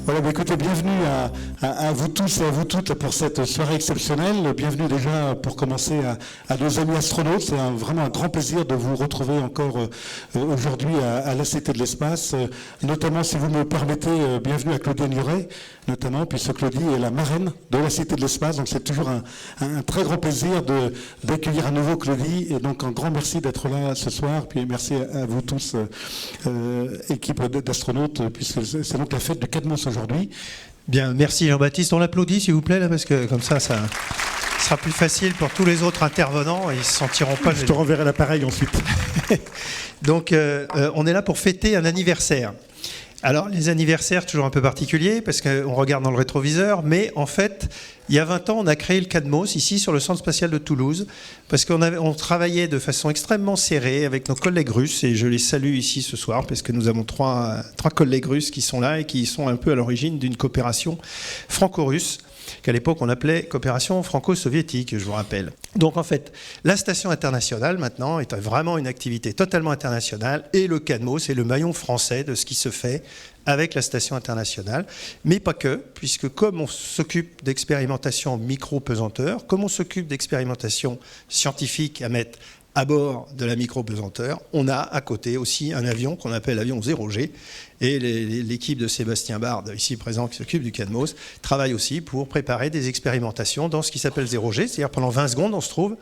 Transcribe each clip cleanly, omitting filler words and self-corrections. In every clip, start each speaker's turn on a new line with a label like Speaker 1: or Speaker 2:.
Speaker 1: Voilà, bah écoutez, bienvenue à vous tous et à vous toutes pour cette soirée exceptionnelle. Bienvenue déjà pour commencer à nos amis astronautes. C'est vraiment un grand plaisir de vous retrouver encore aujourd'hui à la Cité de l'Espace. Notamment, si vous me permettez, bienvenue à Claudie Nuret, notamment, puisque Claudie est la marraine de la Cité de l'Espace. Donc c'est toujours un très grand plaisir d'accueillir à nouveau Claudie. Et donc un grand merci d'être là ce soir. Puis merci à vous tous, équipe d'astronautes, puisque c'est donc la fête du Cadmos aujourd'hui.
Speaker 2: Bien, merci Jean-Baptiste. On l'applaudit s'il vous plaît, là, parce que comme ça sera plus facile pour tous les autres intervenants et ils ne se sentiront pas...
Speaker 1: Je te renverrai l'appareil ensuite.
Speaker 2: Donc, on est là pour fêter un anniversaire. Alors, les anniversaires, toujours un peu particuliers, parce qu'on regarde dans le rétroviseur, mais en fait, il y a 20 ans, on a créé le Cadmos, ici, sur le Centre spatial de Toulouse, parce qu'on travaillait de façon extrêmement serrée avec nos collègues russes, et je les salue ici ce soir, parce que nous avons trois collègues russes qui sont là et qui sont un peu à l'origine d'une coopération franco-russe, qu'à l'époque on appelait coopération franco-soviétique, je vous rappelle. Donc en fait, la station internationale maintenant est vraiment une activité totalement internationale et le Cadmos est le maillon français de ce qui se fait avec la station internationale, mais pas que, puisque comme on s'occupe d'expérimentation micro-pesanteur, comme on s'occupe d'expérimentation scientifique à mettre à bord de la micro-pesanteur, on a à côté aussi un avion qu'on appelle l'avion 0G. Et l'équipe de Sébastien Bard, ici présent, qui s'occupe du Cadmos, travaille aussi pour préparer des expérimentations dans ce qui s'appelle 0G. C'est-à-dire pendant 20 secondes, on se trouve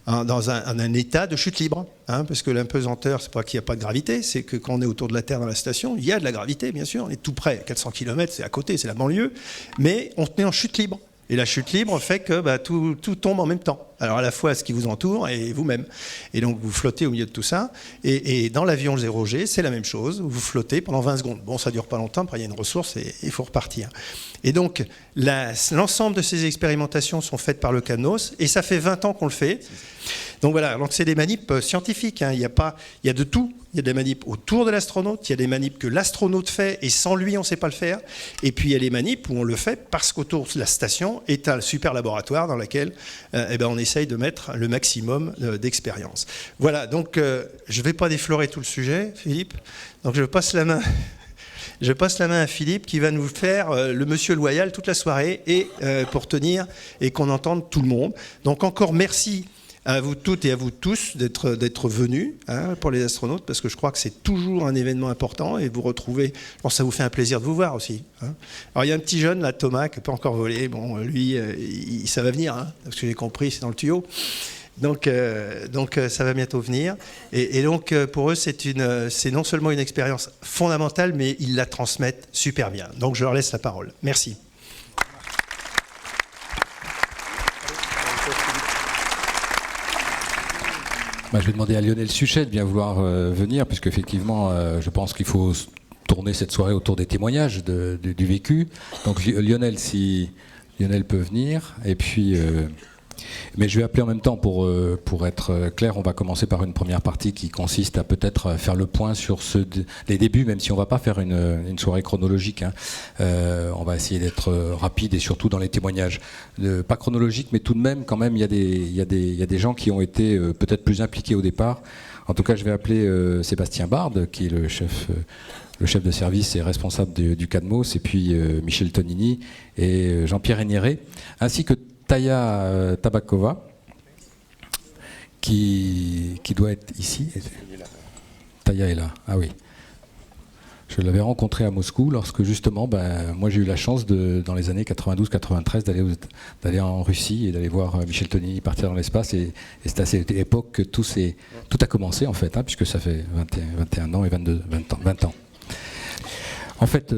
Speaker 2: dans un état de chute libre. Parce que l'impesanteur, c'est pas qu'il n'y a pas de gravité, c'est que quand on est autour de la Terre dans la station, il y a de la gravité, bien sûr. On est tout près, 400 km, c'est à côté, c'est la banlieue. Mais on est en chute libre. Et la chute libre fait que tout tombe en même temps. Alors à la fois ce qui vous entoure et vous-même. Et donc vous flottez au milieu de tout ça. Et dans l'avion 0G, c'est la même chose. Vous flottez pendant 20 secondes. Bon, ça ne dure pas longtemps, après il y a une ressource et il faut repartir. Et donc l'ensemble de ces expérimentations sont faites par le Cadmos. Et ça fait 20 ans qu'on le fait. Donc voilà, donc c'est des manips scientifiques. Il y a de tout. Il y a des manips autour de l'astronaute, il y a des manips que l'astronaute fait et sans lui, on ne sait pas le faire. Et puis il y a les manips où on le fait parce qu'autour de la station est un super laboratoire dans lequel on essaye de mettre le maximum d'expérience. Voilà, donc je ne vais pas déflorer tout le sujet, Philippe. Donc je passe la main. Je passe la main à Philippe qui va nous faire le monsieur loyal toute la soirée et pour tenir et qu'on entende tout le monde. Donc encore merci à vous toutes et à vous tous d'être venus pour les astronautes, parce que je crois que c'est toujours un événement important et vous retrouvez, je pense que ça vous fait un plaisir de vous voir aussi. Alors il y a un petit jeune là, Thomas, qui n'a pas encore volé, bon lui, ça va venir, parce que j'ai compris, c'est dans le tuyau. Donc ça va bientôt venir. Et donc pour eux, c'est non seulement une expérience fondamentale, mais ils la transmettent super bien. Donc je leur laisse la parole. Merci.
Speaker 3: Je vais demander à Lionel Suchet de bien vouloir venir, puisque effectivement, je pense qu'il faut tourner cette soirée autour des témoignages du vécu. Donc Lionel, si Lionel peut venir, et puis... mais je vais appeler en même temps pour être clair. On va commencer par une première partie qui consiste à peut-être faire le point sur les débuts, même si on ne va pas faire une soirée chronologique. On va essayer d'être rapide et surtout dans les témoignages. Pas chronologique, mais tout de même, quand même, il y a des gens qui ont été peut-être plus impliqués au départ. En tout cas, je vais appeler Sébastien Bard, qui est le chef de service et responsable du Cadmos, et puis Michel Tonini et Jean-Pierre Hénieré, ainsi que Taya Tabakova, qui doit être ici. Taya est là, ah oui. Je l'avais rencontré à Moscou lorsque justement, moi j'ai eu la chance dans les années 92-93 d'aller en Russie et d'aller voir Michel Tonini partir dans l'espace. Et c'est à cette époque que tout a commencé en fait, puisque ça fait 21 ans et 20 ans. En fait,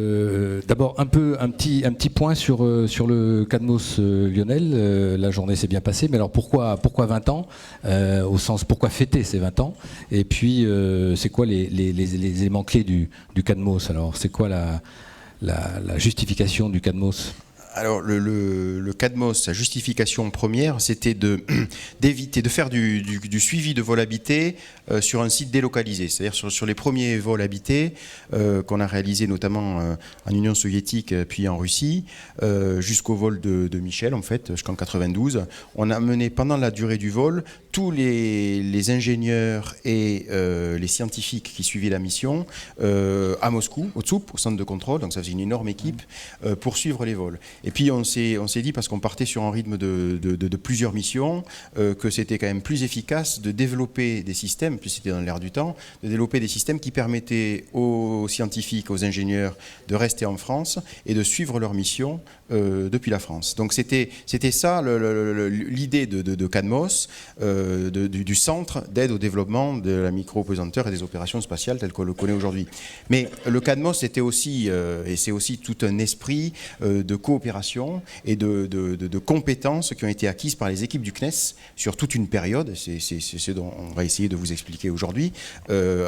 Speaker 3: d'abord un petit point sur le Cadmos Lionel. La journée s'est bien passée, mais alors pourquoi 20 ans au sens pourquoi fêter ces 20 ans? Et puis c'est quoi les éléments clés du Cadmos? Alors c'est quoi la justification du Cadmos?
Speaker 4: Alors le CADMOS, sa justification première, c'était d'éviter de faire du suivi de vol habité sur un site délocalisé, c'est-à-dire sur les premiers vols habités qu'on a réalisés notamment en Union soviétique puis en Russie, jusqu'au vol de Michel en fait, jusqu'en 92. On a mené pendant la durée du vol tous les ingénieurs et les scientifiques qui suivaient la mission à Moscou, au TSUP, au centre de contrôle, donc ça faisait une énorme équipe pour suivre les vols. Et puis on s'est dit, parce qu'on partait sur un rythme de plusieurs missions, que c'était quand même plus efficace de développer des systèmes, puis c'était dans l'air du temps, de développer des systèmes qui permettaient aux scientifiques, aux ingénieurs de rester en France et de suivre leur mission depuis la France. Donc c'était ça l'idée de CADMOS, du centre d'aide au développement de la micro-pesanteur et des opérations spatiales telles qu'on le connaît aujourd'hui. Mais le CADMOS c'était aussi, et c'est aussi tout un esprit de coopération et de compétences qui ont été acquises par les équipes du CNES sur toute une période, c'est ce dont on va essayer de vous expliquer aujourd'hui,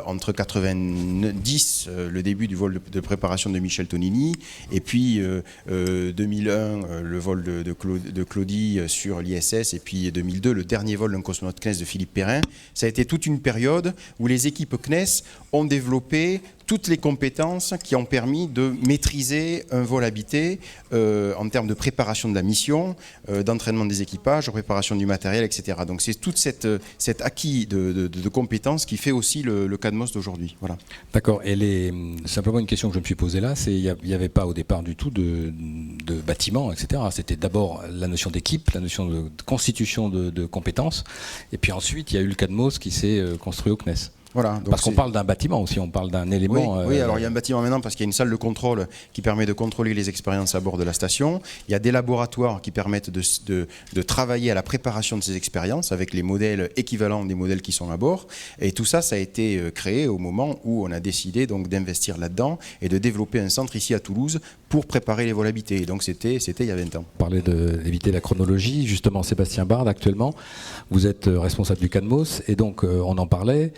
Speaker 4: entre 90, le début du vol de préparation de Michel Tonini, et puis 2001, le vol de Claudie sur l'ISS, et puis 2002, le dernier vol d'un cosmonaute CNES de Philippe Perrin. Ça a été toute une période où les équipes CNES ont développé toutes les compétences qui ont permis de maîtriser un vol habité en termes de préparation de la mission, d'entraînement des équipages, de préparation du matériel, etc. Donc c'est tout cet acquis de compétences qui fait aussi le CADMOS d'aujourd'hui. Voilà.
Speaker 3: D'accord. Et simplement une question que je me suis posée là, c'est il n'y avait pas au départ du tout de bâtiment, etc. C'était d'abord la notion d'équipe, la notion de constitution de compétences, et puis ensuite il y a eu le CADMOS qui s'est construit au CNES.
Speaker 4: Voilà, donc
Speaker 3: parce qu'on parle d'un bâtiment aussi, on parle d'un élément.
Speaker 4: Oui, alors il y a un bâtiment maintenant parce qu'il y a une salle de contrôle qui permet de contrôler les expériences à bord de la station. Il y a des laboratoires qui permettent de travailler à la préparation de ces expériences avec les modèles équivalents des modèles qui sont à bord. Et tout ça, ça a été créé au moment où on a décidé donc d'investir là-dedans et de développer un centre ici à Toulouse pour préparer les vols habités. Et donc c'était il y a 20 ans.
Speaker 3: On parlait d'éviter la chronologie. Justement, Sébastien Bard, actuellement, vous êtes responsable du CADMOS et donc on en parlait.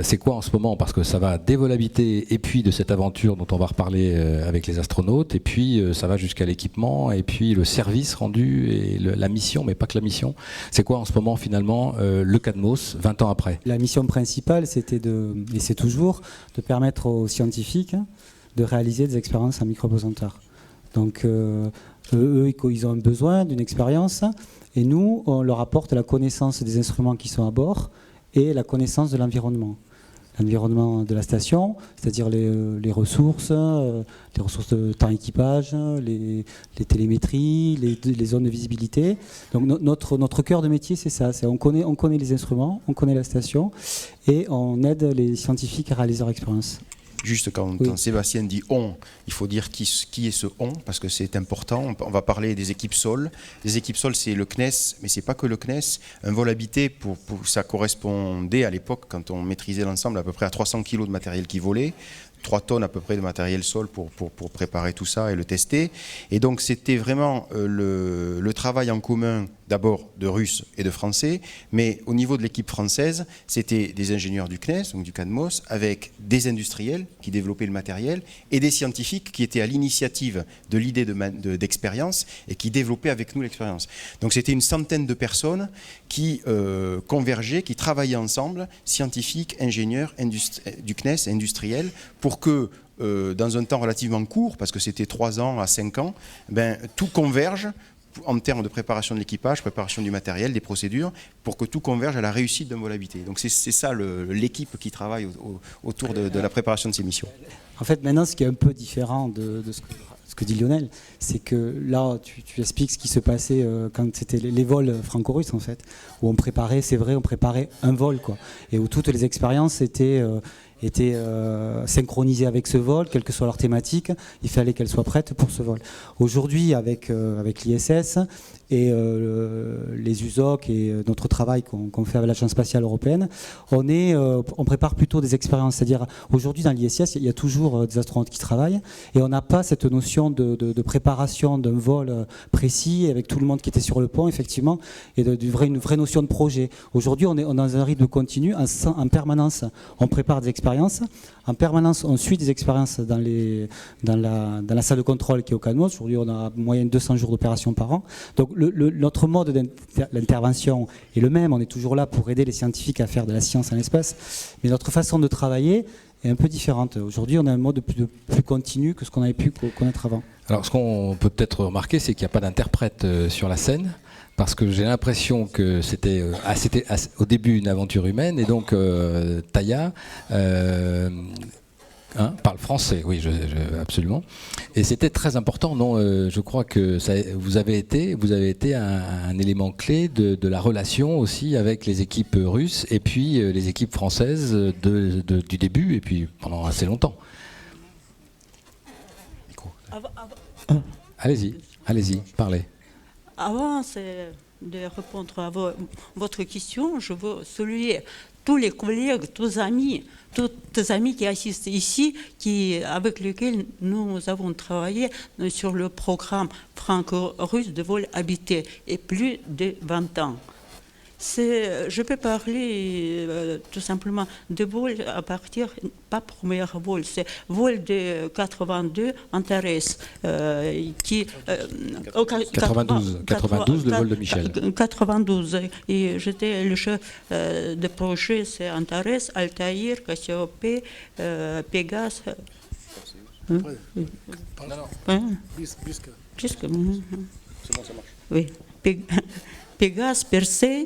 Speaker 3: C'est quoi en ce moment? Parce que ça va des vols habités et puis de cette aventure dont on va reparler avec les astronautes, et puis ça va jusqu'à l'équipement et puis le service rendu et la mission, mais pas que la mission. C'est quoi en ce moment finalement le CADMOS 20 ans après?
Speaker 5: La mission principale, c'était et c'est toujours, de permettre aux scientifiques de réaliser des expériences en micropesanteur. Donc eux, ils ont besoin d'une expérience et nous, on leur apporte la connaissance des instruments qui sont à bord et la connaissance de l'environnement. L'environnement de la station, c'est-à-dire les ressources de temps équipage, les télémétries, les zones de visibilité. Donc notre cœur de métier, c'est ça. On connaît les instruments, on connaît la station et on aide les scientifiques à réaliser leur expérience.
Speaker 4: Juste quand Sébastien dit « on », il faut dire qui est ce « on », parce que c'est important. On va parler des équipes sol. Les équipes sol, c'est le CNES, mais c'est pas que le CNES. Un vol habité, ça correspondait à l'époque, quand on maîtrisait l'ensemble, à peu près à 300 kg de matériel qui volait. 3 tonnes à peu près de matériel sol pour préparer tout ça et le tester. Et donc c'était vraiment le travail en commun d'abord de Russes et de Français, mais au niveau de l'équipe française, c'était des ingénieurs du CNES, donc du CADMOS, avec des industriels qui développaient le matériel et des scientifiques qui étaient à l'initiative de l'idée d'expérience et qui développaient avec nous l'expérience. Donc c'était une centaine de personnes qui convergeaient, qui travaillaient ensemble, scientifiques, ingénieurs du CNES, industriels, pour que dans un temps relativement court, parce que c'était 3 ans à 5 ans, tout converge en termes de préparation de l'équipage, préparation du matériel, des procédures, pour que tout converge à la réussite d'un vol habité. Donc c'est ça l'équipe qui travaille autour de la préparation de ces missions.
Speaker 5: En fait, maintenant, ce qui est un peu différent de ce que dit Lionel, c'est que là, tu expliques ce qui se passait quand c'était les vols franco-russes, en fait, où on préparait, c'est vrai, on préparait un vol, quoi, et où toutes les expériences étaient synchronisées avec ce vol, quelle que soit leur thématique, il fallait qu'elles soient prêtes pour ce vol. Aujourd'hui, avec l'ISS et les USOC et notre travail qu'on fait avec l'Agence spatiale européenne, on prépare plutôt des expériences. C'est-à-dire, aujourd'hui, dans l'ISS, il y a toujours des astronautes qui travaillent et on n'a pas cette notion de préparation d'un vol précis avec tout le monde qui était sur le pont, effectivement, et une vraie notion de projet. Aujourd'hui, on est dans un rythme continu, en permanence. On prépare des expériences expériences. En permanence, on suit des expériences dans la salle de contrôle qui est au CADMOS. Aujourd'hui, on a en moyenne 200 jours d'opération par an. Donc notre mode d'intervention est le même. On est toujours là pour aider les scientifiques à faire de la science en espace. Mais notre façon de travailler est un peu différente. Aujourd'hui, on a un mode plus continu que ce qu'on avait pu connaître avant.
Speaker 3: Alors, ce qu'on peut peut-être remarquer, c'est qu'il n'y a pas d'interprète sur la scène, parce que j'ai l'impression que c'était au début une aventure humaine, et donc Taya parle français, oui, absolument. Et c'était très important, non je crois que vous avez été un élément clé de la relation aussi avec les équipes russes et puis les équipes françaises du début et puis pendant assez longtemps. Allez-y, parlez.
Speaker 6: Avant de répondre à votre question, je veux saluer tous les collègues, tous les amis qui assistent ici, avec lesquels nous avons travaillé sur le programme franco-russe de vol habité et plus de 20 ans. Je peux parler tout simplement de vol à partir, pas premier vol, c'est vol de 82 Antares, qui...
Speaker 3: 92, le vol de Michel.
Speaker 6: 92, et j'étais le chef de projet, c'est Antares, Altaïr, Cassiopée, Pégase... Jusque. C'est bon, ça marche. Oui. Pégase, Persée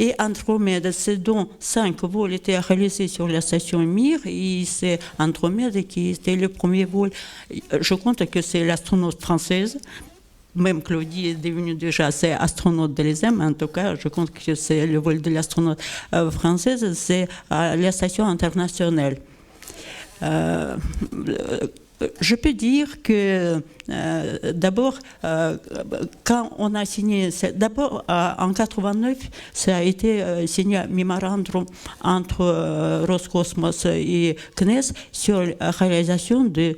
Speaker 6: et Andromède. C'est donc 5 vols étaient réalisés sur la station Mir, et c'est Andromède qui était le premier vol. Je compte que c'est l'astronaute française. Même Claudie est devenue déjà astronaute de l'ESM. En tout cas, je compte que c'est le vol de l'astronaute française. C'est à la station internationale. Je peux dire que d'abord, quand on a signé, d'abord en 89, ça a été signé un mémorandum entre Roscosmos et CNES sur la réalisation de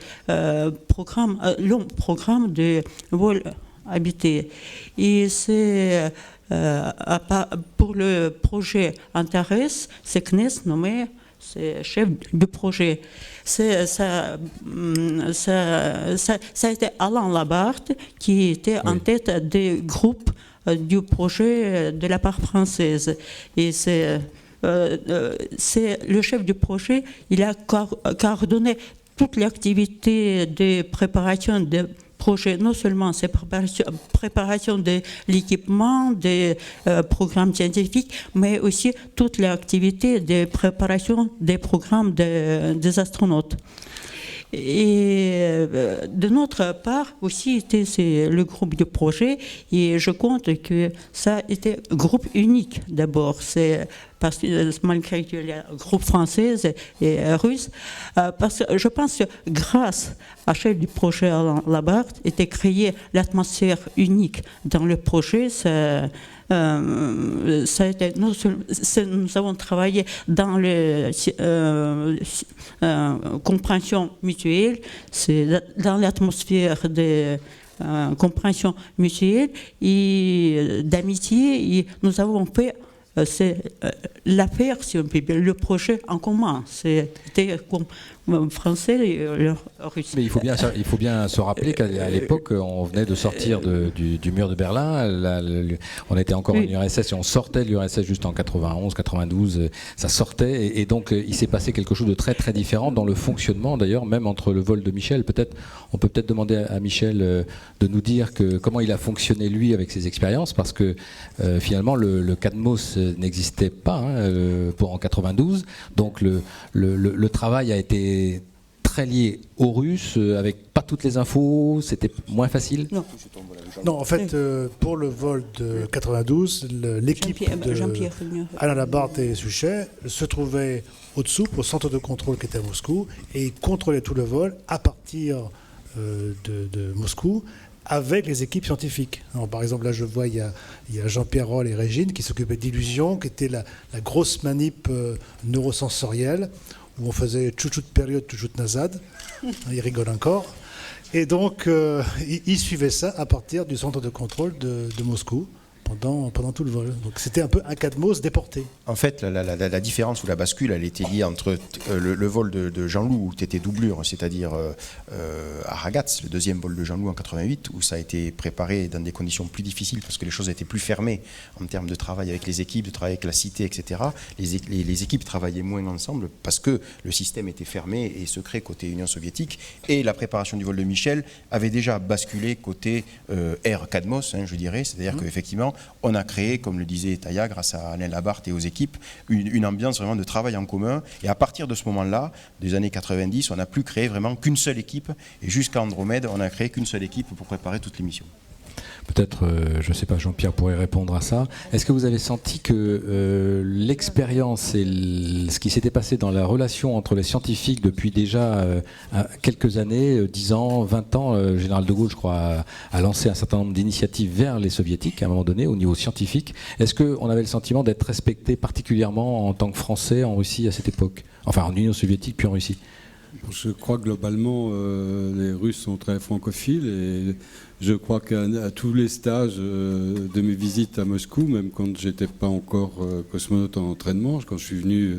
Speaker 6: long programme de vol habité. Et c'est pour le projet Antares, c'est CNES nommé chef du projet. Ça a été Alain Labarthe qui était en tête des groupes du projet de la part française. Et c'est le chef du projet, il a coordonné toute l'activité de préparation de projet, non seulement c'est préparation de l'équipement, des programmes scientifiques, mais aussi toute l'activité de préparation des programmes des astronautes. Et de notre part aussi, c'est le groupe du projet, et je compte que ça était un groupe unique d'abord. C'est parce que malgré que les groupes français et russes, parce que je pense que grâce à chef du projet Alain Labarthe était créée l'atmosphère unique dans le projet. Ça a été, nous avons travaillé dans la compréhension mutuelle, c'est dans l'atmosphère de compréhension mutuelle et d'amitié, et nous avons fait l'affaire, si on peut dire, le projet en commun. C'était comme français et russe.
Speaker 3: Mais il faut bien se rappeler qu'à l'époque, on venait de sortir du mur de Berlin. On était encore en URSS et on sortait de l'URSS juste en 91, 92. Ça sortait et donc il s'est passé quelque chose de très très différent dans le fonctionnement. D'ailleurs, même entre le vol de Michel, on peut peut-être demander à Michel de nous dire comment il a fonctionné lui avec ses expériences, parce que finalement le CADMOS n'existait pas en 92. Donc le travail a été très lié aux Russes, avec pas toutes les infos, c'était moins facile.
Speaker 7: Non, en fait, pour le vol de 92, l'équipe de Alain Labarthe et Suchet se trouvait au-dessous, au centre de contrôle qui était à Moscou, et ils contrôlaient tout le vol à partir de Moscou, avec les équipes scientifiques. Alors, par exemple, là, je vois, il y a Jean-Pierre Roll et Régine qui s'occupaient d'illusion, qui était la grosse manip neurosensorielle, où on faisait tchouchou de période, tchouchou de nazade. Il rigole encore. Et donc, ils suivaient ça à partir du centre de contrôle de Moscou. pendant tout le vol. Donc c'était un peu un Cadmos déporté.
Speaker 4: En fait, la différence ou la bascule, elle était liée entre le vol de Jean-Loup, où tu étais doublure, c'est-à-dire à Ragaz, le deuxième vol de Jean-Loup en 88, où ça a été préparé dans des conditions plus difficiles parce que les choses étaient plus fermées en termes de travail avec les équipes, de travail avec la cité, etc. Les équipes travaillaient moins ensemble parce que le système était fermé et secret côté Union soviétique, et la préparation du vol de Michel avait déjà basculé côté Air Cadmos, je dirais, c'est-à-dire qu'effectivement, on a créé, comme le disait Taïa, grâce à Alain Labarthe et aux équipes, une ambiance vraiment de travail en commun. Et à partir de ce moment-là, des années 90, on n'a plus créé vraiment qu'une seule équipe. Et jusqu'à Andromède, on n'a créé qu'une seule équipe pour préparer toutes les missions.
Speaker 3: Peut-être, je ne sais pas, Jean-Pierre pourrait répondre à ça. Est-ce que vous avez senti que l'expérience et ce qui s'était passé dans la relation entre les scientifiques depuis déjà quelques années, 10 ans, 20 ans, le général de Gaulle, je crois, a lancé un certain nombre d'initiatives vers les soviétiques à un moment donné, au niveau scientifique. Est-ce qu'on avait le sentiment d'être respecté particulièrement en tant que Français en Russie à cette époque? Enfin, en Union soviétique puis en Russie.
Speaker 8: Je crois que globalement, les Russes sont très francophiles et je crois qu'à tous les stages de mes visites à Moscou, même quand j'étais pas encore cosmonaute en entraînement, quand je suis venu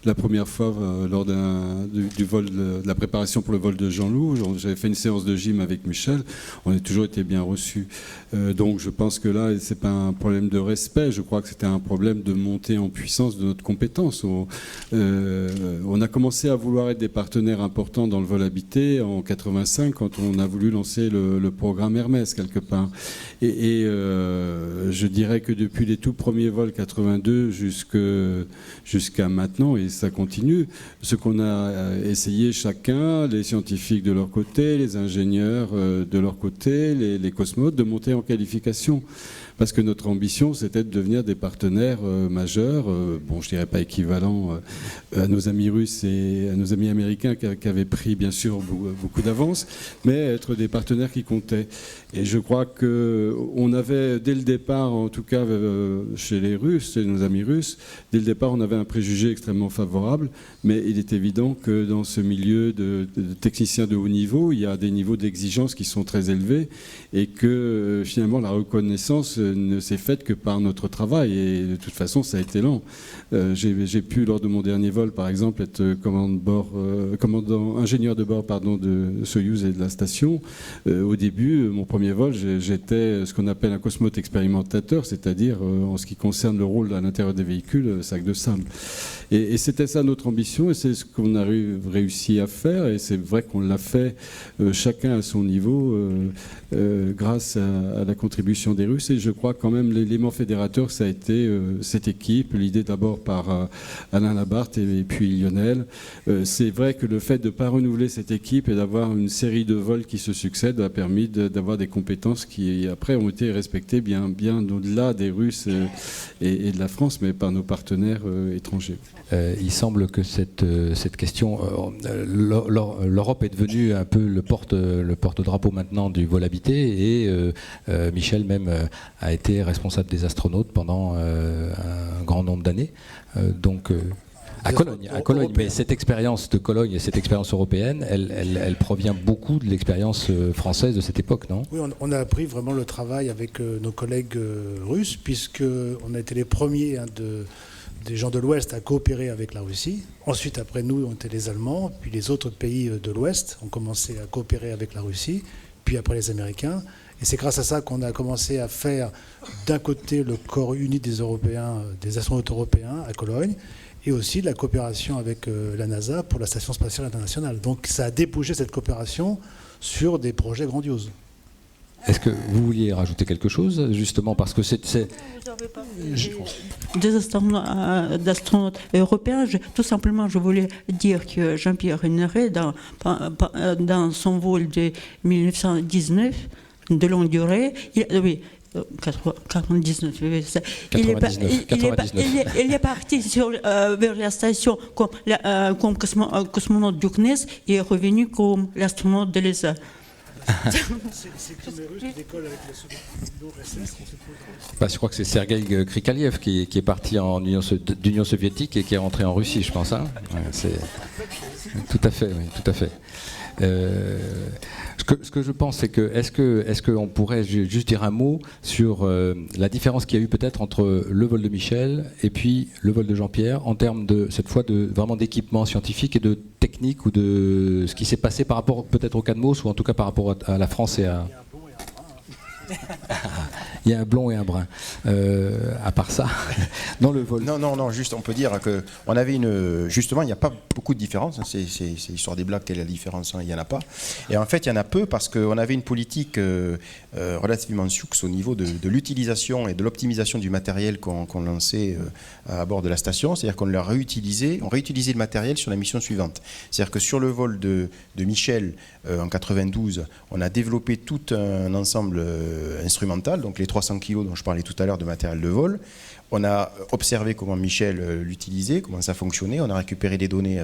Speaker 8: la première fois lors du vol de la préparation pour le vol de Jean-Loup, j'avais fait une séance de gym avec Michel, on a toujours été bien reçus. Donc je pense que là, c'est pas un problème de respect, je crois que c'était un problème de montée en puissance de notre compétence. On a commencé à vouloir être des partenaires importants dans le vol habité en 85 quand on a voulu lancer le programme Hermès quelque part. Et je dirais que depuis les tout premiers vols 82 jusqu'à maintenant, et ça continue, ce qu'on a essayé chacun, les scientifiques de leur côté, les ingénieurs de leur côté, les cosmonautes, de monter en qualification. Parce que notre ambition, c'était de devenir des partenaires majeurs, bon, je dirais pas équivalents à nos amis russes et à nos amis américains qui avaient pris, bien sûr, beaucoup d'avance, mais être des partenaires qui comptaient. Et je crois qu'on avait, dès le départ, en tout cas chez les Russes, chez nos amis russes, dès le départ, on avait un préjugé extrêmement favorable, mais il est évident que dans ce milieu de techniciens de haut niveau, il y a des niveaux d'exigence qui sont très élevés et que finalement, la reconnaissance ne s'est faite que par notre travail et de toute façon ça a été lent. J'ai pu lors de mon dernier vol par exemple être ingénieur de bord de Soyouz et de la station. Au début, mon premier vol, j'étais ce qu'on appelle un cosmonaute expérimentateur, c'est-à-dire en ce qui concerne le rôle à l'intérieur des véhicules, sac de sable. Et c'était ça notre ambition et c'est ce qu'on a réussi à faire et c'est vrai qu'on l'a fait chacun à son niveau grâce à la contribution des Russes et je crois quand même l'élément fédérateur ça a été cette équipe, l'idée d'abord par Alain Labarthe et puis Lionel. C'est vrai que le fait de ne pas renouveler cette équipe et d'avoir une série de vols qui se succèdent a permis d'avoir des compétences qui après ont été respectées bien au-delà des Russes et de la France mais par nos partenaires étrangers.
Speaker 3: Il semble que cette question, l'Europe est devenue un peu le porte-drapeau maintenant du vol habité et Michel même a été responsable des astronautes pendant un grand nombre d'années. À Cologne, mais cette expérience de Cologne et cette expérience européenne, elle provient beaucoup de l'expérience française de cette époque, non?
Speaker 7: Oui, on a appris vraiment le travail avec nos collègues russes, puisqu'on a été les premiers des gens de l'Ouest à coopérer avec la Russie. Ensuite, après nous, on était les Allemands, puis les autres pays de l'Ouest ont commencé à coopérer avec la Russie, puis après les Américains. Et c'est grâce à ça qu'on a commencé à faire d'un côté le corps uni des Européens, des astronautes européens à Cologne, et aussi de la coopération avec la NASA pour la Station spatiale internationale. Donc ça a débouché cette coopération sur des projets grandioses.
Speaker 3: Est-ce que vous vouliez rajouter quelque chose, justement, parce que c'est...
Speaker 6: Vous avez parlé des astronautes européens. Tout simplement, je voulais dire que Jean-Pierre Henneray, dans son vol de 1919, de longue durée, il est parti vers la station comme cosmonaute du CNES et est revenu comme l'astronaute de l'ESA.
Speaker 7: C'est comme les Russes qui décollent avec l'URSS.
Speaker 3: Je crois que c'est Sergueï Krikaliev qui est parti d'Union soviétique et qui est rentré en Russie, je pense. Hein ouais, tout à fait, oui, tout à fait. Ce que je pense, c'est que est-ce qu'on pourrait juste dire un mot sur la différence qu'il y a eu peut-être entre le vol de Michel et puis le vol de Jean-Pierre en termes de cette fois vraiment d'équipement scientifique et de technique ou de ce qui s'est passé par rapport peut-être au CADMOS ou en tout cas par rapport à la France et à... Il y a un blond et un brun. À part ça, dans le vol.
Speaker 4: Non, juste on peut dire qu'on avait justement, il n'y a pas beaucoup de différence. Hein, c'est l'histoire des blagues, quelle est la différence, hein, il n'y en a pas. Et en fait, il y en a peu parce qu'on avait une politique relativement sioux au niveau de l'utilisation et de l'optimisation du matériel qu'on lançait à bord de la station. C'est-à-dire qu'on l'a réutilisé, on réutilisait le matériel sur la mission suivante. C'est-à-dire que sur le vol de Michel en 92, on a développé tout un ensemble instrumental, donc les 300 kg dont je parlais tout à l'heure de matériel de vol. On a observé comment Michel l'utilisait, comment ça fonctionnait. On a récupéré des données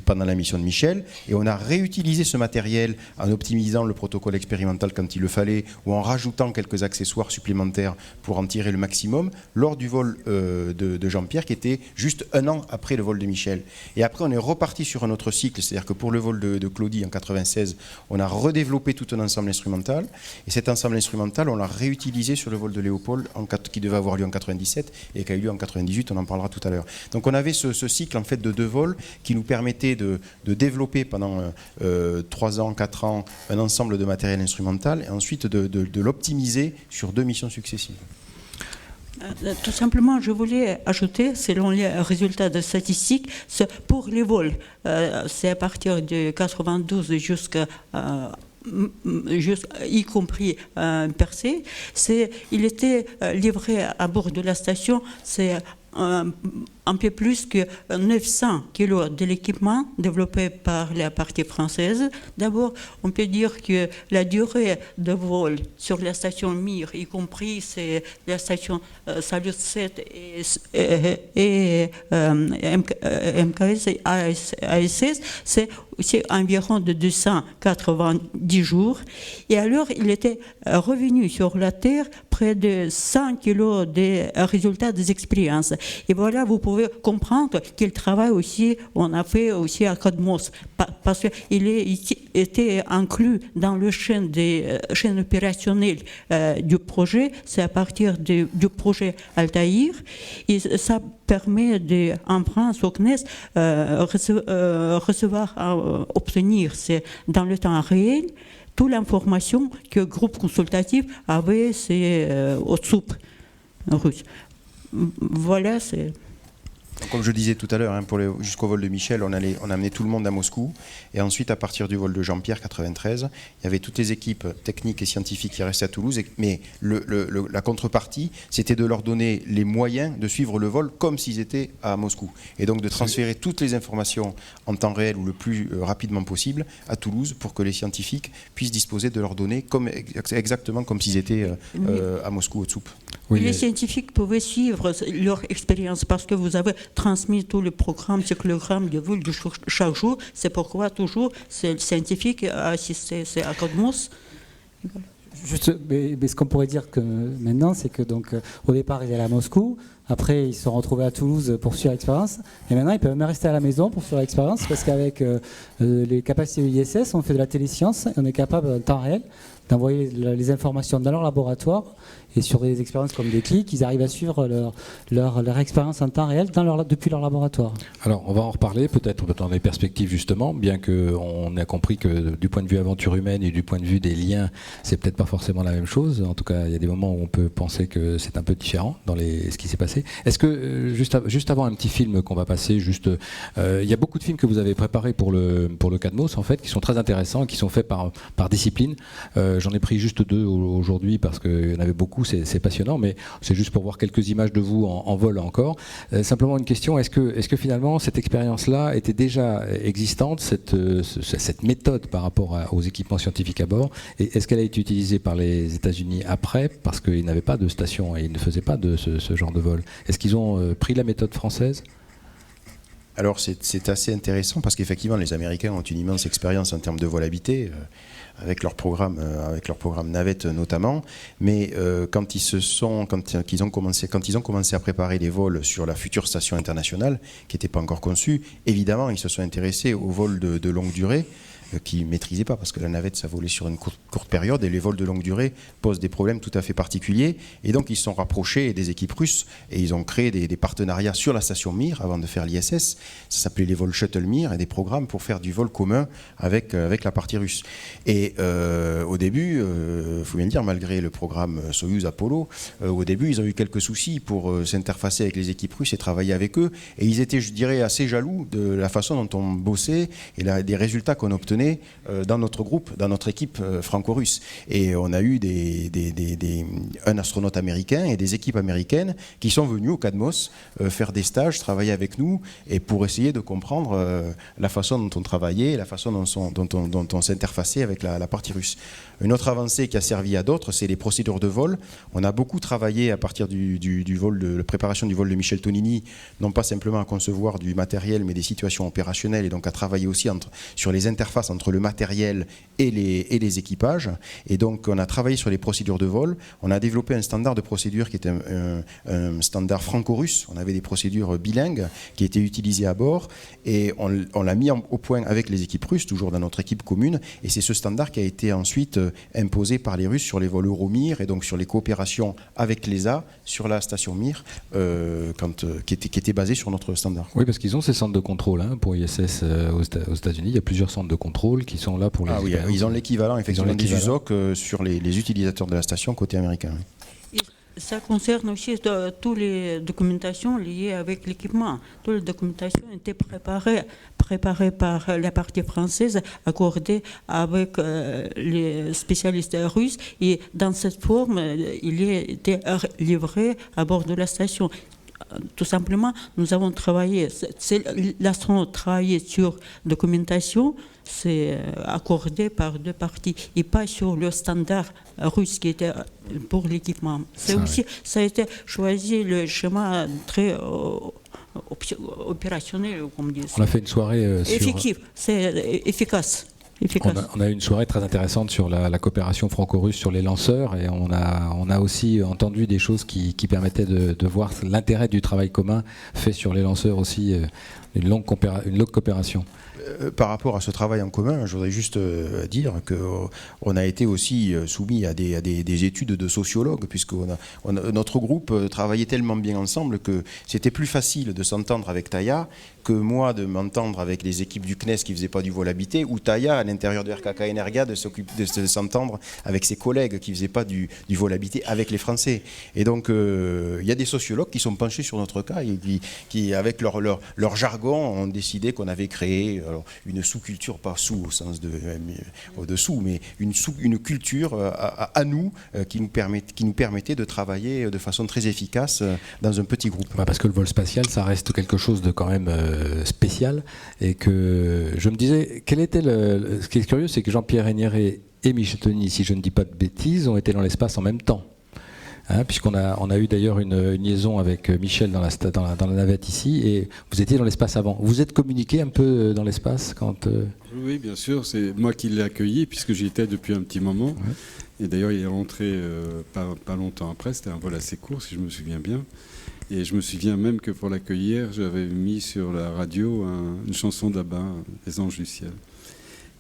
Speaker 4: pendant la mission de Michel et on a réutilisé ce matériel en optimisant le protocole expérimental quand il le fallait ou en rajoutant quelques accessoires supplémentaires pour en tirer le maximum lors du vol de Jean-Pierre qui était juste un an après le vol de Michel. Et après, on est reparti sur un autre cycle, c'est-à-dire que pour le vol de Claudie en 96, on a redéveloppé tout un ensemble instrumental et cet ensemble instrumental, on l'a réutilisé sur le vol de Léopold qui devait avoir lieu en 97 et qui a eu lieu en 98, on en parlera tout à l'heure. Donc on avait ce cycle en fait de 2 vols qui nous permettait de développer pendant 3 ans, 4 ans un ensemble de matériel instrumental et ensuite de l'optimiser sur 2 missions successives.
Speaker 6: Tout simplement, je voulais ajouter, selon les résultats de statistiques, pour les vols, c'est à partir de 92 jusqu'à y compris Percé, il était livré à bord de la station, c'est un peu plus que 900 kilos de l'équipement développé par la partie française. D'abord, on peut dire que la durée de vol sur la station Mir, y compris c'est la station Salut 7 et MKS et ASS, c'est environ de 290 jours. Et alors, il était revenu sur la Terre près de 100 kilos de résultats des expériences. Et voilà, vous pouvez comprendre qu'il travaille aussi, on a fait aussi à CADMOS, parce qu'il était inclus dans le chaîne opérationnel du projet, c'est à partir du projet Altaïr, et ça permet en France, au CNES, obtenir dans le temps réel toute l'information que le groupe consultatif avait au SOUP russe. Voilà, c'est...
Speaker 4: Comme je disais tout à l'heure, hein, jusqu'au vol de Michel, on a amené tout le monde à Moscou. Et ensuite, à partir du vol de Jean-Pierre, 93, il y avait toutes les équipes techniques et scientifiques qui restaient à Toulouse. Mais la contrepartie, c'était de leur donner les moyens de suivre le vol comme s'ils étaient à Moscou. Et donc de transférer toutes les informations en temps réel ou le plus rapidement possible à Toulouse pour que les scientifiques puissent disposer de leurs données exactement comme s'ils étaient à Moscou, au TSUP.
Speaker 6: Oui, les scientifiques pouvaient suivre leur expérience parce que vous avez transmis tout le programme, cyclogramme de vol de chaque jour. C'est pourquoi toujours c'est le scientifique a assisté à CADMOS.
Speaker 5: Mais ce qu'on pourrait dire que maintenant, c'est que donc au départ ils allaient à Moscou, après ils se sont retrouvés à Toulouse pour suivre l'expérience, et maintenant ils peuvent même rester à la maison pour suivre l'expérience parce qu'avec les capacités de l'ISS, on fait de la téléscience et on est capable en temps réel d'envoyer les informations dans leur laboratoire. Et sur des expériences comme des clics, ils arrivent à suivre leur expérience en temps réel depuis leur laboratoire.
Speaker 3: Alors, on va en reparler peut-être dans les perspectives justement, bien qu'on a compris que du point de vue aventure humaine et du point de vue des liens, c'est peut-être pas forcément la même chose. En tout cas, il y a des moments où on peut penser que c'est un peu différent dans ce qui s'est passé. Est-ce que, juste avant un petit film qu'on va passer, il y a beaucoup de films que vous avez préparés pour le CADMOS, en fait, qui sont très intéressants et qui sont faits par discipline. J'en ai pris juste 2 aujourd'hui parce qu'il y en avait beaucoup. C'est passionnant, mais c'est juste pour voir quelques images de vous en vol encore. Simplement une question, est-ce que finalement cette expérience-là était déjà existante, cette méthode par rapport aux équipements scientifiques à bord, et est-ce qu'elle a été utilisée par les États-Unis après, parce qu'ils n'avaient pas de station et ils ne faisaient pas de ce genre de vol? Est-ce qu'ils ont pris la méthode française?
Speaker 4: Alors c'est assez intéressant parce qu'effectivement les Américains ont une immense expérience en termes de vol habité. Avec leur programme navette notamment, mais quand ils ont commencé à préparer les vols sur la future station internationale, qui n'était pas encore conçue, évidemment ils se sont intéressés aux vols de longue durée, qui ne maîtrisaient pas, parce que la navette, ça volait sur une courte période, et les vols de longue durée posent des problèmes tout à fait particuliers. Et donc, ils se sont rapprochés des équipes russes, et ils ont créé des partenariats sur la station Mir, avant de faire l'ISS. Ça s'appelait les vols Shuttle Mir, et des programmes pour faire du vol commun avec la partie russe. Et au début, il faut bien dire, malgré le programme Soyuz Apollo, au début, ils ont eu quelques soucis pour s'interfacer avec les équipes russes et travailler avec eux. Et ils étaient, je dirais, assez jaloux de la façon dont on bossait et des résultats qu'on obtenait dans notre groupe, dans notre équipe franco-russe. Et on a eu un astronaute américain et des équipes américaines qui sont venus au CADMOS faire des stages, travailler avec nous, et pour essayer de comprendre la façon dont on travaillait, la façon dont on s'interfaçait avec la partie russe. Une autre avancée qui a servi à d'autres, c'est les procédures de vol. On a beaucoup travaillé à partir du vol de la préparation du vol de Michel Tonini, non pas simplement à concevoir du matériel, mais des situations opérationnelles, et donc à travailler aussi sur les interfaces entre le matériel et les équipages. Et donc on a travaillé sur les procédures de vol. On a développé un standard de procédure qui était un standard franco-russe. On avait des procédures bilingues qui étaient utilisées à bord, et on l'a mis au point avec les équipes russes, toujours dans notre équipe commune, et c'est ce standard qui a été ensuite imposé par les Russes sur les vols Euromir, et donc sur les coopérations avec l'ESA sur la station Mir, qui était basée sur notre standard.
Speaker 3: Oui, parce qu'ils ont ces centres de contrôle pour ISS aux États-Unis. Il y a plusieurs centres de contrôle qui sont là pour les
Speaker 4: oui, ils ont l'équivalent effectivement des USOC sur les utilisateurs de la station côté américain. Oui.
Speaker 6: Ça concerne aussi toutes les documentations liées avec l'équipement. Toutes les documentations étaient préparées par la partie française, accordées avec les spécialistes russes, et dans cette forme, il était livré à bord de la station. Tout simplement, nous avons travaillé, l'astronaute travaillait sur documentation, c'est accordé par deux parties, et pas sur le standard russe qui était pour l'équipement. Ça a été choisi le schéma très opérationnel, comme dit.
Speaker 3: On a fait une soirée
Speaker 6: effectif, c'est efficace.
Speaker 3: On a eu une soirée très intéressante sur la coopération franco-russe sur les lanceurs, et on a aussi entendu des choses qui permettaient de voir l'intérêt du travail commun fait sur les lanceurs aussi, une longue coopération.
Speaker 4: Par rapport à ce travail en commun, je voudrais juste dire qu'on a été aussi soumis à des études de sociologues, puisque notre groupe travaillait tellement bien ensemble que c'était plus facile de s'entendre avec Taya que moi de m'entendre avec les équipes du CNES qui ne faisaient pas du vol habité, ou Taya à l'intérieur de RKK Energia de s'entendre avec ses collègues qui ne faisaient pas du vol habité avec les Français. Et donc il y a des sociologues qui sont penchés sur notre cas et qui avec leur jargon, ont décidé qu'on avait créé une sous-culture, pas sous au sens de au-dessous, mais une culture à nous qui nous permettait de travailler de façon très efficace dans un petit groupe.
Speaker 3: Parce que le vol spatial, ça reste quelque chose de quand même spécial, et que je me disais, quel était ce qui est curieux, c'est que Jean-Pierre Régnieret et Michel Tonini, si je ne dis pas de bêtises, ont été dans l'espace en même temps. Puisqu'on a eu d'ailleurs une liaison avec Michel dans la navette ici, et vous étiez dans l'espace avant. Vous êtes communiqué un peu dans l'espace quand...
Speaker 8: Oui, bien sûr, c'est moi qui l'ai accueilli, puisque j'y étais depuis un petit moment. Ouais. Et d'ailleurs, il est rentré pas longtemps après, c'était un vol assez court, si je me souviens bien. Et je me souviens même que pour l'accueillir, j'avais mis sur la radio une chanson d'Abba, Les Anges du Ciel.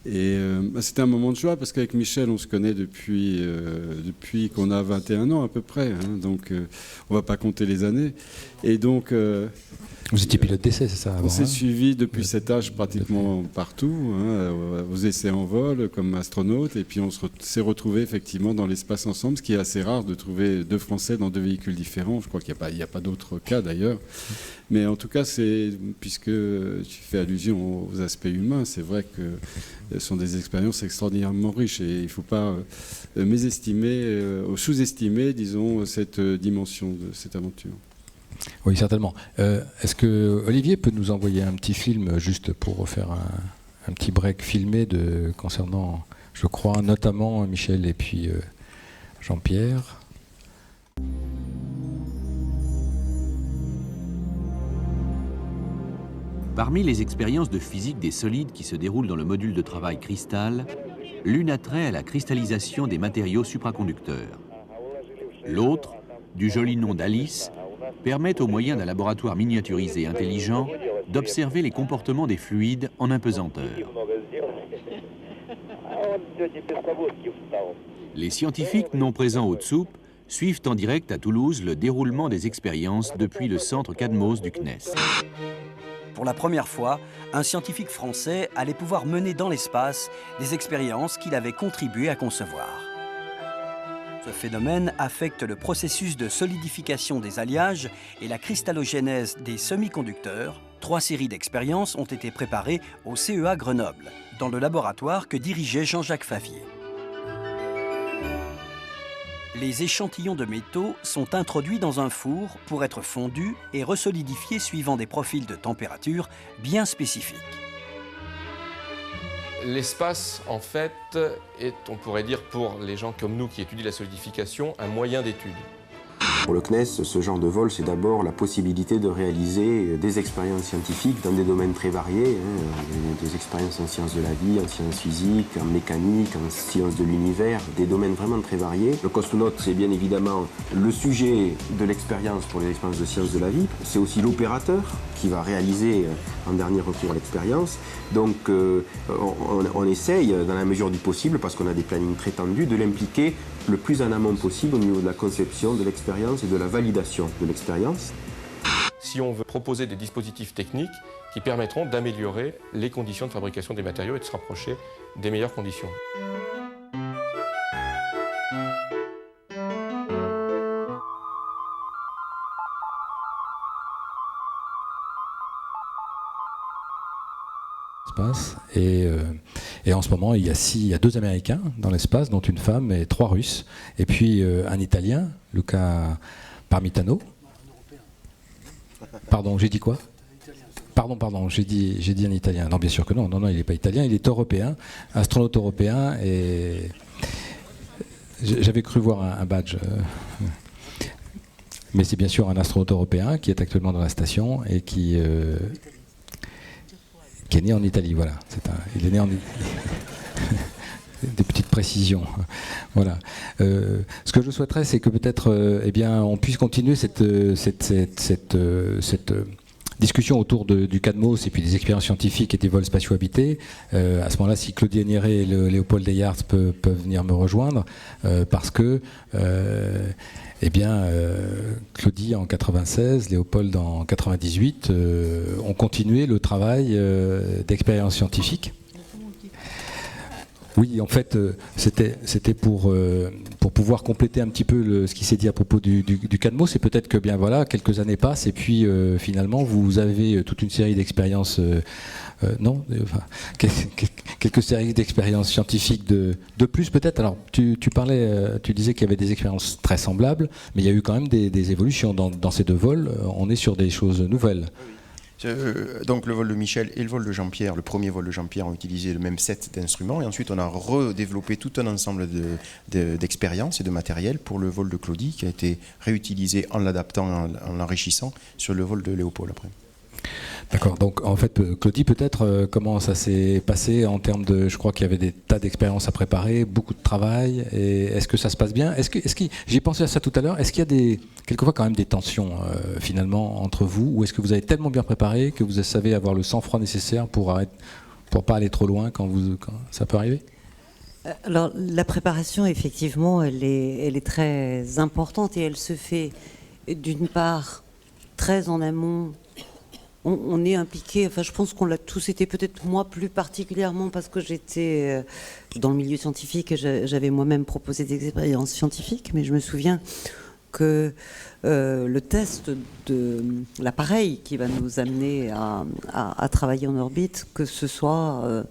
Speaker 8: Et c'était un moment de joie, parce qu'avec Michel, on se connaît depuis qu'on a 21 ans à peu près. Donc, on ne va pas compter les années. Et donc...
Speaker 3: vous étiez pilote d'essai, c'est ça?
Speaker 8: On s'est suivi depuis cet âge pratiquement partout, aux essais en vol, comme astronaute. Et puis, on s'est retrouvés effectivement dans l'espace ensemble, ce qui est assez rare de trouver deux Français dans deux véhicules différents. Je crois qu'il n'y a pas d'autres cas d'ailleurs. Mais en tout cas, puisque tu fais allusion aux aspects humains, c'est vrai que ce sont des expériences extraordinairement riches, et il ne faut pas mésestimer ou sous-estimer, disons, cette dimension de cette aventure.
Speaker 3: Oui, certainement. Est-ce que Olivier peut nous envoyer un petit film, juste pour faire un petit break filmé concernant, je crois, notamment Michel et puis Jean-Pierre?
Speaker 9: Parmi les expériences de physique des solides qui se déroulent dans le module de travail Cristal, l'une a trait à la cristallisation des matériaux supraconducteurs. L'autre, du joli nom d'Alice, permet au moyen d'un laboratoire miniaturisé intelligent d'observer les comportements des fluides en impesanteur. Les scientifiques non présents au TSUP suivent en direct à Toulouse le déroulement des expériences depuis le centre CADMOS du CNES.
Speaker 10: Pour la première fois, un scientifique français allait pouvoir mener dans l'espace des expériences qu'il avait contribué à concevoir. Ce phénomène affecte le processus de solidification des alliages et la cristallogénèse des semi-conducteurs. 3 séries d'expériences ont été préparées au CEA Grenoble, dans le laboratoire que dirigeait Jean-Jacques Favier. Les échantillons de métaux sont introduits dans un four pour être fondus et resolidifiés suivant des profils de température bien spécifiques.
Speaker 11: L'espace, en fait, est, on pourrait dire, pour les gens comme nous qui étudient la solidification, un moyen d'étude.
Speaker 12: Pour le CNES, ce genre de vol, c'est d'abord la possibilité de réaliser des expériences scientifiques dans des domaines très variés, des expériences en sciences de la vie, en sciences physiques, en mécanique, en sciences de l'univers, des domaines vraiment très variés. Le cosmonaute, c'est bien évidemment le sujet de l'expérience pour les expériences de sciences de la vie. C'est aussi l'opérateur qui va réaliser en dernier recours l'expérience. Donc on essaye, dans la mesure du possible, parce qu'on a des plannings très tendus, de l'impliquer le plus en amont possible au niveau de la conception de l'expérience et de la validation de l'expérience.
Speaker 11: Si on veut proposer des dispositifs techniques qui permettront d'améliorer les conditions de fabrication des matériaux et de se rapprocher des meilleures conditions.
Speaker 3: Et en ce moment, il y a 2 Américains dans l'espace, dont une femme et 3 Russes. Et puis un Italien, Luca Parmitano. Pardon, j'ai dit quoi ? Pardon, j'ai dit un Italien. Non, bien sûr que non, il n'est pas italien, il est européen, astronaute européen. Et j'avais cru voir un badge. Mais c'est bien sûr un astronaute européen qui est actuellement dans la station et qui est né en Italie, voilà. Il est né en Italie. Des petites précisions. Voilà. Ce que je souhaiterais, c'est que peut-être, on puisse continuer cette discussion autour du CADMOS et puis des expériences scientifiques et des vols spatiaux habités. À ce moment-là, si Claudie Héniré et Léopold Deyart peuvent venir me rejoindre, parce que Claudie en 96, Léopold en 98 ont continué le travail d'expérience scientifique. Oui, en fait, c'était pour pouvoir compléter un petit peu ce qui s'est dit à propos du CADMOS. C'est peut-être que quelques années passent et puis finalement vous avez toute une série d'expériences, quelques séries d'expériences scientifiques de plus peut-être. Alors tu disais qu'il y avait des expériences très semblables, mais il y a eu quand même des évolutions dans ces 2 vols. On est sur des choses nouvelles.
Speaker 4: Donc le vol de Michel et le vol de Jean-Pierre, le premier vol de Jean-Pierre ont utilisé le même set d'instruments et ensuite on a redéveloppé tout un ensemble d'expériences et de matériel pour le vol de Claudie qui a été réutilisé en l'adaptant, en l'enrichissant sur le vol de Léopold après.
Speaker 3: D'accord, donc en fait Claudie, peut-être comment ça s'est passé en termes de, je crois qu'il y avait des tas d'expériences à préparer, beaucoup de travail, et est-ce que ça se passe bien ? J'ai pensé à ça tout à l'heure, est-ce qu'il y a quelquefois quand même des tensions finalement entre vous, ou est-ce que vous avez tellement bien préparé que vous savez avoir le sang-froid nécessaire pour pas aller trop loin quand ça peut arriver ?
Speaker 13: Alors la préparation effectivement elle est très importante et elle se fait d'une part très en amont. On est impliqué, je pense qu'on l'a tous été, peut-être moi plus particulièrement parce que j'étais dans le milieu scientifique et j'avais moi-même proposé des expériences scientifiques, mais je me souviens que le test de l'appareil qui va nous amener à travailler en orbite, que ce soit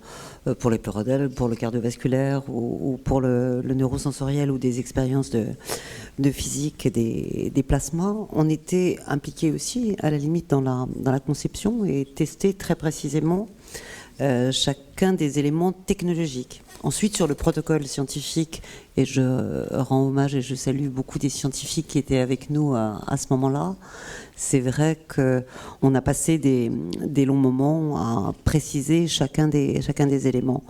Speaker 13: pour les pleurodèles, pour le cardiovasculaire ou pour le neurosensoriel ou des expériences de physique et des plasmas, on était impliqués aussi à la limite dans la conception et testé très précisément chacun des éléments technologiques. Ensuite, sur le protocole scientifique, et je rends hommage et je salue beaucoup des scientifiques qui étaient avec nous à ce moment-là, c'est vrai qu'on a passé des longs moments à préciser chacun des éléments.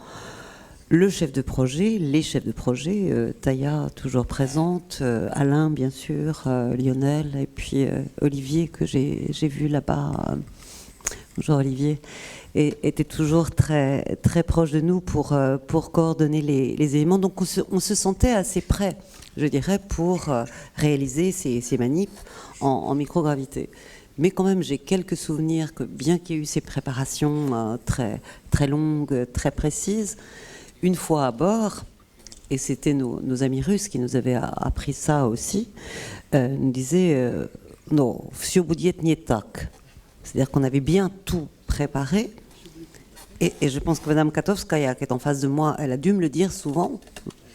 Speaker 13: Le chef de projet, les chefs de projet, Taya toujours présente, Alain bien sûr, Lionel et puis Olivier que j'ai vu là-bas. Bonjour Olivier. était toujours très, très proche de nous pour coordonner les éléments. Donc on se sentait assez prêt, je dirais, pour réaliser ces manips en microgravité. Mais quand même, j'ai quelques souvenirs que, bien qu'il y ait eu ces préparations très, très longues, très précises, une fois à bord, et c'était nos amis russes qui nous avaient appris ça aussi, nous disaient non, всё будет не так. C'est-à-dire qu'on avait bien tout préparé. Et je pense que Mme Katovskaya, qui est en face de moi, elle a dû me le dire souvent.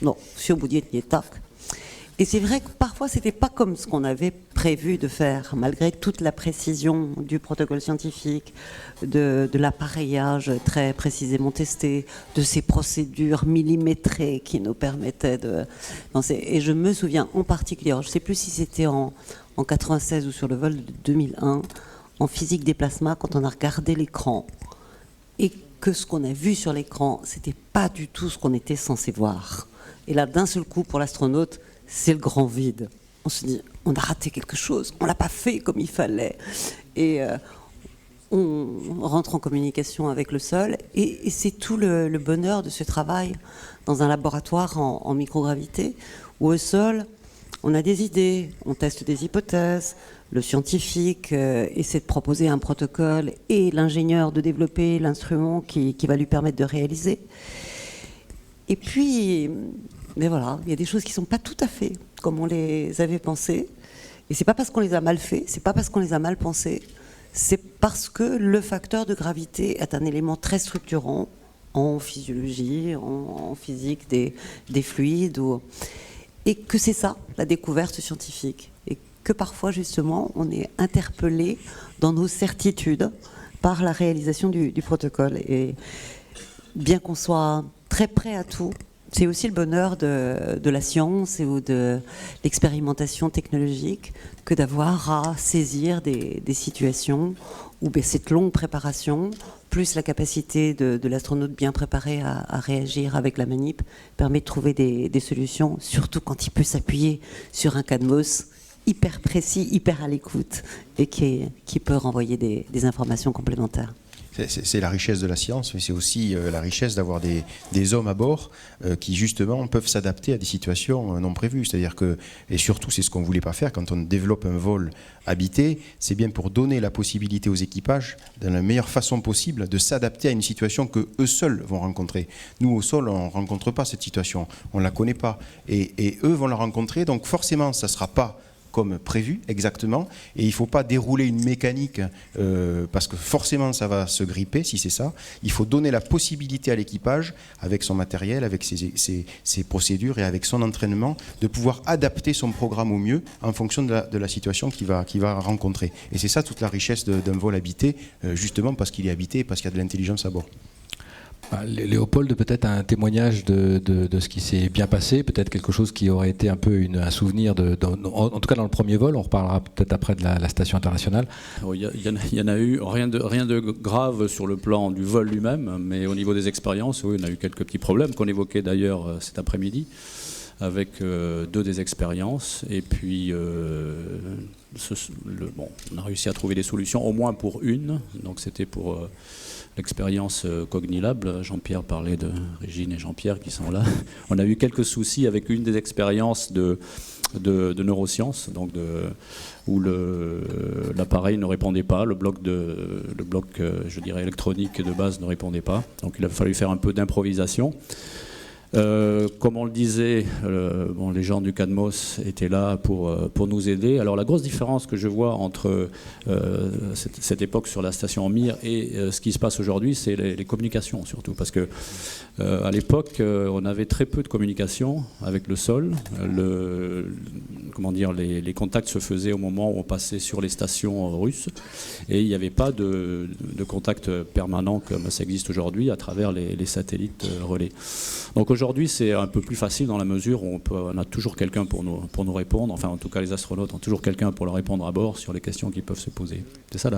Speaker 13: Non, всё будет не так. Et c'est vrai que parfois, c'était pas comme ce qu'on avait prévu de faire, malgré toute la précision du protocole scientifique, de l'appareillage très précisément testé, de ces procédures millimétrées qui nous permettaient de... Et je me souviens en particulier, je ne sais plus si c'était en 96 ou sur le vol de 2001, en physique des plasmas, quand on a regardé l'écran, et que ce qu'on a vu sur l'écran, c'était pas du tout ce qu'on était censé voir. Et là, d'un seul coup, pour l'astronaute, c'est le grand vide. On se dit, on a raté quelque chose, on l'a pas fait comme il fallait. Et on rentre en communication avec le sol. Et c'est tout le bonheur de ce travail dans un laboratoire en microgravité, où au sol, on a des idées, on teste des hypothèses, le scientifique essaie de proposer un protocole et l'ingénieur de développer l'instrument qui va lui permettre de réaliser. Et puis... Mais voilà, il y a des choses qui ne sont pas tout à fait comme on les avait pensées. Et ce n'est pas parce qu'on les a mal fait, ce n'est pas parce qu'on les a mal pensées, c'est parce que le facteur de gravité est un élément très structurant en physiologie, en physique des fluides. Et que c'est ça, la découverte scientifique. Et que parfois, justement, on est interpellé dans nos certitudes par la réalisation du protocole. Et bien qu'on soit très prêt à tout, c'est aussi le bonheur de la science ou de l'expérimentation technologique que d'avoir à saisir des situations où cette longue préparation, plus la capacité de l'astronaute bien préparé à réagir avec la manip, permet de trouver des solutions, surtout quand il peut s'appuyer sur un CADMOS hyper précis, hyper à l'écoute et qui peut renvoyer des informations complémentaires.
Speaker 4: C'est la richesse de la science, mais c'est aussi la richesse d'avoir des hommes à bord qui justement peuvent s'adapter à des situations non prévues. C'est-à-dire que, et surtout c'est ce qu'on ne voulait pas faire quand on développe un vol habité, c'est bien pour donner la possibilité aux équipages, de la meilleure façon possible, de s'adapter à une situation que eux seuls vont rencontrer. Nous au sol, on ne rencontre pas cette situation, on ne la connaît pas. Et eux vont la rencontrer, donc forcément ça ne sera pas comme prévu exactement, et il ne faut pas dérouler une mécanique parce que forcément ça va se gripper si c'est ça. Il faut donner la possibilité à l'équipage, avec son matériel, avec ses procédures et avec son entraînement, de pouvoir adapter son programme au mieux en fonction de la situation qu'il va rencontrer. Et c'est ça toute la richesse d'un vol habité, justement parce qu'il est habité et parce qu'il y a de l'intelligence à bord.
Speaker 3: Léopold, peut-être un témoignage de ce qui s'est bien passé, peut-être quelque chose qui aurait été un peu un souvenir, en tout cas dans le premier vol, on reparlera peut-être après de la station internationale.
Speaker 14: Il y en a eu rien de grave sur le plan du vol lui-même, mais au niveau des expériences, oui, on a eu quelques petits problèmes qu'on évoquait d'ailleurs cet après-midi, avec deux des expériences, et puis on a réussi à trouver des solutions, au moins pour une, donc c'était pour... l'expérience Cognilab, Jean-Pierre parlait de Régine et Jean-Pierre qui sont là. On a eu quelques soucis avec une des expériences de neurosciences, donc où l'appareil ne répondait pas, le bloc je dirais électronique de base ne répondait pas. Donc il a fallu faire un peu d'improvisation. Comme on le disait, les gens du CADMOS étaient là pour nous aider. Alors la grosse différence que je vois entre cette époque sur la station Mir et ce qui se passe aujourd'hui, c'est les communications surtout, parce que à l'époque, on avait très peu de communication avec le sol. Les contacts se faisaient au moment où on passait sur les stations russes, et il n'y avait pas de contact permanent comme ça existe aujourd'hui à travers les satellites relais. Donc aujourd'hui, c'est un peu plus facile dans la mesure où on a toujours quelqu'un pour nous répondre. Enfin, en tout cas, les astronautes ont toujours quelqu'un pour leur répondre à bord sur les questions qui peuvent se poser. C'est ça,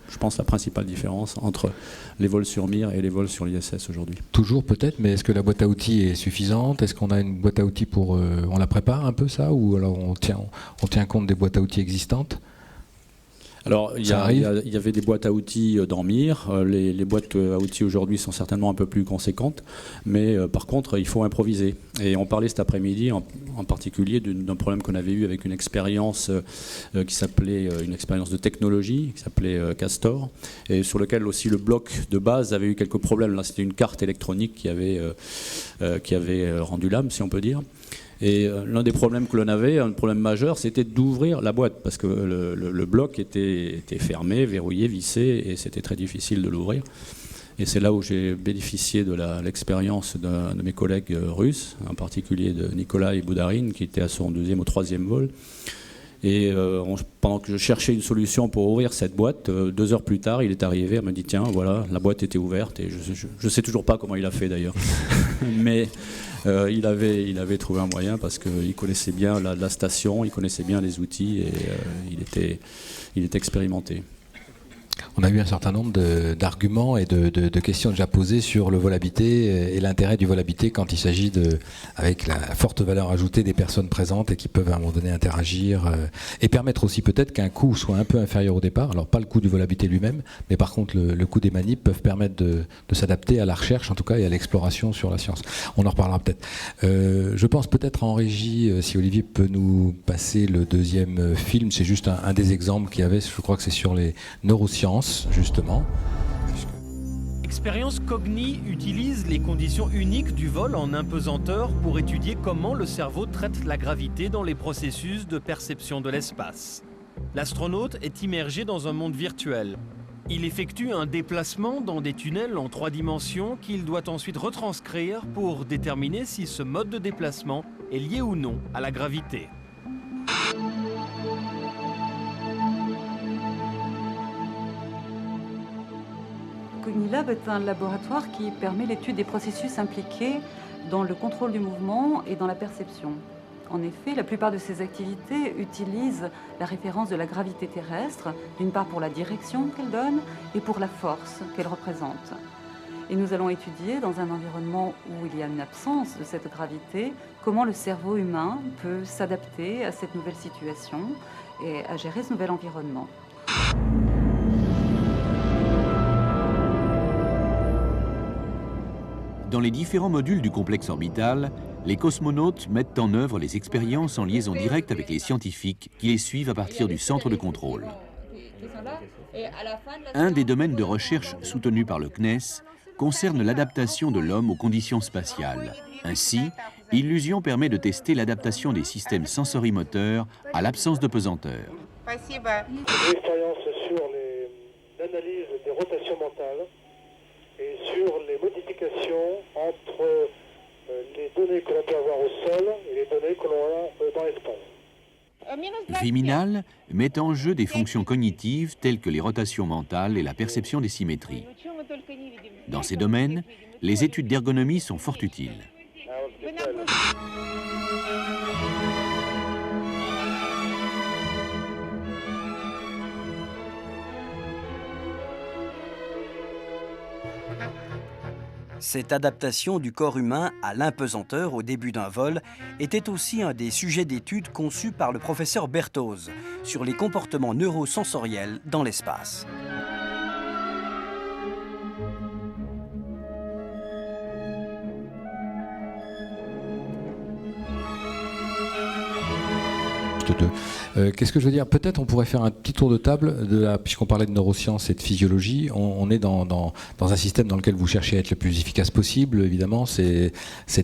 Speaker 14: je pense, la principale différence entre les vols sur Mir et les vols sur l'ISS aujourd'hui.
Speaker 3: Toujours peut-être, mais est-ce que la boîte à outils est suffisante? Est-ce qu'on a une boîte à outils pour... on la prépare un peu, ça? Ou alors on tient compte des boîtes à outils existantes?
Speaker 14: Alors, il y avait des boîtes à outils dans MIR. Les boîtes à outils aujourd'hui sont certainement un peu plus conséquentes, mais par contre, il faut improviser. Et on parlait cet après-midi en particulier d'un problème qu'on avait eu avec une expérience qui s'appelait une expérience de technologie, qui s'appelait Castor, et sur lequel aussi le bloc de base avait eu quelques problèmes. Là, c'était une carte électronique qui avait rendu l'âme, si on peut dire. Et l'un des problèmes que l'on avait, un problème majeur, c'était d'ouvrir la boîte, parce que le bloc était fermé, verrouillé, vissé, et c'était très difficile de l'ouvrir. Et c'est là où j'ai bénéficié de l'expérience d'un de mes collègues russes, en particulier de Nikolai Boudarine, qui était à son 2e ou 3e vol. Et pendant que je cherchais une solution pour ouvrir cette boîte, 2 heures plus tard, il est arrivé, il m'a dit tiens, voilà, la boîte était ouverte, et je ne sais toujours pas comment il a fait d'ailleurs. Mais il avait trouvé un moyen parce qu'il connaissait bien la station, il connaissait bien les outils, et il était expérimenté.
Speaker 3: On a eu un certain nombre d'arguments et de questions déjà posées sur le vol habité et l'intérêt du vol habité quand il s'agit avec la forte valeur ajoutée des personnes présentes et qui peuvent à un moment donné interagir et permettre aussi peut-être qu'un coût soit un peu inférieur au départ. Alors pas le coût du vol habité lui-même, mais par contre le coût des manips peuvent permettre de s'adapter à la recherche en tout cas et à l'exploration sur la science. On en reparlera peut-être. Je pense peut-être en régie, si Olivier peut nous passer le 2e film, c'est juste un des exemples qu'il y avait, je crois que c'est sur les neurosciences. Justement.
Speaker 15: Expérience Cogni utilise les conditions uniques du vol en impesanteur pour étudier comment le cerveau traite la gravité dans les processus de perception de l'espace. L'astronaute est immergé dans un monde virtuel. Il effectue un déplacement dans des tunnels en 3 dimensions qu'il doit ensuite retranscrire pour déterminer si ce mode de déplacement est lié ou non à la gravité.
Speaker 16: Cognilab est un laboratoire qui permet l'étude des processus impliqués dans le contrôle du mouvement et dans la perception. En effet, la plupart de ces activités utilisent la référence de la gravité terrestre, d'une part pour la direction qu'elle donne et pour la force qu'elle représente. Et nous allons étudier, dans un environnement où il y a une absence de cette gravité, comment le cerveau humain peut s'adapter à cette nouvelle situation et à gérer ce nouvel environnement.
Speaker 9: Dans les différents modules du complexe orbital, les cosmonautes mettent en œuvre les expériences en liaison directe avec les scientifiques qui les suivent à partir du centre de contrôle. Un des domaines de recherche soutenus par le CNES concerne l'adaptation de l'homme aux conditions spatiales. Ainsi, Illusion permet de tester l'adaptation des systèmes sensorimoteurs à l'absence de pesanteur.
Speaker 17: Une expérience sur l'analyse des rotations mentales et sur les modifications entre les données que l'on peut avoir au sol et les données que l'on a dans l'espace.
Speaker 9: Viminal met en jeu des fonctions cognitives telles que les rotations mentales et la perception des symétries. Dans ces domaines, les études d'ergonomie sont fort utiles.
Speaker 10: Cette adaptation du corps humain à l'impesanteur au début d'un vol était aussi un des sujets d'étude conçus par le professeur Berthoz sur les comportements neurosensoriels dans l'espace.
Speaker 3: Qu'est-ce que je veux dire? Peut-être on pourrait faire un petit tour de table, puisqu'on parlait de neurosciences et de physiologie. On est dans un système dans lequel vous cherchez à être le plus efficace possible, évidemment, c'est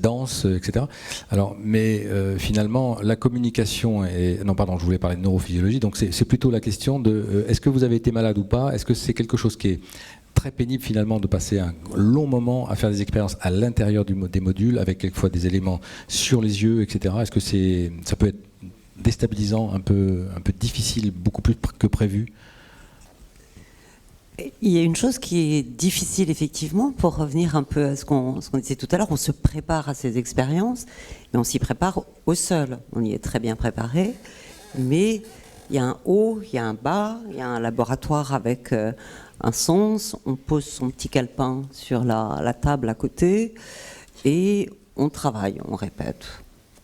Speaker 3: dense, etc. Alors, mais finalement, la communication non, pardon, je voulais parler de neurophysiologie, donc c'est plutôt la question de est-ce que vous avez été malade ou pas? Est-ce que c'est quelque chose qui est très pénible finalement de passer un long moment à faire des expériences à l'intérieur des modules, avec quelquefois des éléments sur les yeux, etc. Est-ce que ça peut être déstabilisant, un peu difficile, beaucoup plus que prévu?
Speaker 13: Il y a une chose qui est difficile effectivement, pour revenir un peu à ce qu'on disait tout à l'heure, on se prépare à ces expériences, mais on s'y prépare au sol. On y est très bien préparé, mais il y a un haut, il y a un bas, il y a un laboratoire avec un sens, on pose son petit calepin sur la table à côté et on travaille, on répète.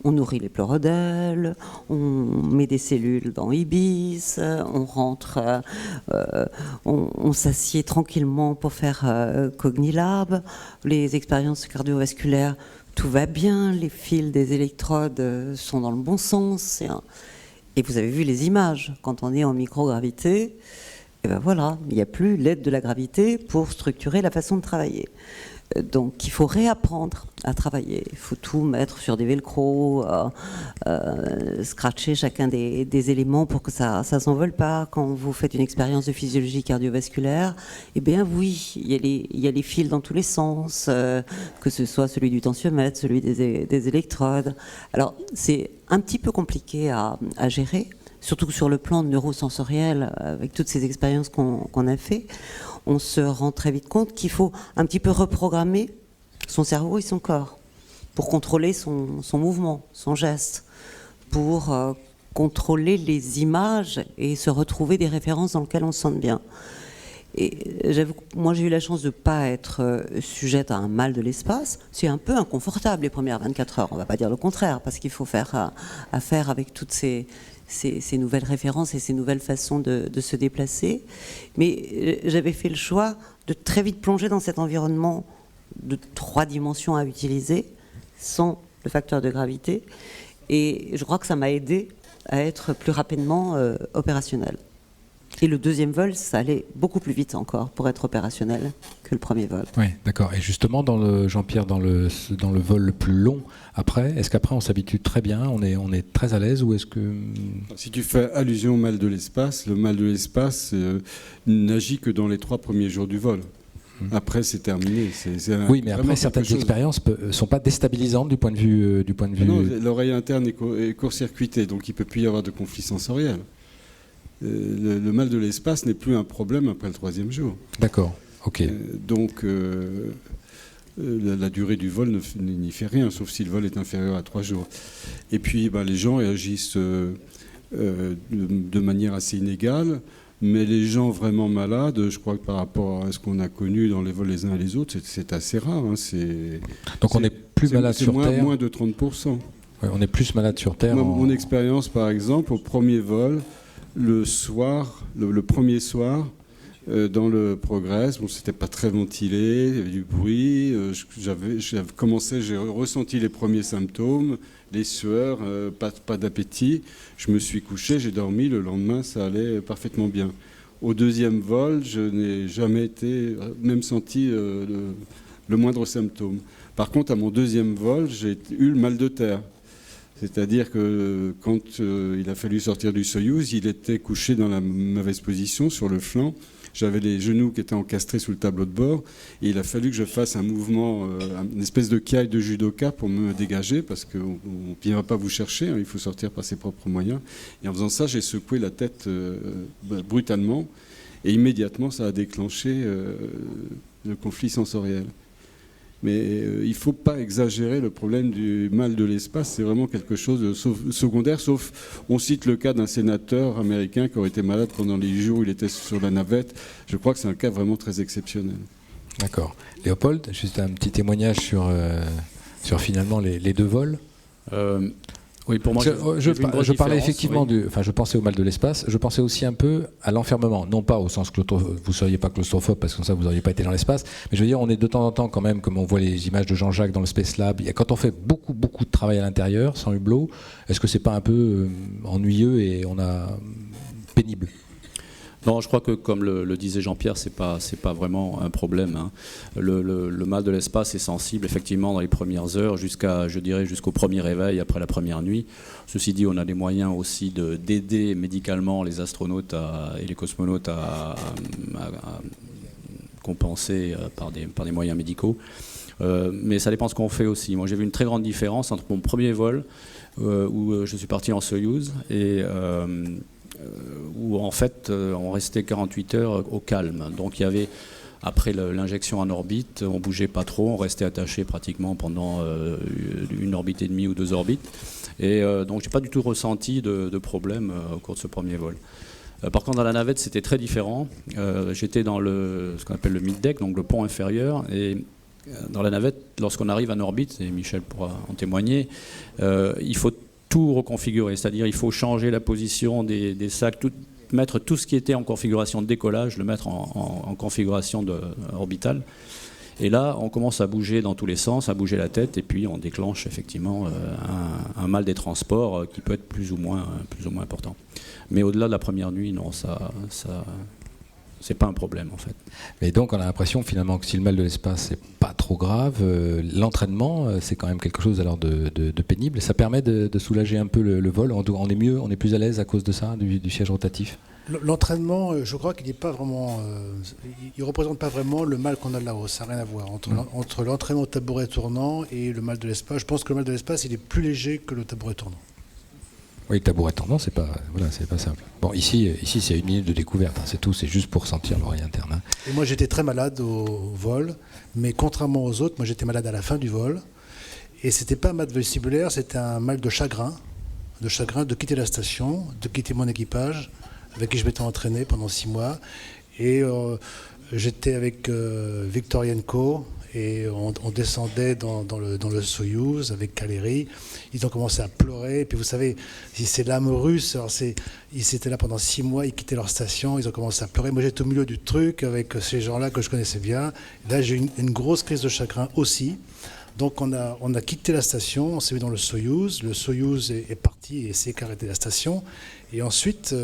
Speaker 13: On nourrit les pleurodèles, on met des cellules dans Ibis, on rentre, on s'assied tranquillement pour faire Cognilab. Les expériences cardiovasculaires, tout va bien, les fils des électrodes sont dans le bon sens. Et vous avez vu les images, quand on est en microgravité, et ben voilà, il n'y a plus l'aide de la gravité pour structurer la façon de travailler. Donc il faut réapprendre à travailler, il faut tout mettre sur des velcro, scratcher chacun des éléments pour que ça ne s'envole pas. Quand vous faites une expérience de physiologie cardiovasculaire, eh bien oui, il y a les fils dans tous les sens, que ce soit celui du tensiomètre, celui des électrodes. Alors c'est un petit peu compliqué à gérer, surtout sur le plan neurosensoriel, avec toutes ces expériences qu'on a fait. On se rend très vite compte qu'il faut un petit peu reprogrammer son cerveau et son corps pour contrôler son mouvement, son geste, pour contrôler les images et se retrouver des références dans lesquelles on se sente bien. Et moi, j'ai eu la chance de ne pas être sujette à un mal de l'espace. C'est un peu inconfortable les premières 24 heures. On ne va pas dire le contraire, parce qu'il faut faire affaire avec toutes ces nouvelles références et ces nouvelles façons de se déplacer. Mais j'avais fait le choix de très vite plonger dans cet environnement de 3 dimensions à utiliser, sans le facteur de gravité. Et je crois que ça m'a aidé à être plus rapidement opérationnel. Et le deuxième vol, ça allait beaucoup plus vite encore pour être opérationnel que le premier vol.
Speaker 3: Oui, d'accord. Et justement, Jean-Pierre, dans le vol le plus long, est-ce qu'après on s'habitue très bien, on est très à l'aise, ou est-ce que...
Speaker 8: Si tu fais allusion au mal de l'espace, le mal de l'espace n'agit que dans les 3 premiers jours du vol. Après, c'est terminé.
Speaker 3: Oui, mais après, certaines expériences ne sont pas déstabilisantes du point de vue...
Speaker 8: Non, l'oreille interne est court-circuitée, donc il ne peut plus y avoir de conflit sensoriel. Le mal de l'espace n'est plus un problème après le 3e jour.
Speaker 3: D'accord, ok.
Speaker 8: Donc la durée du vol n'y fait rien, sauf si le vol est inférieur à 3 jours. Et puis les gens réagissent de manière assez inégale, mais les gens vraiment malades, je crois que par rapport à ce qu'on a connu dans les vols les uns et les autres, c'est assez rare. Hein,
Speaker 3: donc on est plus malade sur Terre.
Speaker 8: Moins de 30%.
Speaker 3: Ouais, on est plus malade sur Terre.
Speaker 8: Mon expérience, par exemple, au premier vol, le soir, le premier soir, dans le Progress, c'était pas très ventilé, il y avait du bruit, j'ai ressenti les premiers symptômes, les sueurs, pas d'appétit. Je me suis couché, j'ai dormi, le lendemain ça allait parfaitement bien. Au deuxième vol, je n'ai jamais même senti le moindre symptôme. Par contre, à mon deuxième vol, j'ai eu le mal de terre. C'est-à-dire que quand il a fallu sortir du Soyouz, il était couché dans la mauvaise position sur le flanc. J'avais les genoux qui étaient encastrés sous le tableau de bord et il a fallu que je fasse un mouvement, une espèce de kiai de judoka pour me dégager parce qu'on ne viendra pas vous chercher, hein, il faut sortir par ses propres moyens. Et en faisant ça, j'ai secoué la tête brutalement et immédiatement ça a déclenché le conflit sensoriel. Mais il ne faut pas exagérer le problème du mal de l'espace, c'est vraiment quelque chose de secondaire, sauf on cite le cas d'un sénateur américain qui aurait été malade pendant les jours où il était sur la navette. Je crois que c'est un cas vraiment très exceptionnel.
Speaker 3: D'accord. Léopold, juste un petit témoignage sur finalement les 2 vols.
Speaker 14: Oui, pour moi,
Speaker 3: je parlais effectivement je pensais au mal de l'espace, je pensais aussi un peu à l'enfermement, non pas au sens que vous ne seriez pas claustrophobe parce que ça vous n'auriez pas été dans l'espace, mais je veux dire, on est de temps en temps quand même, comme on voit les images de Jean-Jacques dans le Space Lab, quand on fait beaucoup de travail à l'intérieur, sans hublot, est-ce que c'est pas un peu ennuyeux et pénible ?
Speaker 14: Non, je crois que comme le disait Jean-Pierre, c'est pas vraiment un problème. Hein. Le mal de l'espace est sensible effectivement dans les premières heures jusqu'au premier réveil après la première nuit. Ceci dit, on a les moyens aussi d'aider médicalement les astronautes et les cosmonautes à compenser par des moyens médicaux. Mais ça dépend ce qu'on fait aussi. Moi, j'ai vu une très grande différence entre mon premier vol où je suis parti en Soyouz et où en fait on restait 48 heures au calme. Donc il y avait, après l'injection en orbite, on bougeait pas trop, on restait attaché pratiquement pendant 1 orbite et demie ou 2 orbites. Et donc j'ai pas du tout ressenti de problème au cours de ce premier vol. Par contre dans la navette c'était très différent. J'étais dans ce qu'on appelle le mid-deck, donc le pont inférieur, et dans la navette, lorsqu'on arrive en orbite, et Michel pourra en témoigner, il faut tout reconfigurer, c'est-à-dire il faut changer la position des sacs, mettre tout ce qui était en configuration de décollage, le mettre en configuration orbitale. Et là, on commence à bouger dans tous les sens, à bouger la tête, et puis on déclenche effectivement un mal des transports qui peut être plus ou moins important. Mais au-delà de la première nuit, non, ça c'est pas un problème en fait.
Speaker 3: Et donc on a l'impression finalement que si le mal de l'espace c'est pas trop grave, l'entraînement c'est quand même quelque chose alors de pénible. Ça permet de soulager un peu le vol. On est mieux, on est plus à l'aise à cause de ça, du siège rotatif.
Speaker 7: L'entraînement, je crois qu'il n'est pas vraiment, il représente pas vraiment le mal qu'on a là-haut. Ça n'a rien à voir entre l'entraînement au tabouret tournant et le mal de l'espace. Je pense que le mal de l'espace il est plus léger que le tabouret tournant.
Speaker 3: Oui, le tabouret tournant, c'est pas simple. Bon, ici c'est une minute de découverte, hein, c'est tout, c'est juste pour sentir l'oreille interne. Hein.
Speaker 7: Et moi, j'étais très malade au vol, mais contrairement aux autres, moi, j'étais malade à la fin du vol. Et c'était pas un mal vestibulaire, c'était un mal de chagrin de quitter la station, de quitter mon équipage, avec qui je m'étais entraîné pendant 6 mois. Et j'étais avec Viktorienko. Et on descendait dans le Soyouz avec Kaleri. Ils ont commencé à pleurer. Et puis vous savez, c'est l'âme russe. Alors ils étaient là pendant 6 mois, ils quittaient leur station, ils ont commencé à pleurer. Moi j'étais au milieu du truc avec ces gens-là que je connaissais bien. Là j'ai eu une grosse crise de chagrin aussi. Donc on a quitté la station, on s'est mis dans le Soyouz. Le Soyouz est parti et s'est arrêté la station. Et ensuite,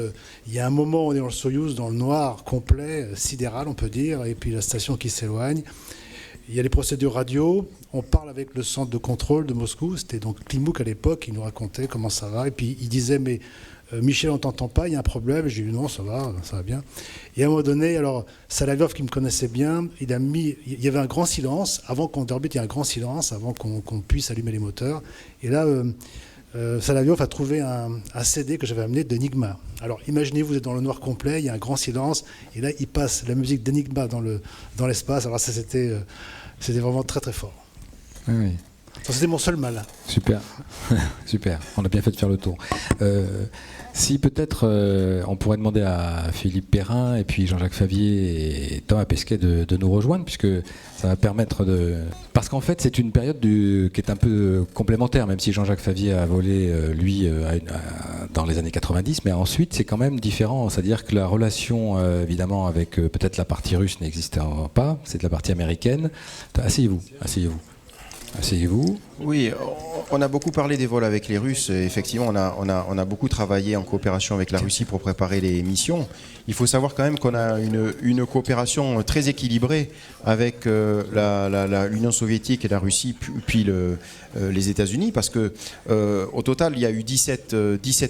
Speaker 7: il y a un moment où on est dans le Soyouz, dans le noir complet, sidéral on peut dire, et puis la station qui s'éloigne. Il y a les procédures radio, on parle avec le centre de contrôle de Moscou, c'était donc Klimouk à l'époque, il nous racontait comment ça va, et puis il disait mais Michel on t'entend pas, il y a un problème, j'ai dit non ça va bien. Et à un moment donné, alors Salaviov qui me connaissait bien, il y avait un grand silence, avant qu'on orbite il y a un grand silence, avant qu'on puisse allumer les moteurs, et là Salaviov a trouvé un CD que j'avais amené d'Enigma. Alors imaginez, vous êtes dans le noir complet, il y a un grand silence, et là il passe la musique d'Enigma dans l'espace. Alors ça c'était vraiment très très fort.
Speaker 3: Oui.
Speaker 7: C'était mon seul mal.
Speaker 3: Super, super. On a bien fait de faire le tour. Si peut-être on pourrait demander à Philippe Perrin et puis Jean-Jacques Favier et Thomas Pesquet de nous rejoindre, puisque ça va permettre de... Parce qu'en fait, c'est une période qui est un peu complémentaire, même si Jean-Jacques Favier a volé, lui, dans les années 90, mais ensuite, c'est quand même différent. C'est-à-dire que la relation, évidemment, avec peut-être la partie russe n'existe pas, c'est de la partie américaine. Asseyez-vous.
Speaker 4: Oui, on a beaucoup parlé des vols avec les Russes. Effectivement, on a beaucoup travaillé en coopération avec la Russie pour préparer les missions. Il faut savoir quand même qu'on a une coopération très équilibrée avec l'Union soviétique et la Russie, puis les États-Unis, parce que au total, il y a eu 17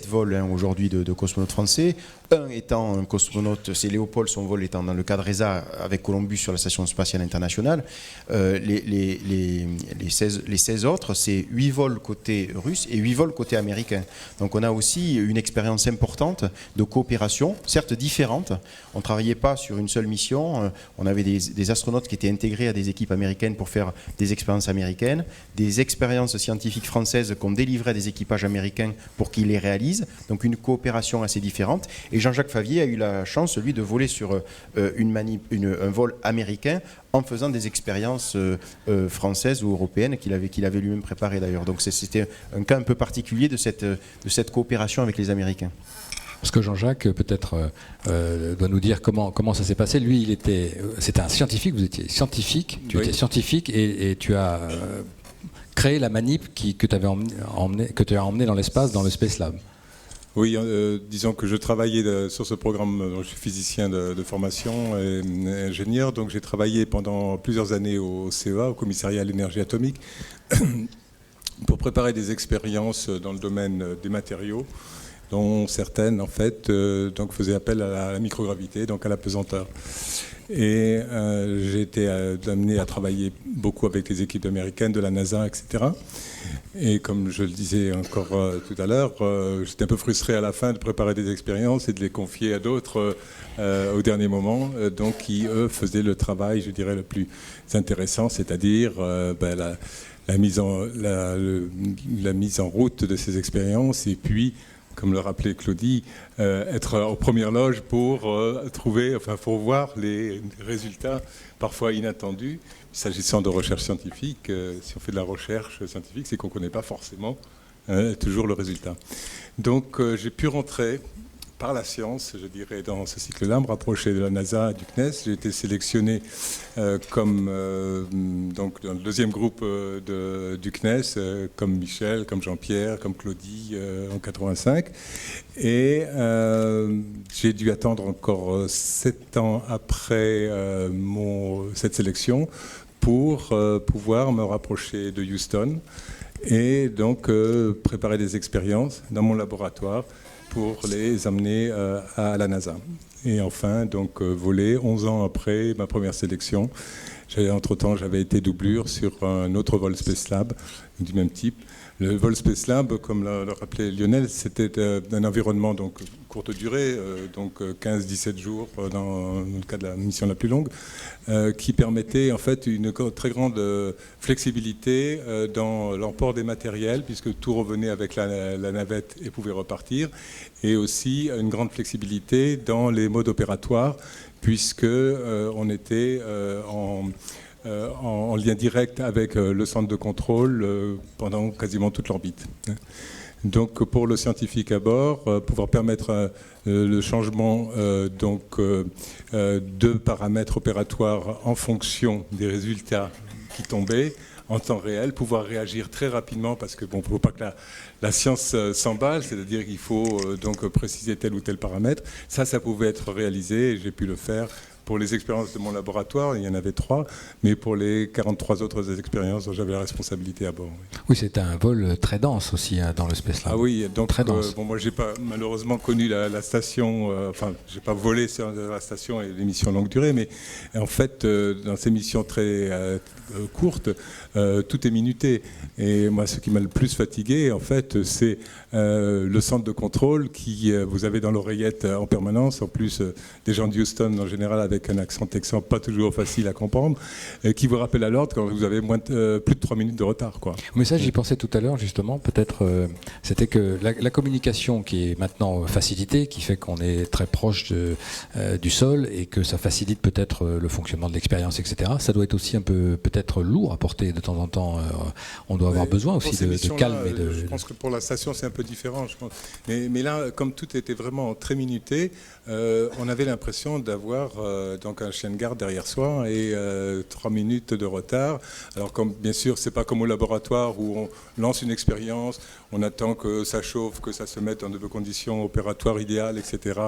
Speaker 4: vols aujourd'hui de cosmonautes français. Un étant un cosmonaute, c'est Léopold, son vol étant dans le cadre ESA avec Columbus sur la Station spatiale internationale. Les 16 autres, c'est 8 vols côté russe et 8 vols côté américain. Donc on a aussi une expérience importante de coopération, certes différente. On ne travaillait pas sur une seule mission. On avait des astronautes qui étaient intégrés à des équipes américaines pour faire des expériences américaines, des expériences scientifiques françaises qu'on délivrait à des équipages américains pour qu'ils les réalisent. Donc une coopération assez différente. Et Jean-Jacques Favier a eu la chance, lui, de voler sur un vol américain en faisant des expériences françaises ou européennes qu'il avait lui-même préparées d'ailleurs. Donc c'était un cas un peu particulier de cette coopération avec les Américains.
Speaker 3: Parce que Jean-Jacques, peut-être, doit nous dire comment ça s'est passé. Lui, c'était un scientifique, vous étiez scientifique, étais scientifique et tu as créé la manip que tu as emmené dans l'espace, dans le Space Lab.
Speaker 18: Oui, disons que je travaillais sur ce programme, je suis physicien de formation et ingénieur, donc j'ai travaillé pendant plusieurs années au CEA, au Commissariat à l'énergie atomique, pour préparer des expériences dans le domaine des matériaux, dont certaines, en fait, donc faisaient appel à la microgravité, donc à la pesanteur. Et j'ai été amené à travailler beaucoup avec les équipes américaines de la NASA, etc. Et comme je le disais encore tout à l'heure, j'étais un peu frustré à la fin de préparer des expériences et de les confier à d'autres au dernier moment, donc qui, eux, faisaient le travail, je dirais, le plus intéressant, c'est-à-dire la mise en route de ces expériences et puis comme le rappelait Claudie, être aux premières loges pour pour voir les résultats parfois inattendus. S'agissant de recherche scientifique, si on fait de la recherche scientifique, c'est qu'on ne connaît pas forcément toujours le résultat. Donc j'ai pu rentrer par la science, je dirais, dans ce cycle-là, me rapprocher de la NASA, du CNES. J'ai été sélectionné comme donc dans le deuxième groupe du CNES, comme Michel, comme Jean-Pierre, comme Claudie en 85. Et j'ai dû attendre encore 7 ans après cette sélection pour pouvoir me rapprocher de Houston et donc préparer des expériences dans mon laboratoire pour les amener à la NASA. Et enfin, donc, voler 11 ans après ma première sélection. Entre-temps, j'avais été doublure sur un autre vol Space Lab du même type. Le vol Space Lab, comme le rappelait Lionel, c'était un environnement donc courte durée, donc 15-17 jours dans le cas de la mission la plus longue, qui permettait en fait une très grande flexibilité dans l'emport des matériels, puisque tout revenait avec la navette et pouvait repartir, et aussi une grande flexibilité dans les modes opératoires, puisque on était en lien direct avec le centre de contrôle pendant quasiment toute l'orbite. Donc pour le scientifique à bord, pouvoir permettre le changement de paramètres opératoires en fonction des résultats qui tombaient en temps réel, pouvoir réagir très rapidement, parce que bon, il ne faut pas que la science s'emballe, c'est-à-dire qu'il faut donc préciser tel ou tel paramètre. Ça pouvait être réalisé et j'ai pu le faire pour les expériences de mon laboratoire, il y en avait 3, mais pour les 43 autres expériences dont j'avais la responsabilité à bord.
Speaker 3: Oui, c'était un vol très dense aussi dans le Space Lab.
Speaker 18: Ah oui, donc
Speaker 3: très dense.
Speaker 18: Moi, j'ai pas malheureusement connu la station, j'ai pas volé sur la station et les missions longue durée, mais en fait, dans ces missions très courtes, tout est minuté. Et moi, ce qui m'a le plus fatigué, en fait, c'est le centre de contrôle qui vous avez dans l'oreillette en permanence, en plus des gens de Houston en général avec un accent texan pas toujours facile à comprendre, qui vous rappelle à l'ordre quand vous avez plus de 3 minutes de retard, quoi.
Speaker 3: Mais ça, j'y pensais tout à l'heure, justement, peut-être, c'était que la communication qui est maintenant facilitée, qui fait qu'on est très proche du sol et que ça facilite peut-être le fonctionnement de l'expérience, etc. Ça doit être aussi un peu peut-être lourd à porter de temps en temps. On doit avoir besoin aussi de calme.
Speaker 18: Je pense que pour la station, c'est un peu différent. Je pense. Mais là, comme tout était vraiment très minuté, on avait l'impression d'avoir donc un chien de garde derrière soi et 3 minutes de retard. Alors comme bien sûr, c'est pas comme au laboratoire où on lance une expérience, on attend que ça chauffe, que ça se mette dans de conditions opératoires idéales, etc.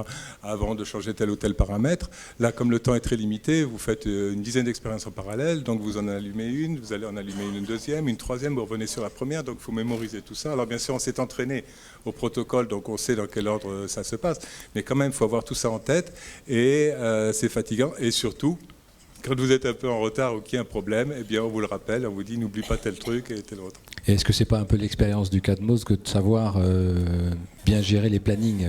Speaker 18: avant de changer tel ou tel paramètre. Là, comme le temps est très limité, vous faites une dizaine d'expériences en parallèle, donc vous en allumez une, vous allez en allumer une deuxième, une troisième, vous revenez sur la première, donc il faut mémoriser tout ça. Alors bien sûr, on s'est entraîné au protocole, donc on sait dans quel ordre ça se passe, mais quand même, il faut avoir tout ça en tête, et c'est fatigant, et surtout, quand vous êtes un peu en retard ou qu'il y a un problème, eh bien on vous le rappelle, on vous dit n'oublie pas tel truc et tel autre.
Speaker 3: Et est-ce que c'est pas un peu l'expérience du CADMOS que de savoir bien gérer les plannings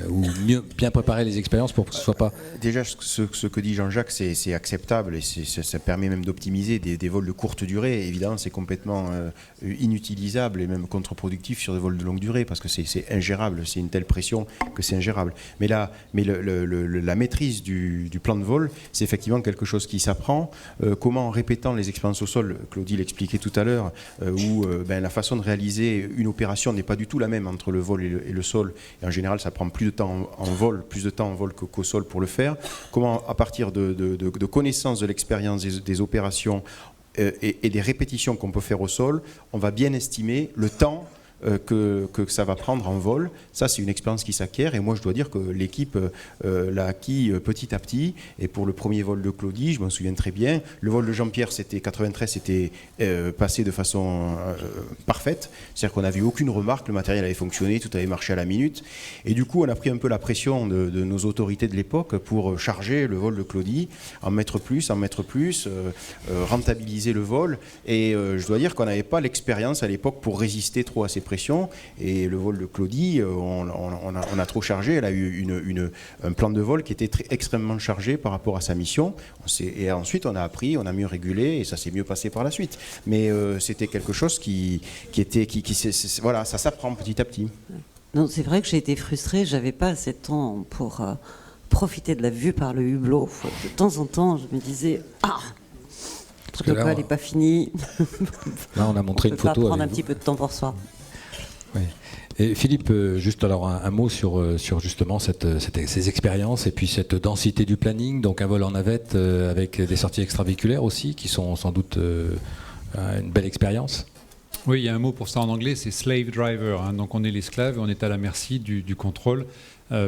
Speaker 3: ou mieux bien préparer les expériences pour que ce soit pas...
Speaker 4: Déjà, ce que dit Jean-Jacques, c'est acceptable et ça permet même d'optimiser des vols de courte durée. Évidemment, c'est complètement inutilisable et même contre-productif sur des vols de longue durée parce que c'est ingérable, c'est une telle pression que c'est ingérable. Mais la maîtrise du plan de vol, c'est effectivement quelque chose qui s'apprend. Comment, en répétant les expériences au sol, Claudie l'expliquait tout à l'heure, où la façon de réaliser une opération n'est pas du tout la même entre le vol et le sol. Et en général, ça prend plus de temps en vol qu'au sol pour le faire. Comment, à partir de connaissance de l'expérience des opérations et des répétitions qu'on peut faire au sol, on va bien estimer le temps que ça va prendre en vol. Ça, c'est une expérience qui s'acquiert et moi, je dois dire que l'équipe l'a acquis petit à petit. Et pour le premier vol de Claudie, je m'en souviens très bien, le vol de Jean-Pierre, c'était 93, c'était passé de façon parfaite. C'est-à-dire qu'on n'avait aucune remarque, le matériel avait fonctionné, tout avait marché à la minute. Et du coup, on a pris un peu la pression de nos autorités de l'époque pour charger le vol de Claudie, en mettre plus, rentabiliser le vol. Et je dois dire qu'on n'avait pas l'expérience à l'époque pour résister trop à ces pression et le vol de Claudie, on a trop chargé. Elle a eu un plan de vol qui était extrêmement chargé par rapport à sa mission. Et ensuite, on a appris, on a mieux régulé et ça s'est mieux passé par la suite. Mais c'était quelque chose voilà, ça s'apprend petit à petit.
Speaker 13: Non, c'est vrai que j'ai été frustrée, j'avais pas assez de temps pour profiter de la vue par le hublot. De temps en temps, je me disais, le protocole n'est pas fini.
Speaker 3: Là, on a montré une photo.
Speaker 13: On peut prendre un petit peu de temps pour soi.
Speaker 3: Oui. Et Philippe, juste alors un mot sur justement ces expériences et puis cette densité du planning, donc un vol en navette avec des sorties extravéhiculaires aussi, qui sont sans doute une belle expérience.
Speaker 19: Oui, il y a un mot pour ça en anglais, c'est slave driver. Hein. Donc on est l'esclave et on est à la merci du contrôle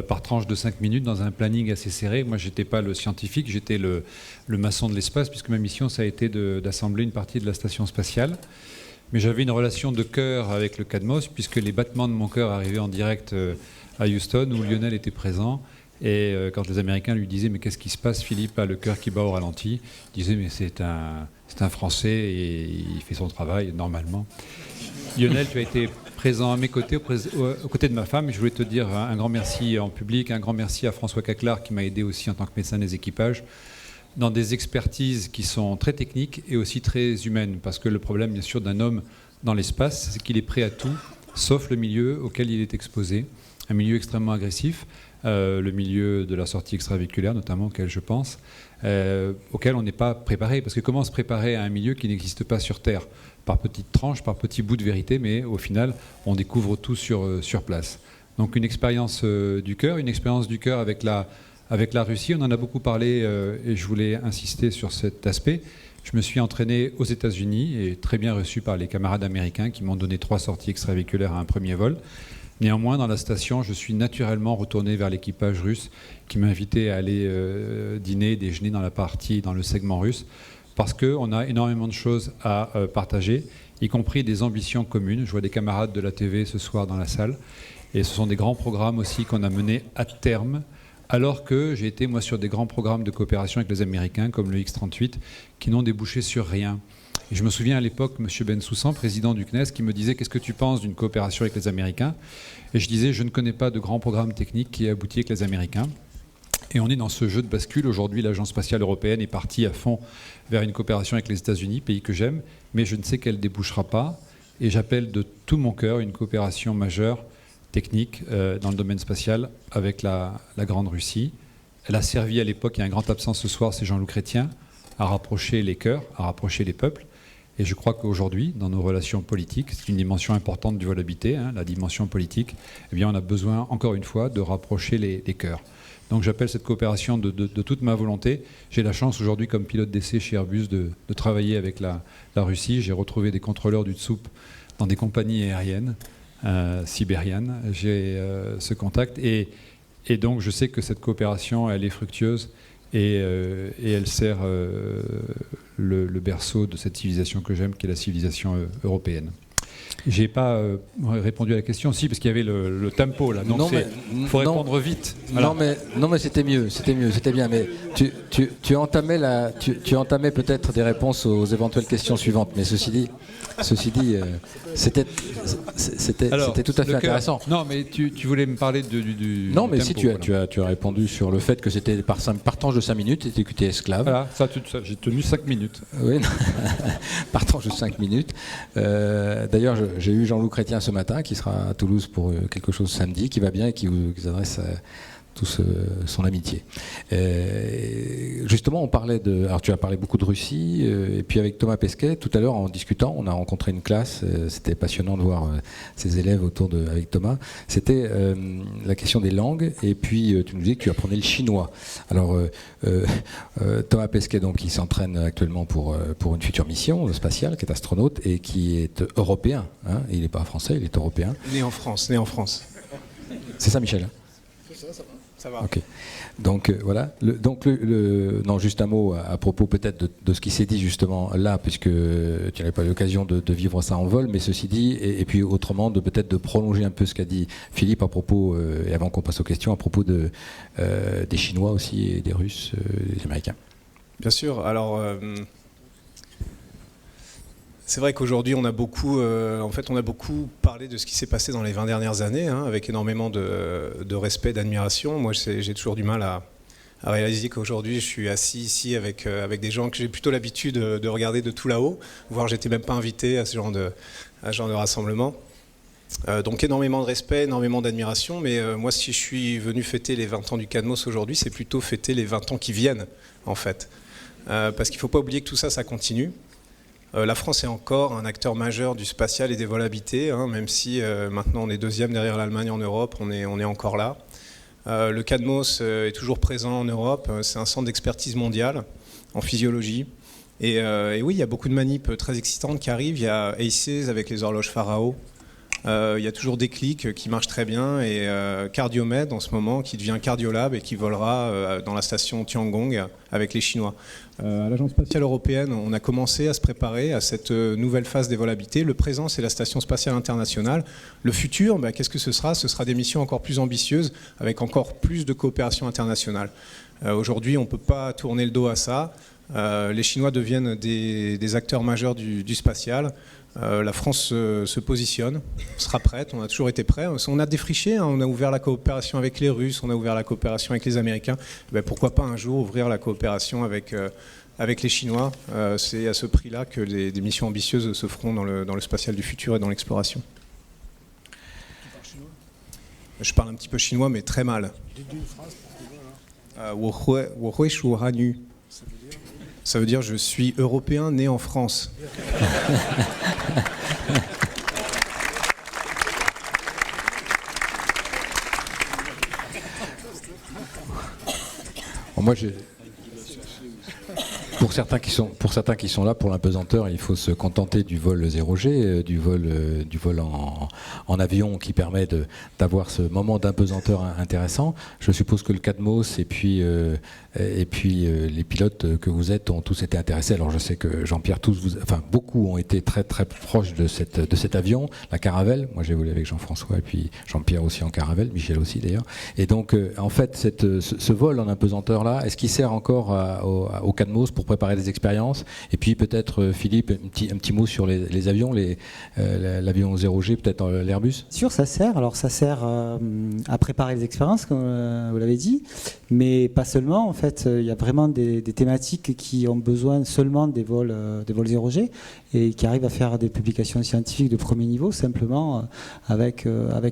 Speaker 19: par tranche de 5 minutes dans un planning assez serré. Moi, je n'étais pas le scientifique, j'étais le maçon de l'espace, puisque ma mission, ça a été d'assembler une partie de la station spatiale. Mais j'avais une relation de cœur avec le CADMOS, puisque les battements de mon cœur arrivaient en direct à Houston, où Lionel était présent. Et quand les Américains lui disaient « Mais qu'est-ce qui se passe, Philippe, a le cœur qui bat au ralenti », il disait « Mais c'est un Français et il fait son travail normalement ». Lionel, tu as été présent à mes côtés, aux côtés de ma femme. Et je voulais te dire un grand merci en public, un grand merci à François Caclar qui m'a aidé aussi en tant que médecin des équipages, dans des expertises qui sont très techniques et aussi très humaines. Parce que le problème, bien sûr, d'un homme dans l'espace, c'est qu'il est prêt à tout, sauf le milieu auquel il est exposé. Un milieu extrêmement agressif, le milieu de la sortie extravéhiculaire, notamment, auquel je pense, auquel on n'est pas préparé. Parce que comment se préparer à un milieu qui n'existe pas sur Terre ? Par petites tranches, par petits bouts de vérité, mais au final, on découvre tout sur place. Donc une expérience du cœur, avec la Russie. On en a beaucoup parlé et je voulais insister sur cet aspect. Je me suis entraîné aux États-Unis et très bien reçu par les camarades américains qui m'ont donné 3 sorties extravéhiculaires à un premier vol. Néanmoins, dans la station, je suis naturellement retourné vers l'équipage russe qui m'a invité à aller dîner, déjeuner dans le segment russe, parce qu'on a énormément de choses à partager, y compris des ambitions communes. Je vois des camarades de la TV ce soir dans la salle, et ce sont des grands programmes aussi qu'on a menés à terme, alors que j'ai été, moi, sur des grands programmes de coopération avec les Américains, comme le X-38, qui n'ont débouché sur rien. Et je me souviens à l'époque, M. Bensoussan, président du CNES, qui me disait « Qu'est-ce que tu penses d'une coopération avec les Américains ?» Et je disais « Je ne connais pas de grand programme technique qui ait abouti avec les Américains. » Et on est dans ce jeu de bascule. Aujourd'hui, l'Agence spatiale européenne est partie à fond vers une coopération avec les États-Unis, pays que j'aime, mais je ne sais qu'elle ne débouchera pas. Et j'appelle de tout mon cœur une coopération majeure, technique, dans le domaine spatial avec la Grande Russie. Elle a servi à l'époque, il y a un grand absent ce soir, c'est Jean-Loup Chrétien, à rapprocher les cœurs, à rapprocher les peuples. Et je crois qu'aujourd'hui, dans nos relations politiques, c'est une dimension importante du vol habité, la dimension politique, eh bien, on a besoin, encore une fois, de rapprocher les cœurs. Donc j'appelle cette coopération de toute ma volonté. J'ai la chance aujourd'hui, comme pilote d'essai chez Airbus, de travailler avec la Russie. J'ai retrouvé des contrôleurs du TSUP dans des compagnies aériennes sibériennes. J'ai ce contact. Et donc je sais que cette coopération, elle est fructueuse et elle sert le berceau de cette civilisation que j'aime, qui est la civilisation européenne. J'ai pas répondu à la question, si, parce qu'il y avait le tempo là. Donc il faut répondre vite.
Speaker 3: Voilà. Non mais c'était bien. Mais tu entamais peut-être des réponses aux éventuelles questions suivantes. Mais ceci dit, c'était tout à fait intéressant.
Speaker 19: Non, mais tu voulais me parler du
Speaker 3: non, mais
Speaker 19: tempo,
Speaker 3: si tu as répondu sur le fait que c'était par tranche de 5 minutes, et que tu es esclave.
Speaker 19: Voilà, j'ai tenu 5 minutes.
Speaker 3: Oui, par tranche de 5 minutes. D'ailleurs, j'ai eu Jean-Loup Chrétien ce matin, qui sera à Toulouse pour quelque chose samedi, qui va bien et qui vous adresse tous son amitié. Justement, on parlait alors tu as parlé beaucoup de Russie, et puis avec Thomas Pesquet, tout à l'heure en discutant, on a rencontré une classe, c'était passionnant de voir ces élèves avec Thomas. C'était la question des langues, et puis tu nous disais que tu apprenais le chinois. Alors Thomas Pesquet, donc, il s'entraîne actuellement pour une future mission spatiale, qui est astronaute et qui est européen. Il n'est pas français, il est européen.
Speaker 20: Né en France.
Speaker 3: C'est ça, Michel?
Speaker 20: Ça va.
Speaker 3: Ok. Donc voilà. Non, juste un mot à propos peut-être de ce qui s'est dit justement là, puisque tu n'avais pas eu l'occasion de vivre ça en vol, mais ceci dit, et puis autrement, peut-être de prolonger un peu ce qu'a dit Philippe à propos, et avant qu'on passe aux questions, à propos des Chinois aussi, et des Russes, des Américains.
Speaker 20: Bien sûr. Alors, c'est vrai qu'aujourd'hui, on a beaucoup parlé de ce qui s'est passé dans les 20 dernières années, avec énormément de respect, d'admiration. Moi, j'ai toujours du mal à réaliser qu'aujourd'hui, je suis assis ici avec des gens que j'ai plutôt l'habitude de regarder de tout là-haut, voire j'étais même pas invité à ce genre de rassemblement. Donc énormément de respect, énormément d'admiration, mais moi si je suis venu fêter les 20 ans du CADMOS aujourd'hui, c'est plutôt fêter les 20 ans qui viennent en fait. Parce qu'il ne faut pas oublier que tout ça, ça continue. La France est encore un acteur majeur du spatial et des vols habités, hein, même si maintenant on est deuxième derrière l'Allemagne en Europe, on est encore là. Le CADMOS est toujours présent en Europe, c'est un centre d'expertise mondiale en physiologie. Et oui, il y a beaucoup de manips très excitantes qui arrivent, il y a ACES avec les horloges Pharao. Il y a toujours des clics qui marchent très bien et Cardiomed en ce moment qui devient Cardiolab et qui volera dans la station Tiangong avec les Chinois. À l'Agence spatiale européenne, on a commencé à se préparer à cette nouvelle phase des vols habités. Le présent, c'est la Station spatiale internationale. Le futur, qu'est-ce que ce sera ? Ce sera des missions encore plus ambitieuses avec encore plus de coopération internationale. Aujourd'hui, on ne peut pas tourner le dos à ça. Les Chinois deviennent des acteurs majeurs du spatial. La France se positionne, sera prête, on a toujours été prêt. On a défriché, hein, on a ouvert la coopération avec les Russes, on a ouvert la coopération avec les Américains. Pourquoi pas un jour ouvrir la coopération avec les Chinois. C'est à ce prix-là que des missions ambitieuses se feront dans le spatial du futur et dans l'exploration. Je parle un petit peu chinois, mais très mal. Ça veut dire je suis européen né en France.
Speaker 3: Moi, pour certains qui sont là pour l'impesanteur, il faut se contenter du vol 0G, du vol en avion qui permet d'avoir ce moment d'impesanteur intéressant. Je suppose que le CADMOS et puis les pilotes que vous êtes ont tous été intéressés. Alors je sais que Jean-Pierre, beaucoup ont été très très proches de cet avion, la Caravelle. Moi j'ai volé avec Jean-François et puis Jean-Pierre aussi en Caravelle, Michel aussi d'ailleurs. Et donc en fait ce vol en impesanteur là, est-ce qu'il sert encore au CADMOS pour préparer des expériences? Et puis peut-être Philippe, un petit mot sur les avions, l'avion 0G, peut-être l'Airbus.
Speaker 5: Sûr, ça sert. Alors ça sert à préparer les expériences, comme vous l'avez dit, mais pas seulement. En fait, il y a vraiment des thématiques qui ont besoin seulement des vols 0G et qui arrivent à faire des publications scientifiques de premier niveau simplement avec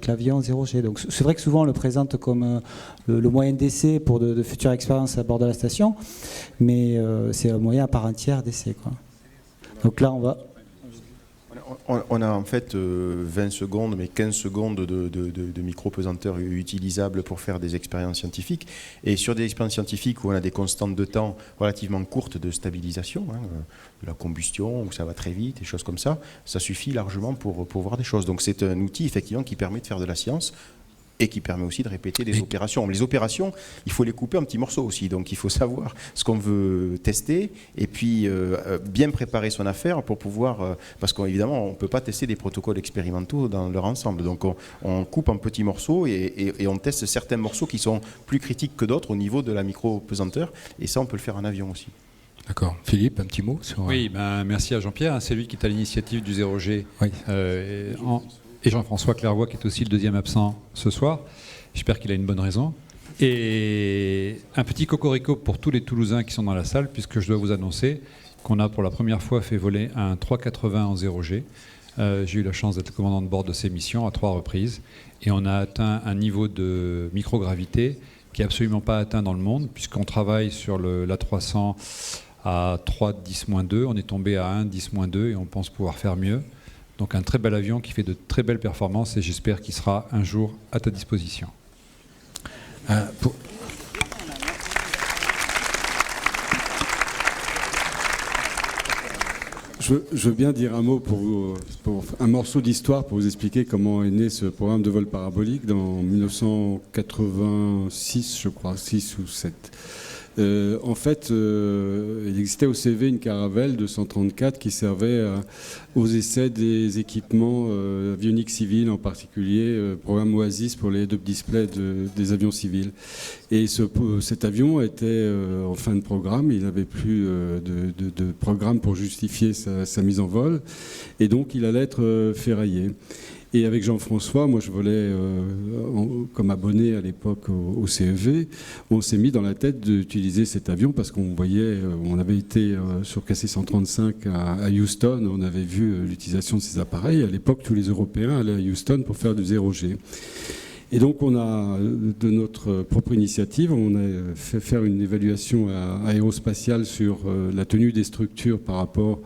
Speaker 5: l'avion 0G. Donc c'est vrai que souvent on le présente comme le moyen d'essai pour de futures expériences à bord de la station, mais c'est un moyen à part entière d'essai, quoi. Donc là,
Speaker 4: on a en fait 20 secondes, mais 15 secondes de micro-pesanteur utilisables pour faire des expériences scientifiques. Et sur des expériences scientifiques où on a des constantes de temps relativement courtes de stabilisation, de la combustion, où ça va très vite, des choses comme ça, ça suffit largement pour voir des choses. Donc c'est un outil effectivement qui permet de faire de la science et qui permet aussi de répéter des opérations. Les opérations, il faut les couper en petits morceaux aussi, donc il faut savoir ce qu'on veut tester et puis bien préparer son affaire pour pouvoir, parce qu'évidemment on ne peut pas tester des protocoles expérimentaux dans leur ensemble, donc on coupe en petits morceaux et on teste certains morceaux qui sont plus critiques que d'autres au niveau de la micro-pesanteur, et ça on peut le faire en avion aussi.
Speaker 3: D'accord. Philippe, un petit mot sur...
Speaker 19: Oui, merci à Jean-Pierre, c'est lui qui est à l'initiative du 0G.
Speaker 3: Oui.
Speaker 19: Et Jean-François Clairvoy qui est aussi le deuxième absent ce soir. J'espère qu'il a une bonne raison. Et un petit cocorico pour tous les Toulousains qui sont dans la salle, puisque je dois vous annoncer qu'on a pour la première fois fait voler un 380 en 0G. J'ai eu la chance d'être commandant de bord de ces missions à 3 reprises. Et on a atteint un niveau de microgravité qui n'est absolument pas atteint dans le monde, puisqu'on travaille sur l'A300 à 3,10-2. On est tombé à 1,10-2 et on pense pouvoir faire mieux. Donc un très bel avion qui fait de très belles performances et j'espère qu'il sera un jour à ta disposition.
Speaker 8: Je veux bien dire un mot pour un morceau d'histoire pour vous expliquer comment est né ce programme de vol parabolique dans 1986, je crois, 6 ou 7. En fait, il existait au CV une Caravelle 234 qui servait aux essais des équipements avioniques civils, en particulier programme Oasis pour les head-up displays des avions civils. Et cet avion était en fin de programme, il n'avait plus de programme pour justifier sa mise en vol, et donc il allait être ferraillé. Et avec Jean-François, moi je volais comme abonné à l'époque au CEV. On s'est mis dans la tête d'utiliser cet avion parce qu'on voyait, on avait été sur KC-135 à Houston, on avait vu l'utilisation de ces appareils. À l'époque, tous les Européens allaient à Houston pour faire du 0G. Et donc, on a, de notre propre initiative, on a fait faire une évaluation aérospatiale sur la tenue des structures par rapport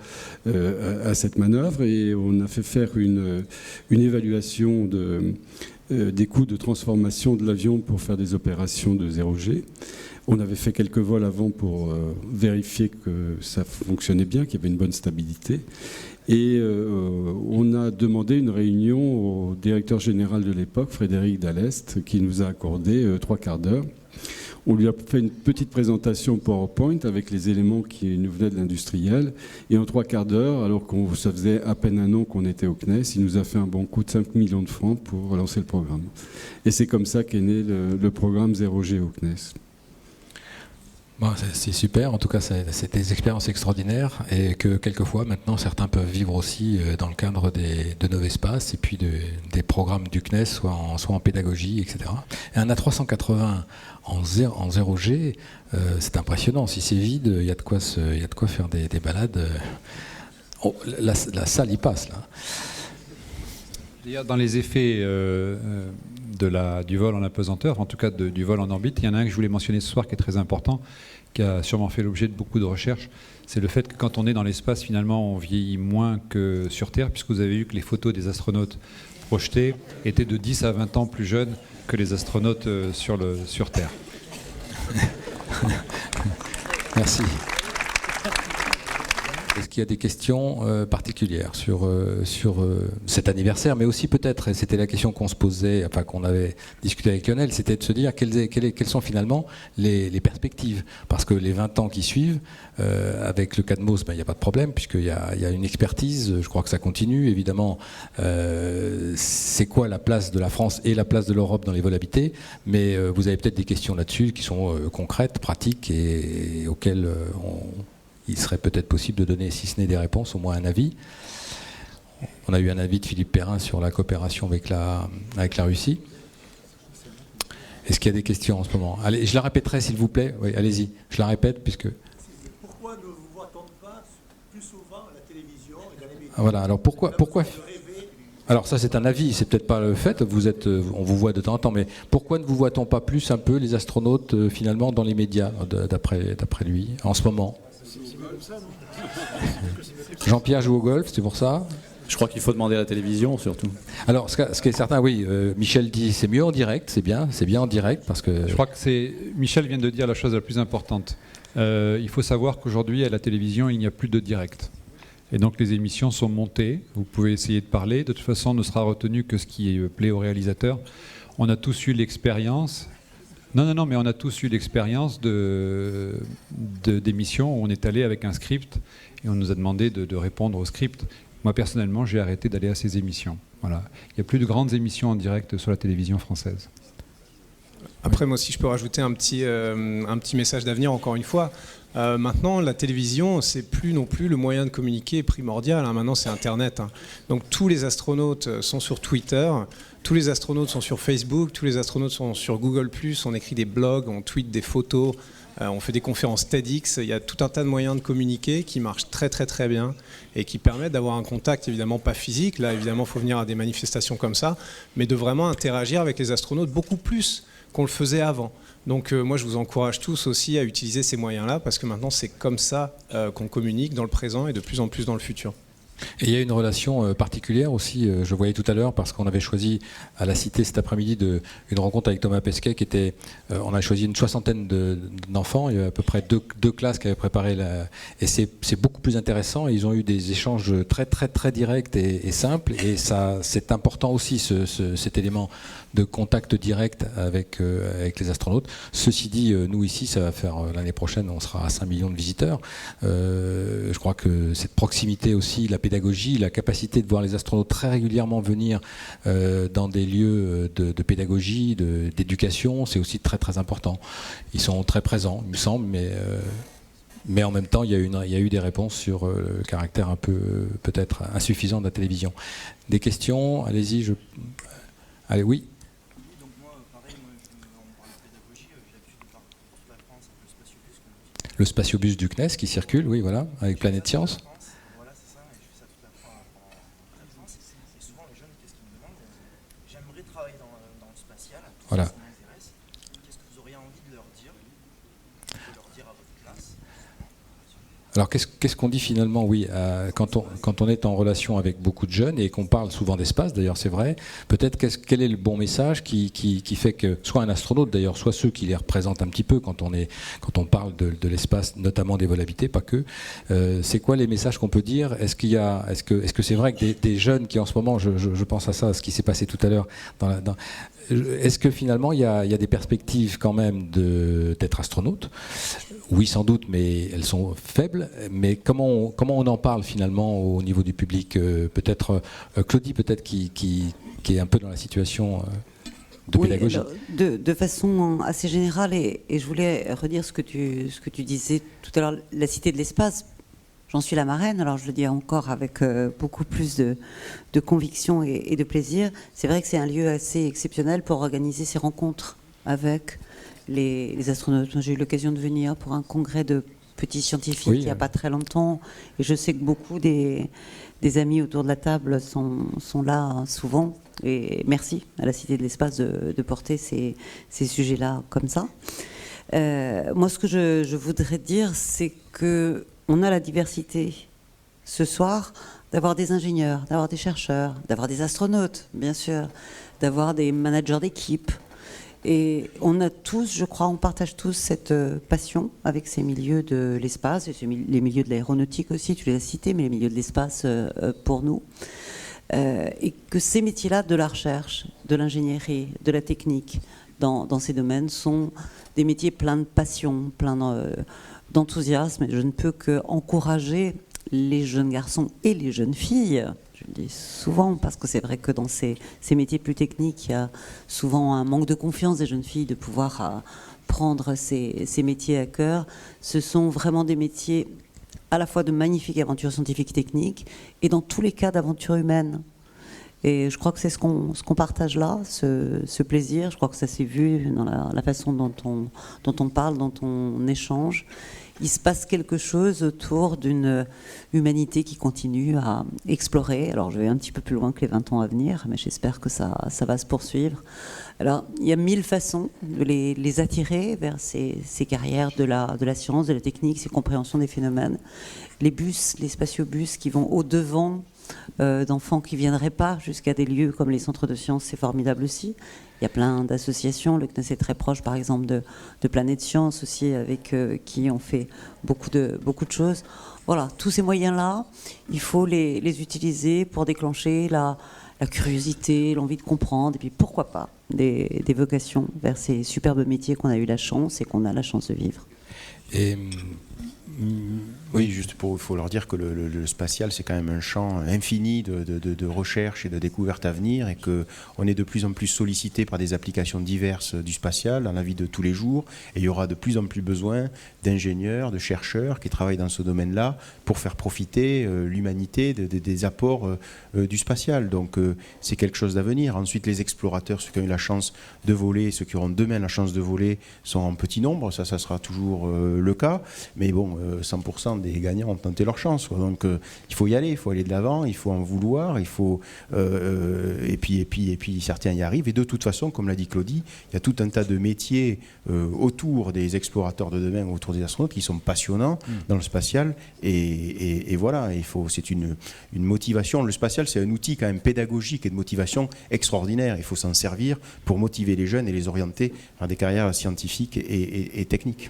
Speaker 8: à cette manœuvre, et on a fait faire une évaluation des coûts de transformation de l'avion pour faire des opérations de 0G. On avait fait quelques vols avant pour vérifier que ça fonctionnait bien, qu'il y avait une bonne stabilité. Et on a demandé une réunion au directeur général de l'époque, Frédéric Dallest, qui nous a accordé 3 quarts d'heure. On lui a fait une petite présentation PowerPoint avec les éléments qui nous venaient de l'industriel. Et en 3 quarts d'heure, alors que ça faisait à peine un an qu'on était au CNES, il nous a fait un bon coup de 5 millions de francs pour lancer le programme. Et c'est comme ça qu'est né le programme 0G au CNES.
Speaker 3: Bon, c'est super, en tout cas c'est des expériences extraordinaires et que quelquefois maintenant certains peuvent vivre aussi dans le cadre de Novespace et puis des programmes du CNES, soit en pédagogie, etc. Et un A380 en 0G, c'est impressionnant, si c'est vide, il y a de quoi faire des balades. Oh, la salle y passe là.
Speaker 19: D'ailleurs, dans les effets du vol en apesanteur, en tout cas du vol en orbite, il y en a un que je voulais mentionner ce soir qui est très important, qui a sûrement fait l'objet de beaucoup de recherches. C'est le fait que quand on est dans l'espace, finalement, on vieillit moins que sur Terre, puisque vous avez vu que les photos des astronautes projetés étaient de 10 à 20 ans plus jeunes que les astronautes sur Terre.
Speaker 3: Merci. Est-ce qu'il y a des questions particulières sur cet anniversaire, mais aussi peut-être, et c'était la question qu'on se posait, enfin qu'on avait discuté avec Lionel, c'était de se dire quelles sont finalement les perspectives. Parce que les 20 ans qui suivent, avec le CADMOS, il n'y a pas de problème, puisqu'il y a une expertise, je crois que ça continue, évidemment. C'est quoi la place de la France et la place de l'Europe dans les vols habités, mais vous avez peut-être des questions là-dessus qui sont concrètes, pratiques, et auxquelles il serait peut-être possible de donner, si ce n'est des réponses, au moins un avis. On a eu un avis de Philippe Perrin sur la coopération avec la Russie. Est-ce qu'il y a des questions en ce moment? Allez, je la répéterai s'il vous plaît. Oui, allez-y, je la répète puisque...
Speaker 21: Pourquoi ne vous voit-on pas plus souvent à la télévision et dans les médias?
Speaker 3: Voilà, alors pourquoi... Alors ça c'est un avis, c'est peut-être pas le fait, on vous voit de temps en temps, mais pourquoi ne vous voit-on pas plus un peu les astronautes finalement dans les médias, d'après lui, en ce moment? Jean-Pierre joue au golf, c'est pour ça?
Speaker 14: Je crois qu'il faut demander à la télévision surtout.
Speaker 3: Alors ce qui est certain, oui, Michel dit c'est mieux en direct, c'est bien en direct parce que...
Speaker 19: Je crois que Michel vient de dire la chose la plus importante. Il faut savoir qu'aujourd'hui à la télévision il n'y a plus de direct. Et donc les émissions sont montées, vous pouvez essayer de parler, de toute façon ne sera retenu que ce qui plaît au réalisateur. On a tous eu l'expérience... Non, mais on a tous eu l'expérience d'émissions où on est allé avec un script et on nous a demandé de répondre au script. Moi, personnellement, j'ai arrêté d'aller à ces émissions. Voilà. Il n'y a plus de grandes émissions en direct sur la télévision française.
Speaker 20: Après, moi aussi, je peux rajouter un petit message d'avenir, encore une fois. Maintenant, la télévision, c'est plus non plus le moyen de communiquer primordial. Maintenant, c'est Internet. Donc, tous les astronautes sont sur Twitter. Tous les astronautes sont sur Facebook, tous les astronautes sont sur Google+, on écrit des blogs, on tweet des photos, on fait des conférences TEDx. Il y a tout un tas de moyens de communiquer qui marchent très très très bien et qui permettent d'avoir un contact, évidemment pas physique, là évidemment il faut venir à des manifestations comme ça, mais de vraiment interagir avec les astronautes beaucoup plus qu'on le faisait avant. Donc moi je vous encourage tous aussi à utiliser ces moyens-là parce que maintenant c'est comme ça qu'on communique dans le présent et de plus en plus dans le futur.
Speaker 3: Et il y a une relation particulière aussi, je voyais tout à l'heure, parce qu'on avait choisi à la Cité cet après-midi une rencontre avec Thomas Pesquet, on a choisi une 60aine d'enfants, il y a à peu près deux classes qui avaient préparé, et c'est beaucoup plus intéressant, et ils ont eu des échanges très très très directs et simples, et ça c'est important aussi cet élément de contact direct avec les astronautes. Ceci dit, nous ici, ça va faire l'année prochaine, on sera à 5 millions de visiteurs. Je crois que cette proximité aussi, la pédagogie, la capacité de voir les astronautes très régulièrement venir dans des lieux de pédagogie, d'éducation, c'est aussi très très important. Ils sont très présents, il me semble, mais Mais en même temps, il y a eu des réponses sur le caractère un peu peut-être insuffisant de la télévision. Des questions? Allez-y. Allez, oui. Le spatiobus du CNES qui circule, oui, voilà, avec Planète Science. Voilà. Alors qu'est-ce qu'on dit finalement, oui, quand on est en relation avec beaucoup de jeunes et qu'on parle souvent d'espace, d'ailleurs c'est vrai, peut-être quel est le bon message qui fait que, soit un astronaute d'ailleurs, soit ceux qui les représentent un petit peu quand on parle de l'espace, notamment des vols habités, pas que, c'est quoi les messages qu'on peut dire? Est-ce que c'est vrai que des jeunes qui en ce moment, je pense à ça, ce qui s'est passé tout à l'heure, est-ce que finalement il y a des perspectives quand même d'être astronaute? Oui, sans doute, mais elles sont faibles. Mais comment on en parle finalement au niveau du public? Peut-être Claudie, peut-être qui est un peu dans la situation de pédagogie.
Speaker 13: Alors, de façon assez générale, et je voulais redire ce que tu disais tout à l'heure, la Cité de l'Espace. J'en suis la marraine, alors je le dis encore avec beaucoup plus de conviction et de plaisir. C'est vrai que c'est un lieu assez exceptionnel pour organiser ces rencontres avec les astronautes. J'ai eu l'occasion de venir pour un congrès de petits scientifiques il n'y a pas très longtemps, et je sais que beaucoup des amis autour de la table sont là souvent, et merci à la Cité de l'Espace de porter ces sujets-là comme ça. Moi, ce que je voudrais dire, c'est qu'on a la diversité ce soir d'avoir des ingénieurs, d'avoir des chercheurs, d'avoir des astronautes, bien sûr, d'avoir des managers d'équipe. Et on a tous, je crois, on partage tous cette passion avec ces milieux de l'espace, et les milieux de l'aéronautique aussi, tu les as cités, mais les milieux de l'espace pour nous. Et que ces métiers-là de la recherche, de l'ingénierie, de la technique, dans ces domaines, sont des métiers pleins de passion, pleins d'enthousiasme. Et je ne peux qu'encourager les jeunes garçons et les jeunes filles. Je le dis souvent, parce que c'est vrai que dans ces métiers plus techniques, il y a souvent un manque de confiance des jeunes filles de pouvoir prendre ces métiers à cœur. Ce sont vraiment des métiers à la fois de magnifiques aventures scientifiques et techniques, et dans tous les cas d'aventures humaines. Et je crois que c'est ce qu'on partage là, ce plaisir. Je crois que ça s'est vu dans la façon dont on parle, dont on échange. Il se passe quelque chose autour d'une humanité qui continue à explorer. Alors je vais un petit peu plus loin que les 20 ans à venir, mais j'espère que ça va se poursuivre. Alors il y a 1000 façons de les attirer vers ces carrières de la science, de la technique, ces compréhensions des phénomènes. Les bus, les spatiobus qui vont au-devant d'enfants qui ne viendraient pas jusqu'à des lieux comme les centres de sciences, c'est formidable aussi. Il y a plein d'associations, le CNES est très proche par exemple de Planète Science aussi, avec qui on fait beaucoup de choses. Voilà, tous ces moyens-là, il faut les utiliser pour déclencher la curiosité, l'envie de comprendre, et puis pourquoi pas des vocations vers ces superbes métiers qu'on a eu la chance et qu'on a la chance de vivre.
Speaker 3: Et
Speaker 4: oui, juste il faut leur dire que le spatial, c'est quand même un champ infini de recherche et de découvertes à venir, et qu'on est de plus en plus sollicité par des applications diverses du spatial dans la vie de tous les jours, et il y aura de plus en plus besoin d'ingénieurs, de chercheurs qui travaillent dans ce domaine-là pour faire profiter l'humanité des apports du spatial. Donc c'est quelque chose d'avenir. Ensuite, les explorateurs, ceux qui ont eu la chance de voler, ceux qui auront demain la chance de voler, sont en petit nombre, ça sera toujours le cas, mais bon, 100% des gagnants ont tenté leur chance, quoi. Donc il faut y aller, il faut aller de l'avant, il faut en vouloir, il faut et puis certains y arrivent. Et de toute façon, comme l'a dit Claudie, il y a tout un tas de métiers autour des explorateurs de demain, autour des astronautes, qui sont passionnants dans le spatial. Et voilà, c'est une motivation. Le spatial, c'est un outil quand même pédagogique et de motivation extraordinaire. Il faut s'en servir pour motiver les jeunes et les orienter vers des carrières scientifiques et techniques.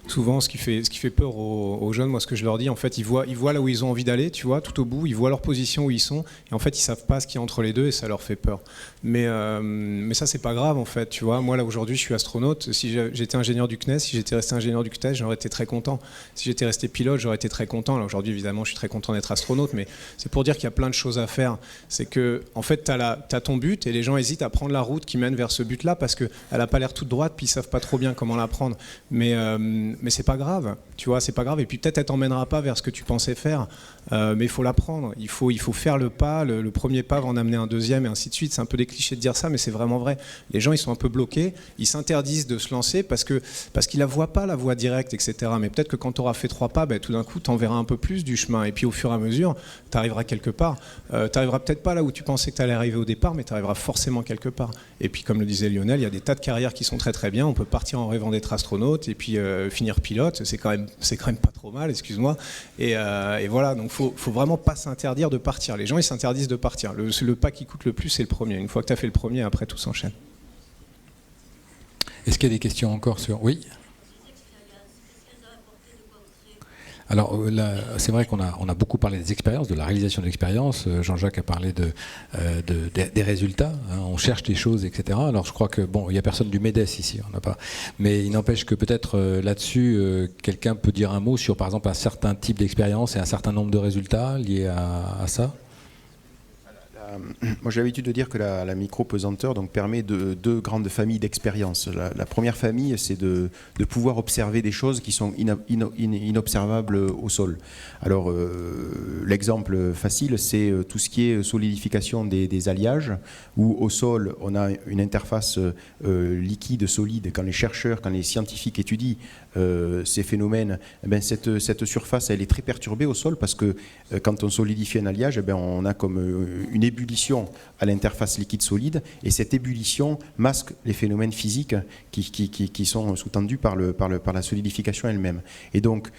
Speaker 20: Souvent, ce qui fait peur aux jeunes, moi, ce que je leur dis, en fait, ils voient là où ils ont envie d'aller, tu vois, tout au bout, ils voient leur position où ils sont, et en fait, ils savent pas ce qu'il y a entre les deux, et ça leur fait peur. Mais ça, c'est pas grave, en fait, tu vois. Moi, là, aujourd'hui, je suis astronaute. Si j'étais ingénieur du CNES, si j'étais resté ingénieur du CNES, j'aurais été très content. Si j'étais resté pilote, j'aurais été très content. Là, aujourd'hui, évidemment, je suis très content d'être astronaute, mais c'est pour dire qu'il y a plein de choses à faire. C'est que, en fait, t'as ton but, et les gens hésitent à prendre la route qui mène vers ce but-là, parce qu'elle a pas l'air toute droite, puis ils savent pas trop bien comment la prendre. Mais mais c'est pas grave, tu vois, c'est pas grave. Et puis peut-être elle t'emmènera pas vers ce que tu pensais faire, mais il faut l'apprendre. Il faut faire le pas, le premier pas va en amener un deuxième et ainsi de suite. C'est un peu des clichés de dire ça, mais c'est vraiment vrai. Les gens, ils sont un peu bloqués, ils s'interdisent de se lancer parce qu'ils la voient pas, la voie directe, etc. Mais peut-être que quand tu auras fait 3 pas, tout d'un coup, tu en verras un peu plus du chemin. Et puis au fur et à mesure, tu arriveras quelque part. Tu arriveras peut-être pas là où tu pensais que tu allais arriver au départ, mais tu arriveras forcément quelque part. Et puis comme le disait Lionel, il y a des tas de carrières qui sont très très bien. On peut partir en rêvant d'être astronaute et puis finir pilote. C'est quand même pas trop mal, excuse-moi. Et voilà, donc faut vraiment pas s'interdire de partir. Les gens, ils s'interdisent de partir. Le pas qui coûte le plus, c'est le premier. Une fois que tu as fait le premier, après tout s'enchaîne.
Speaker 3: Est-ce qu'il y a des questions encore sur... Oui ? Alors c'est vrai qu'on a beaucoup parlé des expériences, de la réalisation de l'expérience. Jean-Jacques a parlé des résultats. Hein, on cherche des choses, etc. Alors je crois que il n'y a personne du MEDES ici, on n'a pas. Mais il n'empêche que peut-être là-dessus, quelqu'un peut dire un mot sur, par exemple, un certain type d'expérience et un certain nombre de résultats liés à ça.
Speaker 4: Moi j'ai l'habitude de dire que la micro-pesanteur permet deux grandes familles d'expériences. La première famille, c'est de pouvoir observer des choses qui sont inobservables au sol. Alors l'exemple facile, c'est tout ce qui est solidification des alliages, où au sol on a une interface liquide-solide. Quand les scientifiques étudient ces phénomènes, cette surface elle est très perturbée au sol parce que quand on solidifie un alliage, on a comme une ébullition à l'interface liquide-solide et cette ébullition masque les phénomènes physiques qui sont sous-tendus par la solidification elle-même. Et donc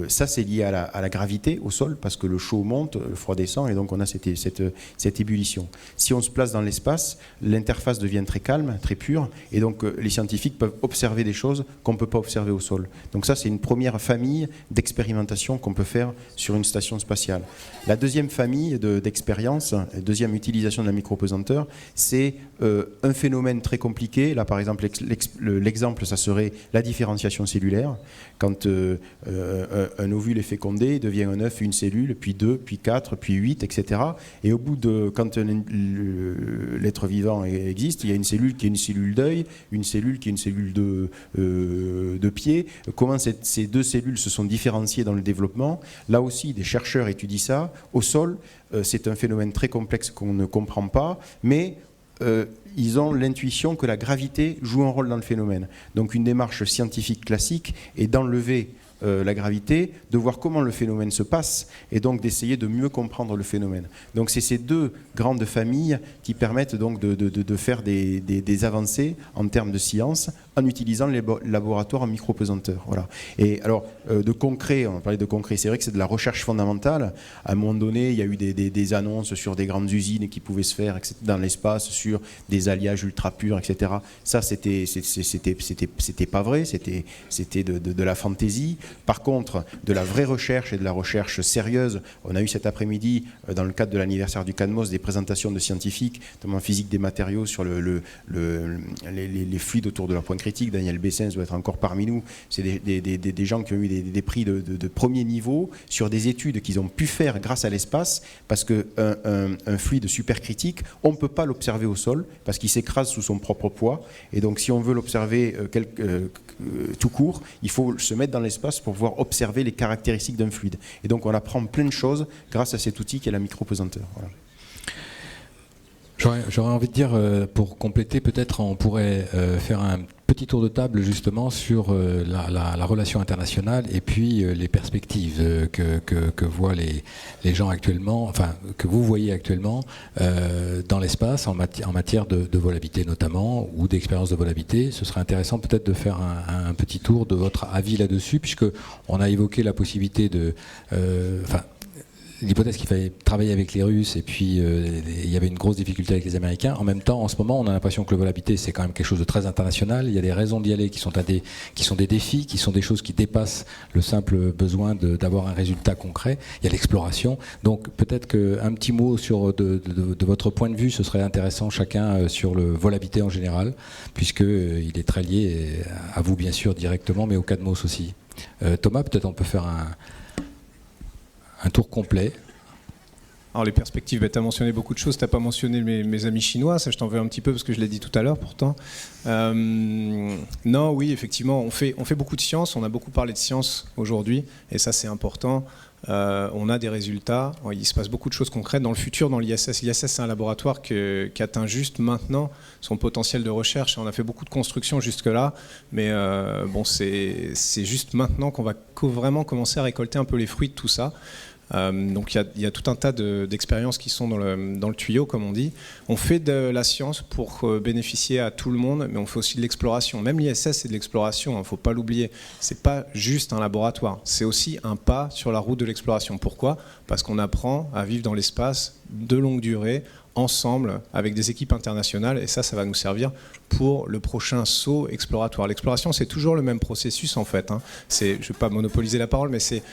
Speaker 4: ça c'est lié à la gravité au sol parce que le chaud monte, le froid descend et donc on a cette ébullition. Si on se place dans l'espace, l'interface devient très calme, très pure et donc les scientifiques peuvent observer des choses qu'on ne peut pas observer au sol. Donc ça c'est une première famille d'expérimentation qu'on peut faire sur une station spatiale. La deuxième famille d'expériences, deuxième utilisation de la micro-pesanteur, c'est un phénomène très compliqué. Là, par exemple, l'exemple, ça serait la différenciation cellulaire. Quand un ovule est fécondé, il devient un œuf, une cellule, puis 2, puis 4, puis 8, etc. Et au bout quand l'être vivant existe, il y a une cellule qui est une cellule d'œil, une cellule qui est une cellule de pied. Comment ces deux cellules se sont différenciées dans le développement? Là aussi, des chercheurs étudient ça. Au sol, c'est un phénomène très complexe qu'on ne comprend pas, mais ils ont l'intuition que la gravité joue un rôle dans le phénomène. Donc une démarche scientifique classique est d'enlever la gravité, de voir comment le phénomène se passe et donc d'essayer de mieux comprendre le phénomène. Donc c'est ces deux grandes familles qui permettent donc de faire des avancées en termes de science en utilisant les laboratoires en micro-pesanteur. Voilà. Et alors de concret, on va parler de concret, c'est vrai que c'est de la recherche fondamentale. À un moment donné, il y a eu des annonces sur des grandes usines qui pouvaient se faire dans l'espace sur des alliages ultra purs, etc. Ça c'était pas vrai, c'était de la fantaisie. Par contre, de la vraie recherche et de la recherche sérieuse, on a eu cet après-midi, dans le cadre de l'anniversaire du CADMOS, des présentations de scientifiques, notamment en physique des matériaux, sur les fluides autour de leur point critique. Daniel Bessens doit être encore parmi nous. C'est des gens qui ont eu des prix de premier niveau sur des études qu'ils ont pu faire grâce à l'espace, parce qu'un fluide supercritique, on ne peut pas l'observer au sol, parce qu'il s'écrase sous son propre poids. Et donc, si on veut l'observer tout court, il faut se mettre dans l'espace pour pouvoir observer les caractéristiques d'un fluide. Et donc on apprend plein de choses grâce à cet outil qui est la micro-pesanteur. Voilà.
Speaker 3: J'aurais envie de dire, pour compléter, peut-être on pourrait faire un petit tour de table justement sur la relation internationale et puis les perspectives que voient les gens actuellement, enfin que vous voyez actuellement dans l'espace en matière de vol habité notamment ou d'expérience de vol habité. Ce serait intéressant peut-être de faire un petit tour de votre avis là-dessus, puisque on a évoqué la possibilité de... l'hypothèse qu'il fallait travailler avec les Russes et puis il y avait une grosse difficulté avec les Américains. En même temps, en ce moment, on a l'impression que le vol habité, c'est quand même quelque chose de très international. Il y a des raisons d'y aller qui sont des défis, qui sont des choses qui dépassent le simple besoin d'avoir un résultat concret. Il y a l'exploration. Donc peut-être qu'un petit mot sur de votre point de vue, ce serait intéressant chacun sur le vol habité en général, puisqu'il est très lié à vous bien sûr directement, mais au CADMOS aussi. Thomas, peut-être on peut faire un tour complet.
Speaker 20: Alors les perspectives, tu as mentionné beaucoup de choses, tu n'as pas mentionné mes amis chinois, ça je t'en veux un petit peu parce que je l'ai dit tout à l'heure pourtant. Non, oui, effectivement, on fait beaucoup de science, on a beaucoup parlé de science aujourd'hui, et ça c'est important. On a des résultats, il se passe beaucoup de choses concrètes dans le futur, dans l'ISS. L'ISS, c'est un laboratoire qui atteint juste maintenant son potentiel de recherche. On a fait beaucoup de constructions jusque-là, mais bon, c'est juste maintenant qu'on va vraiment commencer à récolter un peu les fruits de tout ça. Donc il y a tout un tas d'expériences qui sont dans le tuyau, comme on dit. On fait de la science pour bénéficier à tout le monde, mais on fait aussi de l'exploration. Même l'ISS, c'est de l'exploration, il ne faut pas l'oublier. Ce n'est pas juste un laboratoire, c'est aussi un pas sur la route de l'exploration. Pourquoi ? Parce qu'on apprend à vivre dans l'espace de longue durée, ensemble, avec des équipes internationales, et ça va nous servir pour le prochain saut exploratoire. L'exploration, c'est toujours le même processus, en fait. Je ne vais pas monopoliser la parole, mais c'est...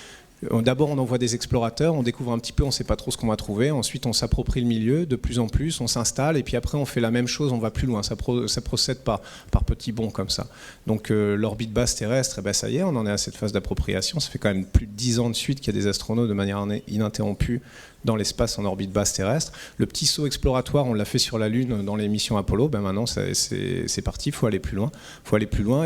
Speaker 20: D'abord, on envoie des explorateurs, on découvre un petit peu, on ne sait pas trop ce qu'on va trouver. Ensuite, on s'approprie le milieu de plus en plus, on s'installe, et puis après, on fait la même chose, on va plus loin. Ça procède par petits bonds comme ça. Donc, l'orbite basse terrestre, ça y est, on en est à cette phase d'appropriation. Ça fait quand même plus de 10 ans de suite qu'il y a des astronautes de manière ininterrompue dans l'espace en orbite basse terrestre. Le petit saut exploratoire, on l'a fait sur la Lune dans les missions Apollo. Maintenant, c'est parti, il faut aller plus loin.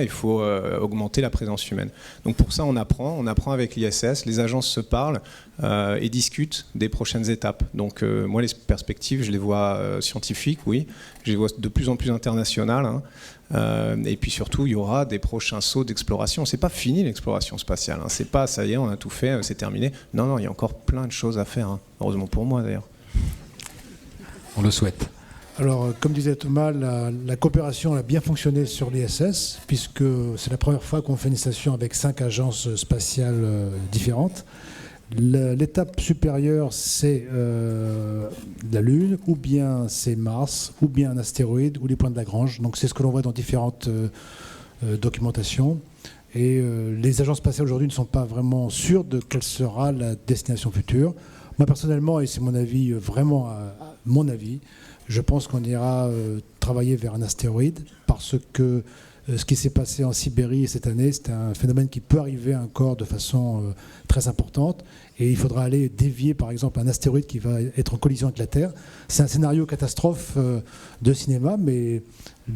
Speaker 20: Il faut augmenter la présence humaine. Donc pour ça, on apprend avec l'ISS. Les agences se parlent et discutent des prochaines étapes. Donc moi, les perspectives, je les vois scientifiques, oui. Je les vois de plus en plus internationales. Et puis surtout, il y aura des prochains sauts d'exploration. C'est pas fini l'exploration spatiale. C'est pas ça y est, on a tout fait, c'est terminé. Non, il y a encore plein de choses à faire. Heureusement pour moi d'ailleurs.
Speaker 3: On le souhaite.
Speaker 7: Alors, comme disait Thomas, la coopération a bien fonctionné sur l'ISS, puisque c'est la première fois qu'on fait une station avec 5 agences spatiales différentes. L'étape supérieure, c'est la Lune, ou bien c'est Mars, ou bien un astéroïde, ou les points de Lagrange. Donc c'est ce que l'on voit dans différentes documentations. Et les agences spatiales aujourd'hui ne sont pas vraiment sûres de quelle sera la destination future. Moi personnellement, et c'est mon avis, vraiment mon avis, je pense qu'on ira travailler vers un astéroïde, parce que ce qui s'est passé en Sibérie cette année, c'est un phénomène qui peut arriver encore de façon très importante. Et il faudra aller dévier, par exemple, un astéroïde qui va être en collision avec la Terre. C'est un scénario catastrophe de cinéma, mais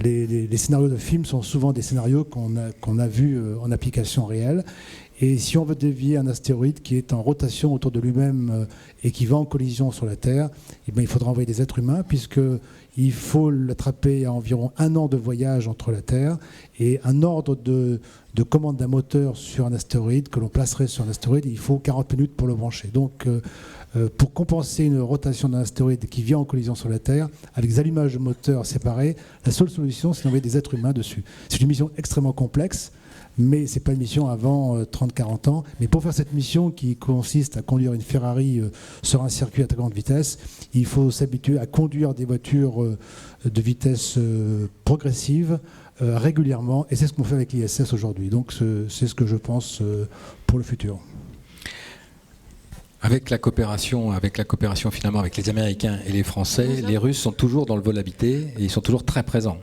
Speaker 7: les scénarios de films sont souvent des scénarios qu'on a vus en application réelle. Et si on veut dévier un astéroïde qui est en rotation autour de lui-même et qui va en collision sur la Terre, il faudra envoyer des êtres humains, puisqu'il faut l'attraper à environ 1 an de voyage entre la Terre, et un ordre de commande d'un moteur sur un astéroïde que l'on placerait sur un astéroïde, il faut 40 minutes pour le brancher. Donc pour compenser une rotation d'un astéroïde qui vient en collision sur la Terre, avec des allumages de moteurs séparés, la seule solution, c'est d'envoyer des êtres humains dessus. C'est une mission extrêmement complexe, mais ce n'est pas une mission avant 30-40 ans. Mais pour faire cette mission qui consiste à conduire une Ferrari sur un circuit à très grande vitesse, il faut s'habituer à conduire des voitures de vitesse progressive régulièrement, et c'est ce qu'on fait avec l'ISS aujourd'hui. Donc c'est ce que je pense pour le futur.
Speaker 3: Avec la coopération finalement avec les Américains et les Français, les Russes sont toujours dans le vol habité et ils sont toujours très présents.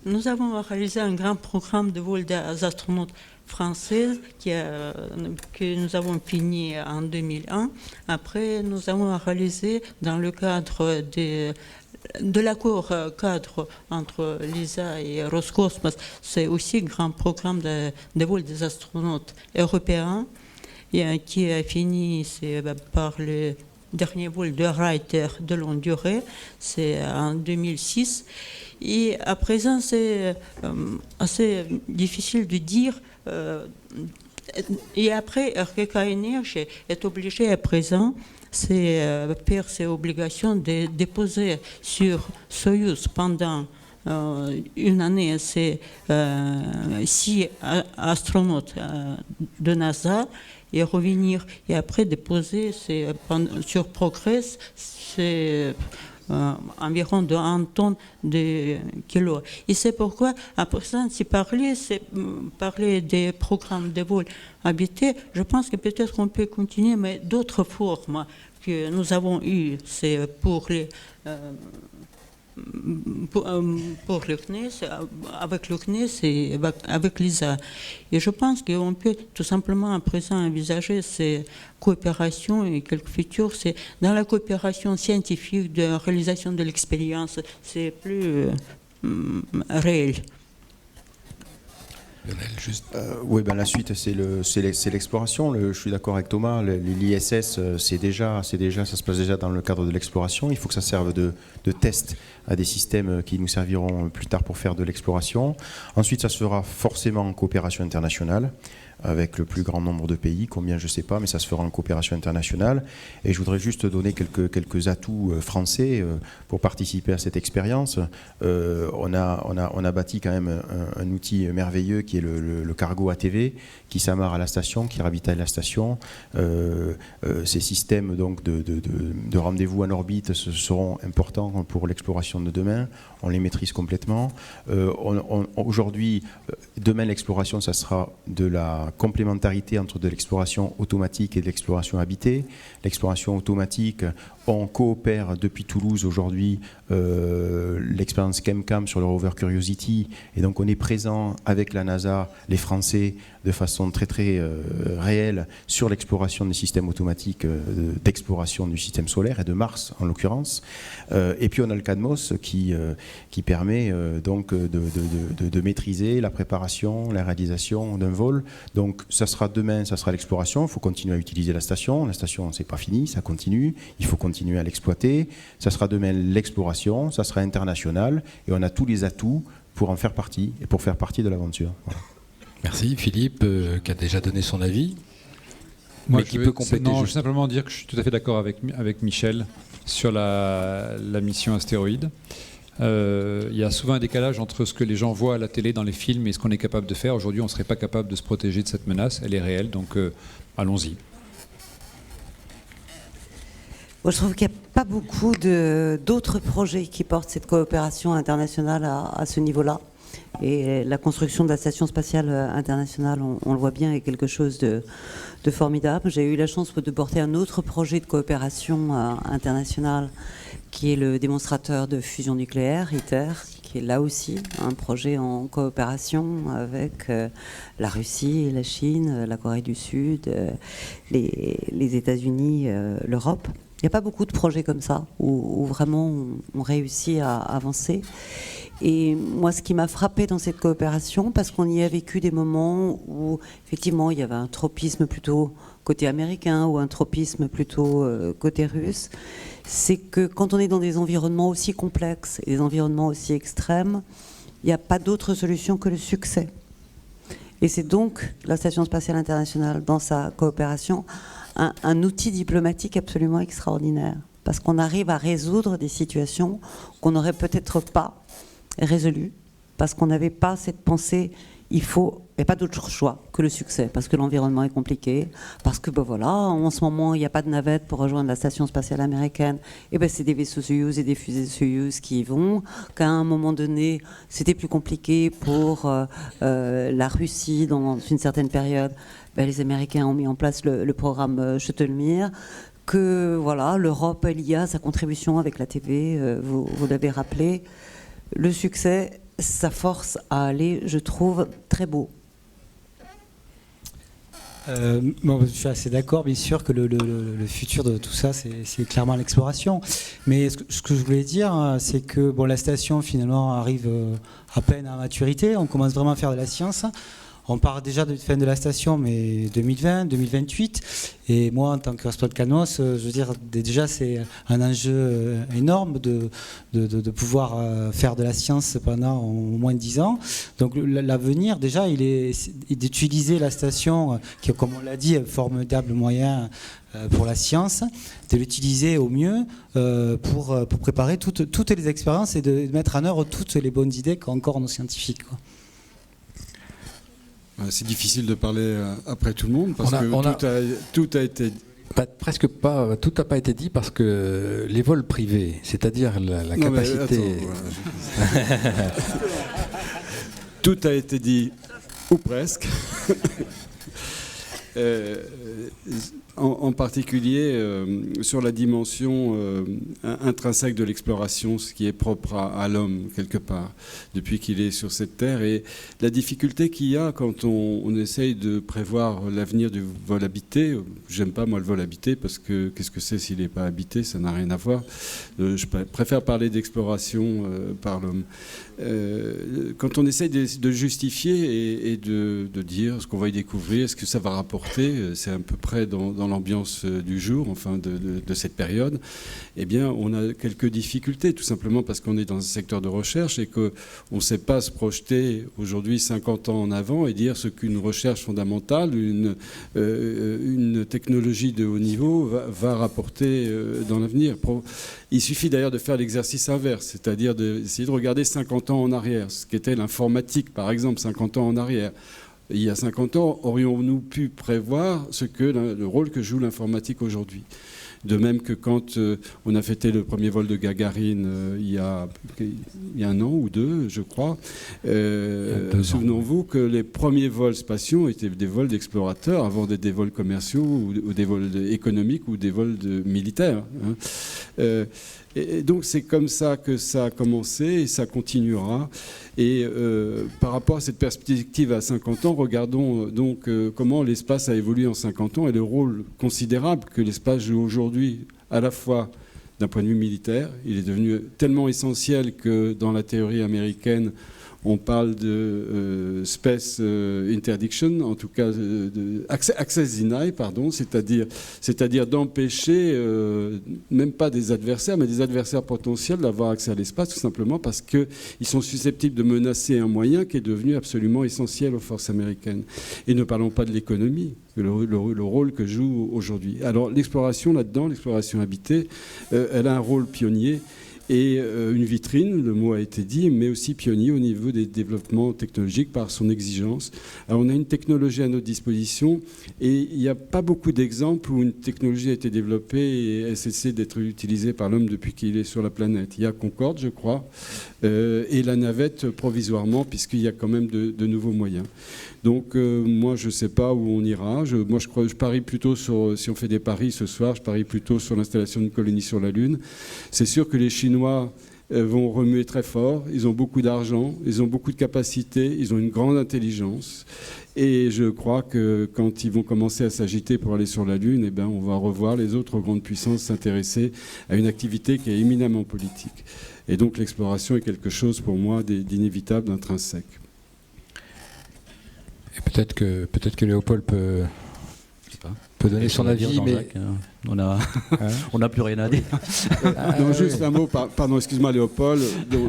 Speaker 6: Nous avons réalisé un grand programme de vol des astronautes français que nous avons fini en 2001. Après, nous avons réalisé dans le cadre de l'accord cadre entre l'ESA et Roscosmos, c'est aussi un grand programme de vol des astronautes européens qui a fini par le dernier vol de Reiter de longue durée, c'est en 2006. Et à présent, c'est assez difficile de dire. Et après, RKK est obligé à présent faire ses obligations de déposer sur Soyuz pendant une année, c'est 6 astronautes de NASA, et revenir et après déposer sur Progress, c'est environ de 1 tonne de kilos. Et c'est pourquoi, à présent, si parler des programmes de vol habité, je pense que peut-être qu'on peut continuer, mais d'autres formes que nous avons eues, c'est pour pour le CNES, avec le CNES et avec l'ISA. Et je pense qu'on peut tout simplement à présent envisager ces coopérations et quelques futurs. C'est dans la coopération scientifique de réalisation de l'expérience, c'est plus réel.
Speaker 4: Oui, ben la suite, c'est l'exploration. Je suis d'accord avec Thomas. L'ISS, ça se passe déjà dans le cadre de l'exploration. Il faut que ça serve de test à des systèmes qui nous serviront plus tard pour faire de l'exploration. Ensuite, ça se fera forcément en coopération internationale, avec le plus grand nombre de pays, combien je ne sais pas, mais ça se fera en coopération internationale. Et je voudrais juste donner quelques atouts français pour participer à cette expérience. On a bâti quand même un outil merveilleux qui est le cargo ATV, qui s'amarre à la station, qui ravitaille la station. Ces systèmes donc, de rendez-vous en orbite seront importants pour l'exploration de demain. On les maîtrise complètement. Aujourd'hui, demain, l'exploration, ça sera de la complémentarité entre de l'exploration automatique et de l'exploration habitée. L'exploration automatique, on coopère depuis Toulouse aujourd'hui l'expérience ChemCam sur le rover Curiosity, et donc on est présent avec la NASA, les Français, de façon très très réelle sur l'exploration des systèmes automatiques d'exploration du système solaire et de Mars en l'occurrence. Et puis on a le CADMOS qui permet donc de maîtriser la préparation, la réalisation d'un vol. Donc ça sera demain, ça sera l'exploration. Il faut continuer à utiliser la station. La station, c'est pas fini, ça continue. Il faut continuer à l'exploiter. Ça sera demain l'exploration, ça sera international, et on a tous les atouts pour en faire partie et pour faire partie de l'aventure. Voilà.
Speaker 3: Merci. Philippe, qui a déjà donné son avis.
Speaker 19: Moi,
Speaker 3: mais qui peut compléter.
Speaker 19: Je veux simplement dire que je suis tout à fait d'accord avec Michel sur la mission astéroïde. Il y a souvent un décalage entre ce que les gens voient à la télé, dans les films, et ce qu'on est capable de faire. Aujourd'hui, on ne serait pas capable de se protéger de cette menace. Elle est réelle, donc allons-y.
Speaker 13: Moi, je trouve qu'il n'y a pas beaucoup d'autres projets qui portent cette coopération internationale à ce niveau-là. Et la construction de la Station spatiale internationale, on le voit bien, est quelque chose de formidable. J'ai eu la chance de porter un autre projet de coopération internationale, qui est le démonstrateur de fusion nucléaire, ITER, qui est là aussi un projet en coopération avec la Russie, la Chine, la Corée du Sud, les États-Unis, l'Europe. Il n'y a pas beaucoup de projets comme ça où vraiment on réussit à avancer. Et moi, ce qui m'a frappé dans cette coopération, parce qu'on y a vécu des moments où effectivement il y avait un tropisme plutôt côté américain ou un tropisme plutôt côté russe, c'est que quand on est dans des environnements aussi complexes et des environnements aussi extrêmes, il n'y a pas d'autre solution que le succès. Et c'est donc la Station spatiale internationale, dans sa coopération, un outil diplomatique absolument extraordinaire, parce qu'on arrive à résoudre des situations qu'on n'aurait peut-être pas résolues, parce qu'on n'avait pas cette pensée, il n'y a pas d'autre choix que le succès, parce que l'environnement est compliqué, parce que voilà, en ce moment il n'y a pas de navette pour rejoindre la Station spatiale américaine, et c'est des vaisseaux Soyouz et des fusées Soyouz qui y vont, qu'à un moment donné c'était plus compliqué pour la Russie dans une certaine période. Les Américains ont mis en place le programme Shuttle-Mir, que voilà, l'Europe, elle y a sa contribution avec la TV, vous l'avez rappelé. Le succès, ça force à aller, je trouve, très beau.
Speaker 5: Je suis assez d'accord, bien sûr, que le futur de tout ça, c'est clairement l'exploration. Mais ce que je voulais dire, c'est que la station, finalement, arrive à peine à maturité. On commence vraiment à faire de la science. On part déjà de fin de la station, mais 2020, 2028. Et moi, en tant que responsable de CADMOS, je veux dire, déjà, c'est un enjeu énorme de pouvoir faire de la science pendant au moins 10 ans. Donc l'avenir, déjà, il est d'utiliser la station, qui est, comme on l'a dit, un formidable moyen pour la science, de l'utiliser au mieux pour préparer toutes les expériences et de mettre en œuvre toutes les bonnes idées qu'ont encore nos scientifiques, quoi.
Speaker 8: C'est difficile de parler après tout le monde parce que tout a été...
Speaker 3: Presque pas, tout n'a pas été dit parce que les vols privés, c'est-à-dire la capacité...
Speaker 8: Tout a été dit, ou presque. en particulier sur la dimension intrinsèque de l'exploration, ce qui est propre à l'homme quelque part, depuis qu'il est sur cette terre, et la difficulté qu'il y a quand on essaye de prévoir l'avenir du vol habité. J'aime pas moi le vol habité parce que qu'est-ce que c'est s'il n'est pas habité, ça n'a rien à voir. Je préfère parler d'exploration par l'homme. Quand on essaye de justifier et de dire ce qu'on va y découvrir, ce que ça va rapporter, c'est à peu près dans l'ambiance du jour, enfin de cette période, eh bien on a quelques difficultés, tout simplement parce qu'on est dans un secteur de recherche et qu'on ne sait pas se projeter aujourd'hui 50 ans en avant et dire ce qu'une recherche fondamentale, une technologie de haut niveau va rapporter dans l'avenir. Il suffit d'ailleurs de faire l'exercice inverse, c'est-à-dire d'essayer de regarder 50 ans en arrière, ce qu'était l'informatique par exemple 50 ans en arrière. Il y a 50 ans, aurions-nous pu prévoir le rôle que joue l'informatique aujourd'hui ? De même que quand on a fêté le premier vol de Gagarine il y a un an ou deux, je crois, souvenons-vous que les premiers vols spatiaux étaient des vols d'explorateurs avant d'être des vols commerciaux ou des vols économiques ou des vols militaires. Et donc c'est comme ça que ça a commencé et ça continuera. Et par rapport à cette perspective à 50 ans, regardons donc comment l'espace a évolué en 50 ans et le rôle considérable que l'espace joue aujourd'hui, à la fois d'un point de vue militaire. Il est devenu tellement essentiel que dans la théorie américaine, on parle de space interdiction, en tout cas access deny, pardon, c'est-à-dire d'empêcher même pas des adversaires, mais des adversaires potentiels d'avoir accès à l'espace, tout simplement parce qu'ils sont susceptibles de menacer un moyen qui est devenu absolument essentiel aux forces américaines. Et ne parlons pas de l'économie, le rôle que joue aujourd'hui. Alors l'exploration là-dedans, l'exploration habitée, elle a un rôle pionnier. Et une vitrine, le mot a été dit, mais aussi pionnier au niveau des développements technologiques par son exigence. Alors on a une technologie à notre disposition et il n'y a pas beaucoup d'exemples où une technologie a été développée et a cessé d'être utilisée par l'homme depuis qu'il est sur la planète. Il y a Concorde, je crois, et la navette provisoirement, puisqu'il y a quand même de nouveaux moyens. Donc moi, je ne sais pas où on ira. Je parie plutôt sur, si on fait des paris ce soir, je parie plutôt sur l'installation d'une colonie sur la Lune. C'est sûr que les Chinois vont remuer très fort. Ils ont beaucoup d'argent, ils ont beaucoup de capacités, ils ont une grande intelligence. Et je crois que quand ils vont commencer à s'agiter pour aller sur la Lune, eh ben, on va revoir les autres grandes puissances s'intéresser à une activité qui est éminemment politique. Et donc l'exploration est quelque chose pour moi d'inévitable, d'intrinsèque.
Speaker 3: Et peut-être que Léopold peut donner son avis, mais
Speaker 14: on n'a plus rien à dire.
Speaker 8: Donc, juste un mot, pardon, excuse-moi Léopold.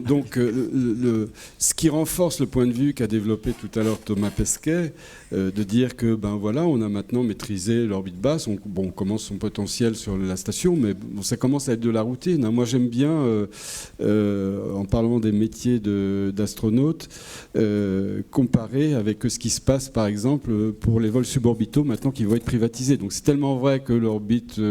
Speaker 8: Donc, ce qui renforce le point de vue qu'a développé tout à l'heure Thomas Pesquet, de dire que ben voilà, on a maintenant maîtrisé l'orbite basse, on commence son potentiel sur la station, mais bon, ça commence à être de la routine. Moi, j'aime bien, en parlant des métiers d'astronaute, comparer avec ce qui se passe, par exemple, pour les vols suborbitaux maintenant qui vont être privatisés. Donc, c'est tellement vrai que l'orbite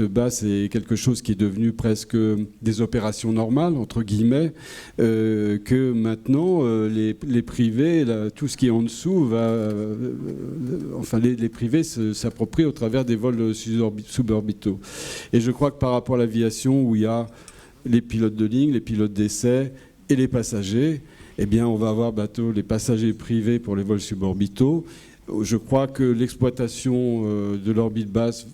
Speaker 8: basse est quelque chose qui est devenu presque des opérations normales, entre guillemets, que maintenant, les privés, tout ce qui est en dessous, les privés s'approprient au travers des vols suborbitaux. Et je crois que par rapport à l'aviation, où il y a les pilotes de ligne, les pilotes d'essai et les passagers, eh bien, on va avoir bientôt les passagers privés pour les vols suborbitaux. Je crois que l'exploitation de l'orbite basse,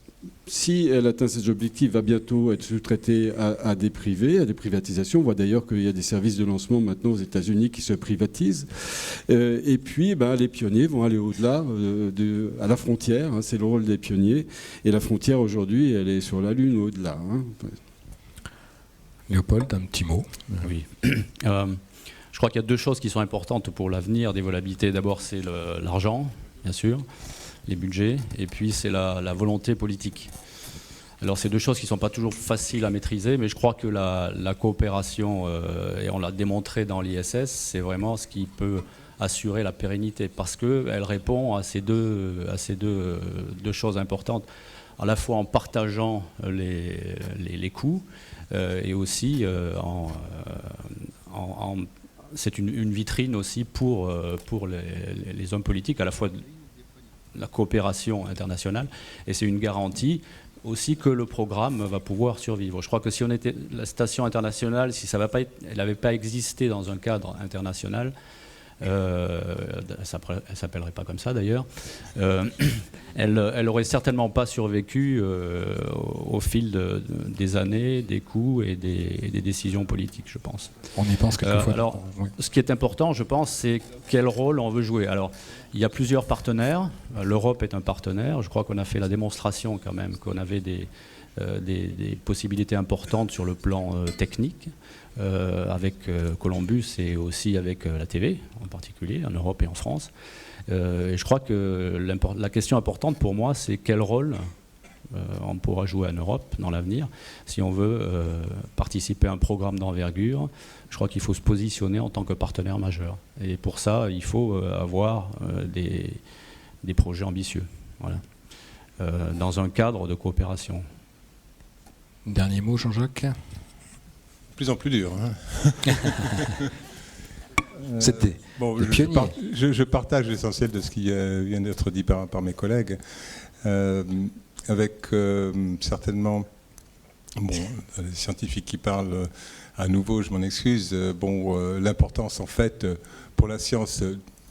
Speaker 8: si elle atteint ses objectifs, va bientôt être sous-traitée à des privés, à des privatisations. On voit d'ailleurs qu'il y a des services de lancement maintenant aux États-Unis qui se privatisent. Et puis, les pionniers vont aller au-delà, à la frontière. C'est le rôle des pionniers. Et la frontière, aujourd'hui, elle est sur la Lune ou au-delà.
Speaker 3: Léopold, un petit mot.
Speaker 14: Oui. Je crois qu'il y a deux choses qui sont importantes pour l'avenir des vols habités. D'abord, c'est l'argent, bien sûr, les budgets, et puis c'est la volonté politique. Alors, c'est deux choses qui ne sont pas toujours faciles à maîtriser, mais je crois que la coopération, et on l'a démontré dans l'ISS, c'est vraiment ce qui peut assurer la pérennité, parce qu'elle répond à ces deux choses importantes, à la fois en partageant les coûts, et aussi c'est une vitrine aussi pour les hommes politiques, à la fois la coopération internationale, et c'est une garantie aussi que le programme va pouvoir survivre. Je crois que si on était la station internationale, si elle n'avait pas existé dans un cadre international, elle s'appellerait pas comme ça d'ailleurs, elle aurait certainement pas survécu au fil des années, des coups et des décisions politiques, je pense.
Speaker 3: On y pense quelquefois.
Speaker 14: Alors, ce qui est important, je pense, c'est quel rôle on veut jouer. Alors, il y a plusieurs partenaires. L'Europe est un partenaire. Je crois qu'on a fait la démonstration quand même qu'on avait des possibilités importantes sur le plan technique. Avec Columbus et aussi avec la TV en particulier, en Europe et en France. Et je crois que la question importante pour moi, c'est quel rôle on pourra jouer en Europe dans l'avenir. Si on veut participer à un programme d'envergure, je crois qu'il faut se positionner en tant que partenaire majeur. Et pour ça, il faut avoir des projets ambitieux, voilà, dans un cadre de coopération.
Speaker 3: Dernier mot, Jean-Jacques ?
Speaker 18: Plus en plus dur. Hein.
Speaker 3: C'était
Speaker 18: je partage l'essentiel de ce qui vient d'être dit par mes collègues, avec certainement les scientifiques qui parlent à nouveau, je m'en excuse, l'importance en fait pour la science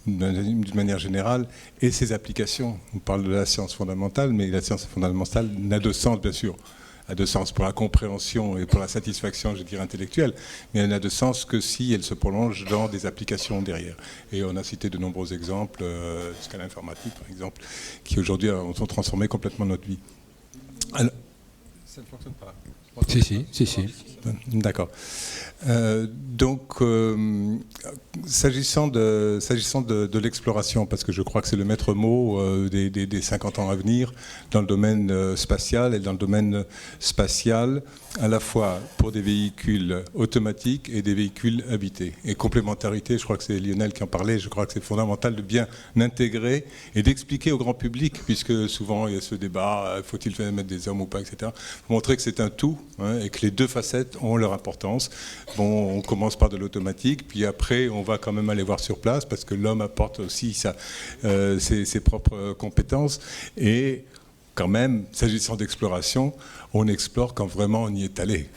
Speaker 18: d'une manière générale et ses applications. On parle de la science fondamentale, mais la science fondamentale n'a de sens, bien sûr. A de sens pour la compréhension et pour la satisfaction, je dirais, intellectuelle, mais elle n'a de sens que si elle se prolonge dans des applications derrière. Et on a cité de nombreux exemples, scanner informatique par exemple, qui aujourd'hui ont transformé complètement notre vie. Alors, ça ne fonctionne pas.
Speaker 3: Si.
Speaker 18: D'accord. S'agissant de l'exploration, parce que je crois que c'est le maître mot des 50 ans à venir dans le domaine spatial, et dans le domaine spatial à la fois pour des véhicules automatiques et des véhicules habités. Et complémentarité, je crois que c'est Lionel qui en parlait, je crois que c'est fondamental de bien intégrer et d'expliquer au grand public, puisque souvent il y a ce débat, faut-il mettre des hommes ou pas, etc. Pour montrer que c'est un tout, hein, et que les deux facettes ont leur importance. On commence par de l'automatique, puis après on va quand même aller voir sur place, parce que l'homme apporte aussi ses propres compétences. Et quand même, s'agissant d'exploration, on explore quand vraiment on y est allé,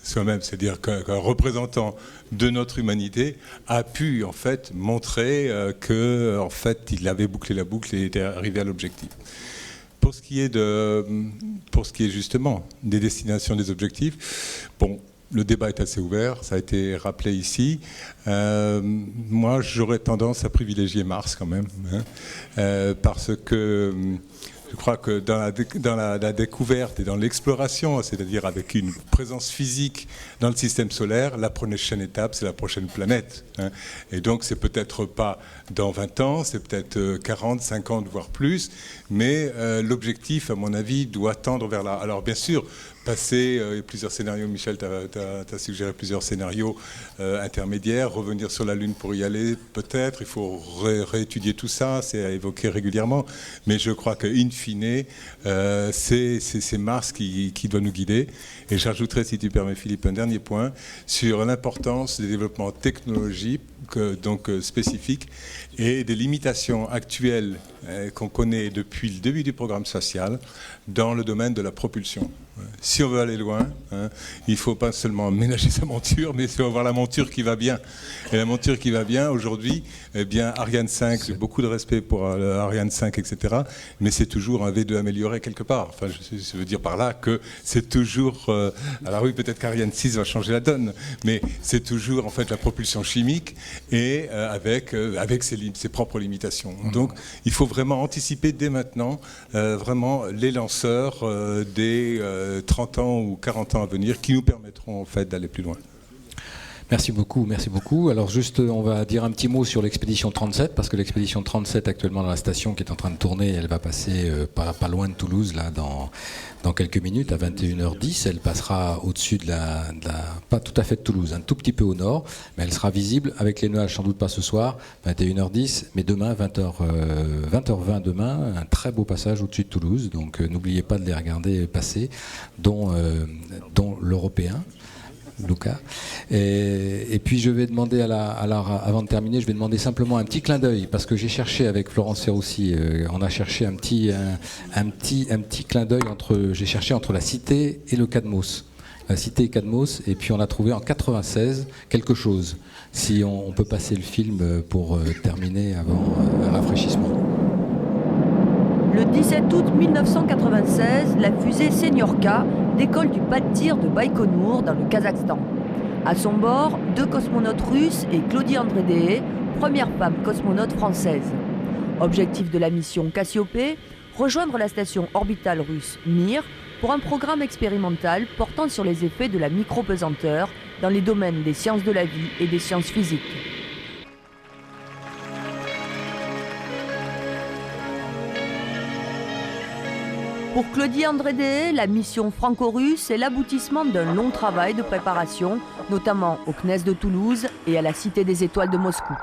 Speaker 18: soi-même. C'est-à-dire qu'un représentant de notre humanité a pu en fait montrer que en fait il avait bouclé la boucle et était arrivé à l'objectif. Pour ce qui est justement des destinations, des objectifs, le débat est assez ouvert, ça a été rappelé ici. Moi, j'aurais tendance à privilégier Mars quand même, hein, parce que je crois que dans la découverte et dans l'exploration, c'est-à-dire avec une présence physique dans le système solaire, la prochaine étape, c'est la prochaine planète. Hein. Et donc, c'est peut-être pas dans 20 ans, c'est peut-être 40, 50, voire plus, mais l'objectif, à mon avis, doit tendre vers là. Alors, bien sûr, passer plusieurs scénarios, Michel, tu as suggéré plusieurs scénarios intermédiaires, revenir sur la Lune pour y aller, peut-être, il faut réétudier tout ça, c'est à évoquer régulièrement, mais je crois qu'in fine, c'est Mars qui doit nous guider. Et j'ajouterai, si tu permets Philippe, un dernier point sur l'importance des développements technologiques, donc spécifiques, et des limitations actuelles qu'on connaît depuis le début du programme spatial dans le domaine de la propulsion. Si on veut aller loin, hein, il ne faut pas seulement ménager sa monture, mais il faut avoir la monture qui va bien. Et la monture qui va bien, aujourd'hui, eh bien, Ariane 5, j'ai beaucoup de respect pour Ariane 5, etc., mais c'est toujours un V2 amélioré quelque part. Enfin, je veux dire par là que c'est toujours... alors oui, peut-être qu'Ariane 6 va changer la donne, mais c'est toujours en fait la propulsion chimique et avec ses propres limitations. Donc, il faut vraiment anticiper dès maintenant vraiment les lanceurs des 30 ans ou 40 ans à venir qui nous permettront en fait d'aller plus loin.
Speaker 3: Merci beaucoup, merci beaucoup. Alors juste, on va dire un petit mot sur l'expédition 37, parce que l'expédition 37 actuellement dans la station qui est en train de tourner, elle va passer pas loin de Toulouse, là, dans quelques minutes, à 21h10. Elle passera au-dessus de pas tout à fait de Toulouse, un tout petit peu au nord, mais elle sera visible avec les nuages, sans doute pas ce soir, 21h10, mais demain, 20h20 demain, un très beau passage au-dessus de Toulouse, donc n'oubliez pas de les regarder passer, dont l'Européen. Luca. Et puis je vais demander avant de terminer, je vais demander simplement un petit clin d'œil, parce que j'ai cherché avec Florence Ferroussi, on a cherché un petit clin d'œil j'ai cherché entre la Cité et le Cadmos. La Cité et Cadmos, et puis on a trouvé en 96 quelque chose. Si on peut passer le film pour terminer avant un rafraîchissement.
Speaker 1: Le 17 août 1996, la fusée Seniorka décolle du pas de tir de Baïkonour dans le Kazakhstan. À son bord, 2 cosmonautes russes et Claudie Andrédée, première femme cosmonaute française. Objectif de la mission Cassiopée, rejoindre la station orbitale russe Mir pour un programme expérimental portant sur les effets de la micropesanteur dans les domaines des sciences de la vie et des sciences physiques. Pour Claudie Andrédée, la mission franco-russe est l'aboutissement d'un long travail de préparation, notamment au CNES de Toulouse et à la Cité des Étoiles de Moscou.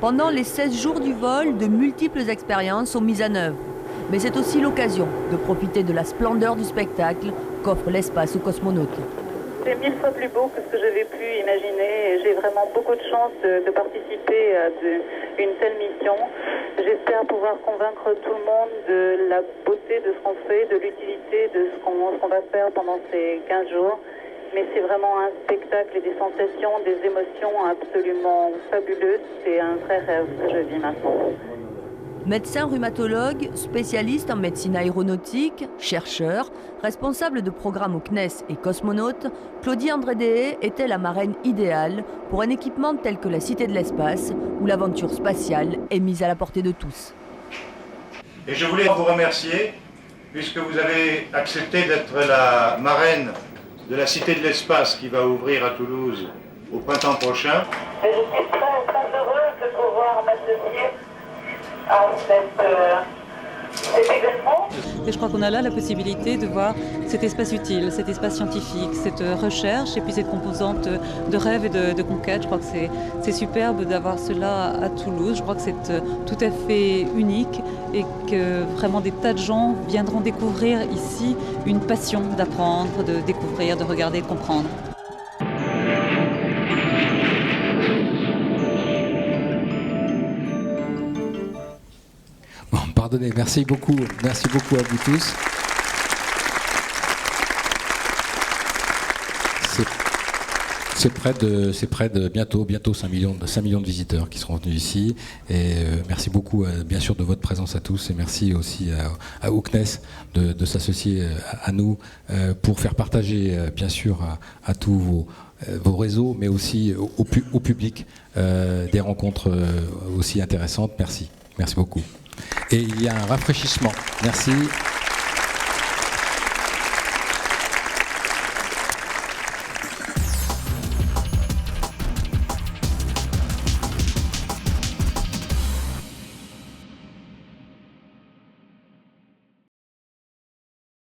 Speaker 1: Pendant les 16 jours du vol, de multiples expériences sont mises en œuvre. Mais c'est aussi l'occasion de profiter de la splendeur du spectacle qu'offre l'espace aux cosmonautes.
Speaker 22: C'est 1000 fois plus beau que ce que j'avais pu imaginer et j'ai vraiment beaucoup de chance de participer à une telle mission. J'espère pouvoir convaincre tout le monde de la beauté de ce qu'on fait, de l'utilité de ce qu'on va faire pendant ces 15 jours. Mais c'est vraiment un spectacle et des sensations, des émotions absolument fabuleuses. C'est un vrai rêve que je vis maintenant.
Speaker 1: Médecin rhumatologue, spécialiste en médecine aéronautique, chercheur, responsable de programme au CNES et cosmonaute, Claudie Andrédée était la marraine idéale pour un équipement tel que la Cité de l'Espace, où l'aventure spatiale est mise à la portée de tous.
Speaker 23: Et je voulais vous remercier, puisque vous avez accepté d'être la marraine de la Cité de l'Espace qui va ouvrir à Toulouse au printemps prochain.
Speaker 22: Et je suis très heureuse de pouvoir m'associer à cet événement.
Speaker 16: Et je crois qu'on a là la possibilité de voir cet espace utile, cet espace scientifique, cette recherche et puis cette composante de rêve et de conquête. Je crois que c'est superbe d'avoir cela à Toulouse. Je crois que c'est tout à fait unique et que vraiment des tas de gens viendront découvrir ici une passion d'apprendre, de découvrir, de regarder, de comprendre.
Speaker 3: Pardonnez, merci beaucoup à vous tous. C'est près de bientôt 5 millions de visiteurs qui seront venus ici. Et merci beaucoup, bien sûr, de votre présence à tous. Et merci aussi au CNES de s'associer à nous pour faire partager, bien sûr, à tous vos réseaux, mais aussi au public, des rencontres aussi intéressantes. Merci beaucoup. Et il y a un rafraîchissement. Merci.